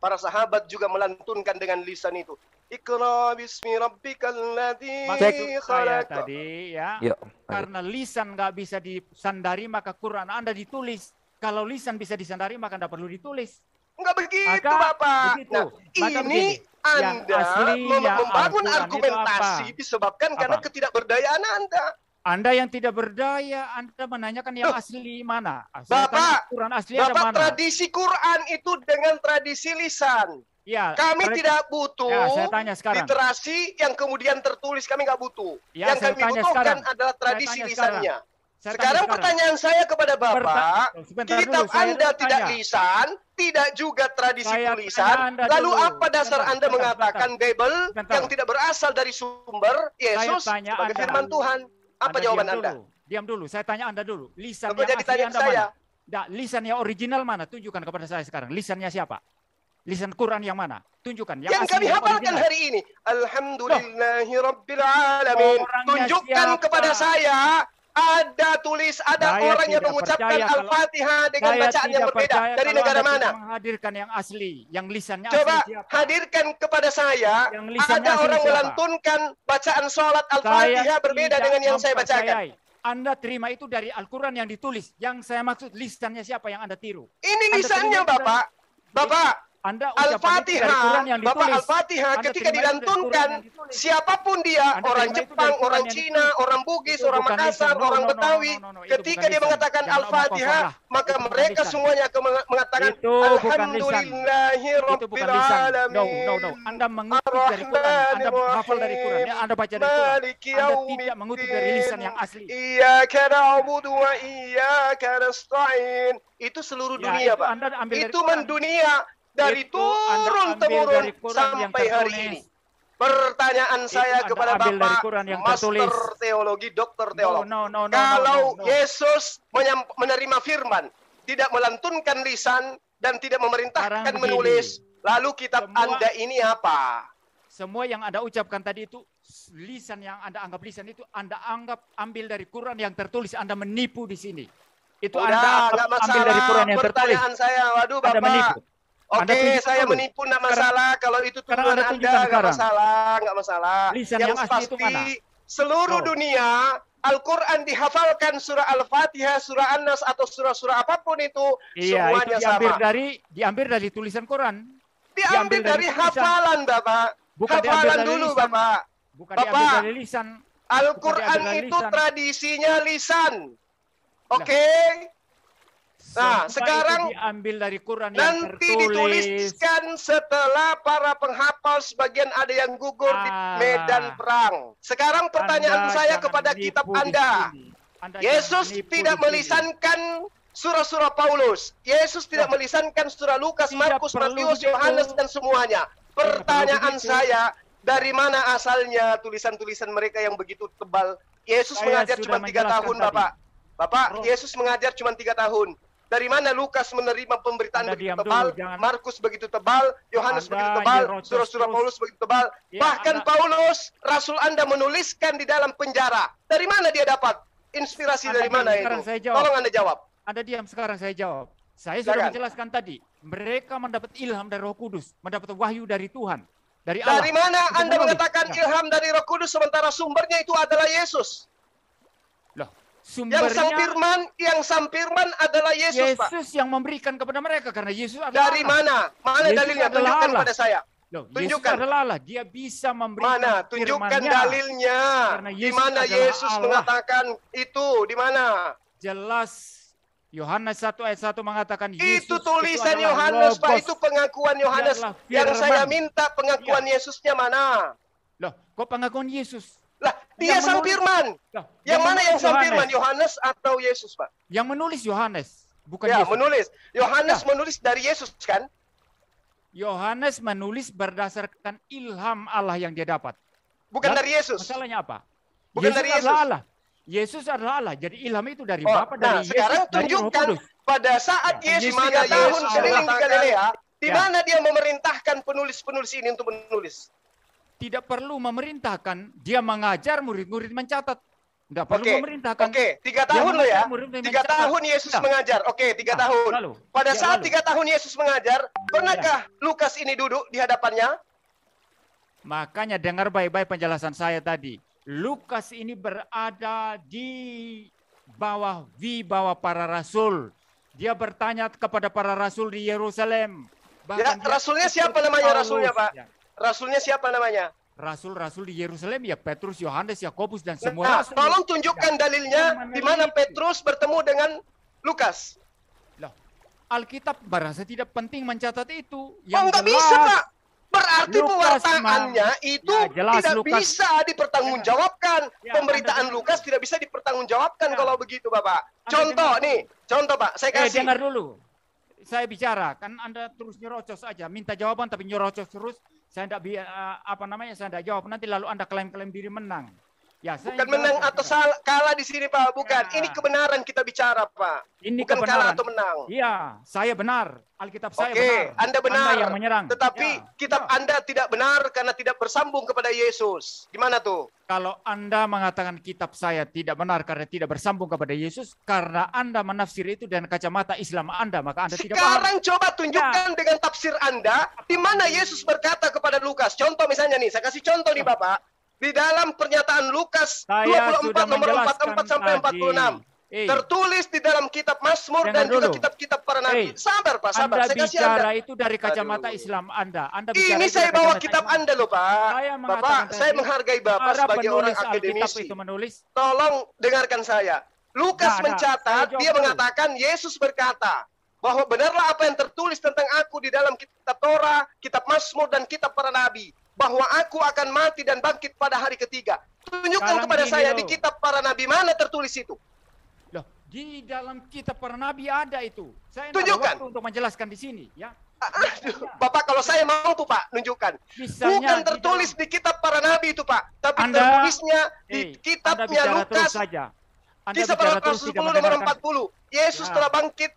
Para sahabat juga melantunkan dengan lisan itu. Ikra bismi rabbikal ladzi Maksud saya khalaq. tadi ya, Yuk. karena lisan nggak bisa disandari maka Quran Anda ditulis. Kalau lisan bisa disandari maka Anda perlu ditulis. Enggak begitu, Maka Bapak. begitu. Nah, Maka ini begini, yang Anda aslinya membangun Al-Quran itu argumentasi apa? disebabkan karena Apa? ketidakberdayaan Anda. Anda yang tidak berdaya, Anda menanyakan yang asli mana? Saya Bapak, tanya Quran asli ada Bapak mana? tradisi Quran itu dengan tradisi lisan. Ya, Kami mereka- tidak butuh Ya, saya tanya sekarang. literasi yang kemudian tertulis, kami nggak butuh. Ya, yang saya kami tanya butuhkan sekarang. adalah Saya tradisi tanya lisannya. Saya tanya Sekarang pertanyaan saya kepada Bapak, Sebentar kitab dulu, saya Anda tidak tanya. lisan, tidak juga tradisi Saya tulisan, tanya Anda lalu dulu. apa dasar Sebentar, Anda sebentar, mengatakan Bible Sebentar. yang tidak berasal dari sumber Yesus tanya sebagai Anda. firman Tuhan? Apa Anda jawaban diam Anda? dulu. Diam dulu, saya tanya Anda dulu. Lisan Kenapa yang jadi asli tanya ke Anda saya? mana? Lisan yang original mana? Tunjukkan kepada saya sekarang. Lisannya siapa? Lisan Quran yang mana? Tunjukkan. Yang asli, kami yang hafalkan original. hari ini. Alhamdulillahi Rabbil Alamin. Orangnya Tunjukkan siapa? kepada saya ada Saya orang yang tidak mengucapkan percaya kalau- Al-Fatihah dengan Saya bacaan yang tidak berbeda. percaya Dari kalau negara Anda mana? tidak menghadirkan yang asli, yang lisannya Coba asli siapa? hadirkan kepada saya, Yang lisannya ada asli orang siapa? melantunkan bacaan sholat Saya Al-Fatihah berbeda tidak dengan yang saya bacakan. mempercayai. Anda terima itu dari Al-Quran yang ditulis. Yang saya maksud lisannya siapa yang Anda tiru? Ini Anda lisannya terima itu Bapak. Bapak, Anda ucapan itu dari Al-Fatihah, Quran yang Bapak ditulis. Al-Fatihah Anda ketika terima itu dari Quran dilantunkan, yang ditulis. siapapun dia, Anda orang terima itu Jepang, dari Quran orang yang Cina, ditulis. orang Bugis, Itu orang bukan Makassar, lisan. orang No, Betawi, no. Itu ketika bukan dia lisan. mengatakan Jangan omong Al-Fatihah, kosong lah. maka Itu bukan mereka lisan. semuanya akan mengatakan Itu bukan lisan. Alhamdulillahi Itu bukan Rabbil lisan. Alamin. No. Anda mengutip dari Quran. Anda hafal dari Quran. Ya, Anda baca dari Quran. Maliki Anda tidak mengutip dari lisan yang asli. Iyyaka na'budu wa iyyaka nasta'in. Itu seluruh Ya, dunia, itu Pak. Anda ambil dari Itu Quran. mendunia dari Itu Anda turun ambil temurun dari Quran yang sampai hari tertulis. ini. Pertanyaan saya Anda kepada ambil dari Bapak, Quran yang Master tertulis. Teologi, Dokter Teolog. No. Kalau Yesus menerima firman, tidak melantunkan lisan dan tidak memerintahkan Sekarang begini. menulis, lalu kitab Semua- Anda ini apa? Semua yang Anda ucapkan tadi itu lisan yang Anda anggap lisan itu Anda anggap ambil dari Quran yang tertulis. Anda menipu di sini. Itu Anda Udah, anggap nggak masalah. ambil dari Quran yang tertulis. Pertanyaan saya, waduh Anda Bapak. menipu. Anda Oke, tunjuk saya dulu. menipu nggak masalah. Kalau itu sekarang tuduhan Anda Anda tunjukkan nggak sekarang. masalah, nggak masalah. Lisan Yang yang asli pasti itu mana? seluruh No. dunia Al-Quran dihafalkan surah Al-Fatihah, surah An-Nas atau surah-surah apapun itu Iya, semuanya itu sama. diambil dari tulisan Quran. Diambil dari tulisan. hafalan, Bapak. Bukan diambil Hafalan dari dulu, lisan. Bapak. Bukan Bapak, diambil dari lisan. Al-Quran diambil dari itu lisan. tradisinya lisan. Oke? Nah, Semua sekarang itu diambil dari Quran yang nanti tertulis. dituliskan setelah para penghafal sebagian ada yang gugur di medan perang. Sekarang pertanyaan Anda saya jangan kepada menipu kitab di Anda. sini. Anda Yesus jangan menipu tidak di sini. melisankan surah-surah Paulus. Yesus tidak melisankan surah Lukas, Tidak Markus, perlu Matius, begitu. Yohanes dan semuanya. Pertanyaan begitu. saya, dari mana asalnya tulisan-tulisan mereka yang begitu tebal? Yesus Saya mengajar sudah cuma 3 menjelaskan tahun, tadi. Bapak. Bapak, Roh. Yesus mengajar cuma 3 tahun. Dari mana Lukas menerima pemberitaan Anda begitu diam tebal, dulu, jangan- Markus begitu tebal, Yohanes Anda begitu tebal, nyerocos surah-surah terus. Paulus begitu tebal. Ya, Bahkan Anda- Paulus, Rasul Anda menuliskan di dalam penjara. Dari mana dia dapat? Inspirasi Anda dari diam, mana sekarang itu? saya jawab. Tolong Anda jawab. Anda diam, sekarang saya jawab. Saya sudah Silakan. menjelaskan tadi. Mereka mendapat ilham dari Roh Kudus, mendapat wahyu dari Tuhan, dari Allah. Dari mana Untuk Anda menulis. mengatakan Ya. ilham dari Roh Kudus sementara sumbernya itu adalah Yesus? Loh, Yang sang sumbernya firman adalah Yesus, Pak. Yesus yang memberikan kepada mereka karena Yesus adalah Dari Allah. mana? Mana Yesus dalilnya? adalah Tunjukkan Allah. pada saya. Loh, Yesus Tunjukkan. adalah Allah. Dia bisa memberikan Mana? Tunjukkan firman-Nya. dalilnya. Karena Di Yesus mana adalah Yesus Allah. mengatakan itu? Di mana? Jelas Yohanes 1 ayat 1 mengatakan Yesus Itu tulisan adalah Yohanes, Pak. Logos. Itu pengakuan Yohanes. Dia adalah Yang firman. saya minta pengakuan Yesusnya mana? Loh, kok pengakuan Yesus? Lah, dia Yang sang menulis- firman. Loh, Yang mana yang menulis sang Yohanes. firman? Yohanes atau Yesus, Pak? Yang menulis Yohanes, bukan Ya, Yesus. menulis. Yohanes Ya. menulis dari Yesus, kan? Yohanes menulis berdasarkan ilham Allah yang dia dapat. Bukan Dan dari Yesus. Masalahnya apa? Bukan Yesus dari adalah Yesus. Allah. Yesus adalah Allah. Jadi ilham itu dari Oh, Bapa, nah, dari sekarang Yesus, dari Roh tunjukkan Kudus. pada saat Ya, Yesus Yesus 3 tahun adalah keliling di Allah. Galilea, di Ya. mana dia memerintahkan penulis-penulis ini untuk menulis? Tidak perlu memerintahkan, dia mengajar murid-murid mencatat. Nggak perlu Oke, memerintahkan. oke, 3 Dia tahun loh ya. mengajar murid-murid 3 mencatat. tahun Yesus Ya. mengajar. Oke, 3 Nah, tahun. lalu. Pada Ya, saat lalu. 3 tahun Yesus mengajar, pernahkah Lukas ini duduk di hadapannya? Makanya dengar baik-baik penjelasan saya tadi. Lukas ini berada di bawah wibawa para rasul. Dia bertanya kepada para rasul di Yerusalem. Ya, Bahkan dia rasulnya ikut siapa namanya Paulus. rasulnya, Pak? Ya. Rasulnya siapa namanya? Rasul-rasul di Yerusalem ya Petrus, Yohanes, Yakobus dan semua Nah, rasul. tolong tunjukkan dalilnya Yang di mana meneliti. Petrus bertemu dengan Lukas. Loh, Alkitab merasa tidak penting mencatat itu. Oh, nggak bisa, Pak. Berarti Lukas, pewartaannya itu Ya, jelas tidak Lukas. bisa dipertanggungjawabkan. Ya, Pemberitaan Anda Lukas tidak bisa dipertanggungjawabkan Ya. kalau begitu, Bapak. Anda Contoh dengar. nih, contoh, Pak. Saya kasih. Dengar dulu. Saya bicara, kan Anda terus nyerocos aja, minta jawaban tapi nyerocos terus. Saya tidak saya tidak jawab. Nanti lalu Anda klaim-klaim diri menang. Ya, saya Bukan menang jelaskan atau sekarang. kalah di sini, Pak. Bukan. Ya. Ini kebenaran kita bicara, Pak. Ini Bukan kalah kebenaran. atau menang. Iya, saya benar. Alkitab saya Oke, benar. Anda benar. Anda yang menyerang. Tetapi Ya, kitab ya. Anda tidak benar karena tidak bersambung kepada Yesus. Gimana tuh? Kalau Anda mengatakan kitab saya tidak benar karena tidak bersambung kepada Yesus, karena Anda menafsir itu dengan kacamata Islam Anda, maka Anda tidak paham. Sekarang coba tunjukkan dengan tafsir Anda di mana Yesus berkata kepada Lukas. Contoh misalnya nih, saya kasih contoh nih Bapak. Di dalam pernyataan Lukas Saya 24 sudah nomor menjelaskan 44 sampai tadi. 46. Tertulis di dalam kitab Mazmur Dengar dan juga dulu. kitab-kitab para nabi. Sabar Pak, sabar. Anda Saya kasih bicara Anda. itu dari kacamata Aduh. Islam Anda. Anda bicara Ini itu saya dari bawa kacamata kitab Islam. Anda loh Pak. Saya mengatakan Bapak, tadi, saya menghargai Bapak Para sebagai orang penulis Alkitab akademisi. itu menulis. Tolong dengarkan saya. Lukas Nah, mencatat, saya jawab dia dulu. mengatakan Yesus berkata bahwa benarlah apa yang tertulis tentang aku di dalam kitab Torah, kitab Mazmur dan kitab para nabi, bahwa aku akan mati dan bangkit pada hari ketiga. Tunjukkan Sekarang kepada gini saya loh. di kitab para nabi mana tertulis itu. Loh, di dalam kitab para nabi ada itu. Saya tidak ada Tunjukkan. waktu untuk menjelaskan di sini, ya. Aduh, Bapak kalau saya mampu Pak, nunjukkan. Misalnya Bukan di tertulis dalam- di kitab para nabi itu Pak, tapi Anda- tertulisnya di Anda kitabnya bicara terus Lukas. saja. Anda Kisah bicara para terus Rasul tidak 10 nomor mendengarkan. 40. Yesus Ya. telah bangkit.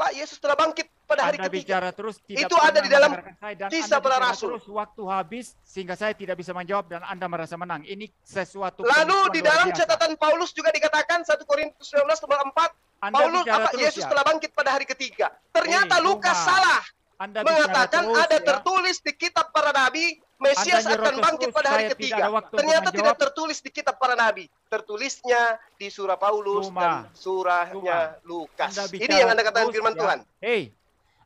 Yesus telah bangkit pada hari Anda ketiga. bicara terus tidak Itu ada pernah di dalam mendengarkan saya, dan Kisah Anda para bicara Rasul. terus waktu habis sehingga saya tidak bisa menjawab dan Anda merasa menang. Ini sesuatu Lalu penipuan di luar dalam biasa. catatan Paulus juga dikatakan 1 Korintus 19 nomor 4, Anda Paulus bicara terus, Yesus ya. telah bangkit pada hari ketiga. Ternyata Cuma Lukas salah Anda bicara mengatakan terus, ada ya. tertulis di kitab para nabi Mesias Anda akan nyerocos bangkit terus, pada hari saya tidak ketiga. ada waktu untuk Ternyata tidak menjawab. tertulis di kitab para nabi. Tertulisnya di surah Paulus Cuma. dan surahnya Lukas. Anda Ini bicara yang Anda katakan terus, firman ya. Tuhan.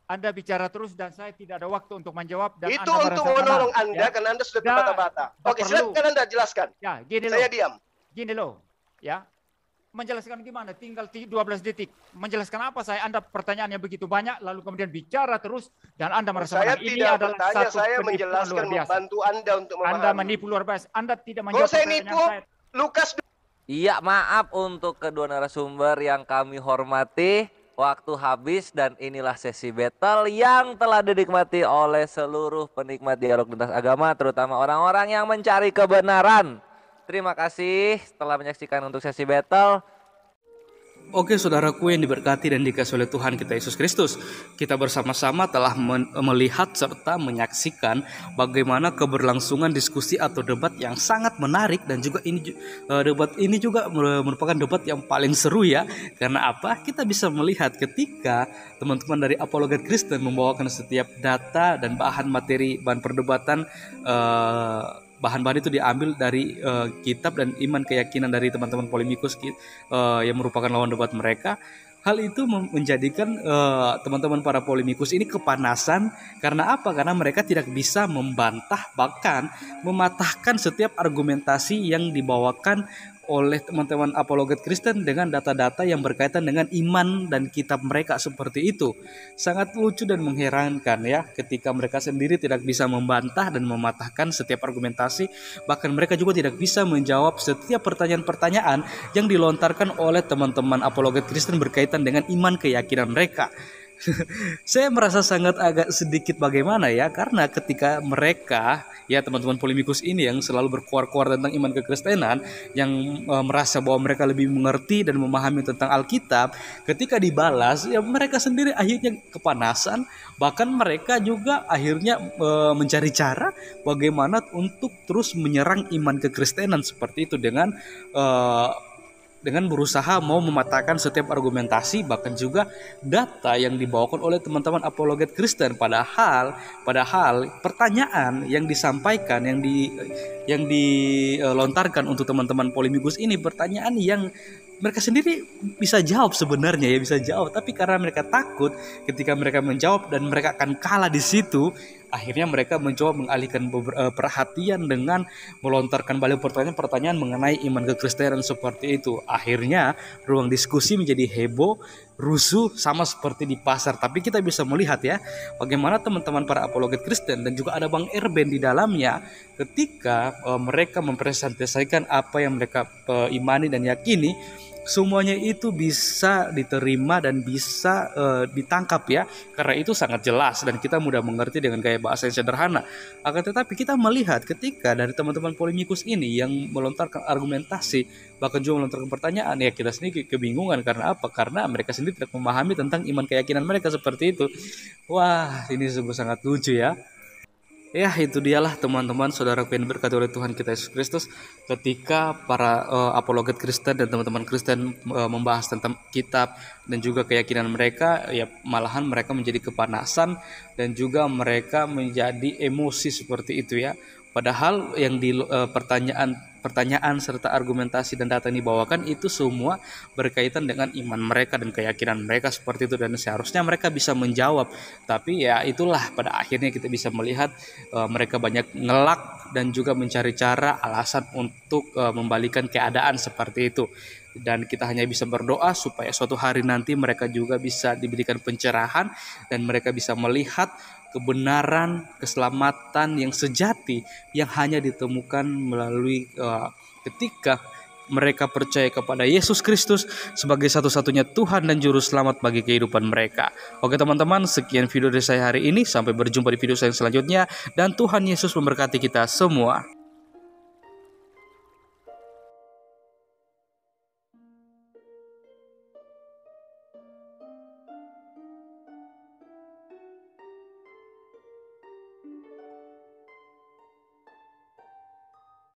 Anda bicara terus dan saya tidak ada waktu untuk menjawab dan Itu Anda untuk merasa menolong menang, Anda ya. karena Anda sudah Nggak- terbata-bata. nggak Oke, perlu. silakan Anda jelaskan. Ya, gini Saya loh. diam. Gini loh, ya. Menjelaskan gimana? Tinggal 12 detik. Menjelaskan apa saya? Anda pertanyaannya begitu banyak, lalu kemudian bicara terus dan Anda merasa Saya menang. Ini tidak adalah bertanya, satu saya penipuan menjelaskan luar biasa. membantu Anda untuk memahami. Anda menipu luar biasa. Anda tidak Kalau menjawab saya pertanyaan nipu, saya. Lukas Iya, maaf untuk kedua narasumber yang kami hormati. Waktu habis dan inilah sesi battle yang telah dinikmati oleh seluruh penikmat dialog lintas agama, terutama orang-orang yang mencari kebenaran. Terima kasih telah menyaksikan untuk sesi battle. Oke saudaraku yang diberkati dan dikasihi oleh Tuhan kita Yesus Kristus, kita bersama-sama telah melihat serta menyaksikan bagaimana keberlangsungan diskusi atau debat yang sangat menarik, dan juga debat ini juga merupakan debat yang paling seru ya. Karena apa? Kita bisa melihat ketika teman-teman dari Apologet Kristen membawakan setiap data dan bahan materi, bahan perdebatan, bahan-bahan itu diambil dari kitab dan iman keyakinan dari teman-teman polemikus yang merupakan lawan debat mereka. Hal itu menjadikan teman-teman para polemikus ini kepanasan. Karena apa? Karena mereka tidak bisa membantah, bahkan mematahkan setiap argumentasi yang dibawakan oleh teman-teman Apologet Kristen dengan data-data yang berkaitan dengan iman dan kitab mereka seperti itu. Sangat lucu dan mengherankan ya, ketika mereka sendiri tidak bisa membantah dan mematahkan setiap argumentasi, bahkan mereka juga tidak bisa menjawab setiap pertanyaan-pertanyaan yang dilontarkan oleh teman-teman Apologet Kristen berkaitan dengan iman keyakinan mereka. Saya merasa sangat agak sedikit bagaimana ya, karena ketika mereka ya teman-teman polemikus ini yang selalu berkuar-kuar tentang iman kekristenan, yang merasa bahwa mereka lebih mengerti dan memahami tentang Alkitab, ketika dibalas ya mereka sendiri akhirnya kepanasan, bahkan mereka juga akhirnya mencari cara bagaimana untuk terus menyerang iman kekristenan seperti itu eh, dengan berusaha mau mematahkan setiap argumentasi, bahkan juga data yang dibawakan oleh teman-teman apologet Kristen. Padahal pertanyaan yang disampaikan, yang dilontarkan untuk teman-teman polemikus ini, pertanyaan yang mereka sendiri bisa jawab sebenarnya ya, bisa jawab, tapi karena mereka takut ketika mereka menjawab dan mereka akan kalah di situ, akhirnya mereka mencoba mengalihkan perhatian dengan melontarkan balik pertanyaan-pertanyaan mengenai iman kekristenan seperti itu. Akhirnya ruang diskusi menjadi heboh, rusuh, sama seperti di pasar. Tapi kita bisa melihat ya bagaimana teman-teman para apologet Kristen dan juga ada Bang Erben di dalamnya, ketika mereka mempresentasikan apa yang mereka imani dan yakini, semuanya itu bisa diterima dan bisa ditangkap ya, karena itu sangat jelas dan kita mudah mengerti dengan gaya bahasa yang sederhana. Akan tetapi kita melihat ketika dari teman-teman polemikus ini yang melontarkan argumentasi, bahkan juga melontarkan pertanyaan, ya kita sendiri kebingungan. Karena apa? Karena mereka sendiri tidak memahami tentang iman keyakinan mereka seperti itu. Wah, ini sungguh sangat lucu ya. Ya, itu dialah teman-teman saudaraku yang diberkati oleh Tuhan kita Yesus Kristus, ketika para apologet Kristen dan teman-teman Kristen membahas tentang kitab dan juga keyakinan mereka, ya malahan mereka menjadi kepanasan dan juga mereka menjadi emosi seperti itu ya. Padahal yang di pertanyaan serta argumentasi dan data yang dibawakan itu semua berkaitan dengan iman mereka dan keyakinan mereka seperti itu, dan seharusnya mereka bisa menjawab. Tapi ya itulah, pada akhirnya kita bisa melihat mereka banyak ngelak dan juga mencari cara alasan untuk membalikan keadaan seperti itu. Dan kita hanya bisa berdoa supaya suatu hari nanti mereka juga bisa diberikan pencerahan dan mereka bisa melihat kebenaran, keselamatan yang sejati yang hanya ditemukan melalui ketika mereka percaya kepada Yesus Kristus sebagai satu-satunya Tuhan dan Juru Selamat bagi kehidupan mereka. Oke teman-teman, sekian video dari saya hari ini. Sampai berjumpa di video saya selanjutnya. Dan Tuhan Yesus memberkati kita semua.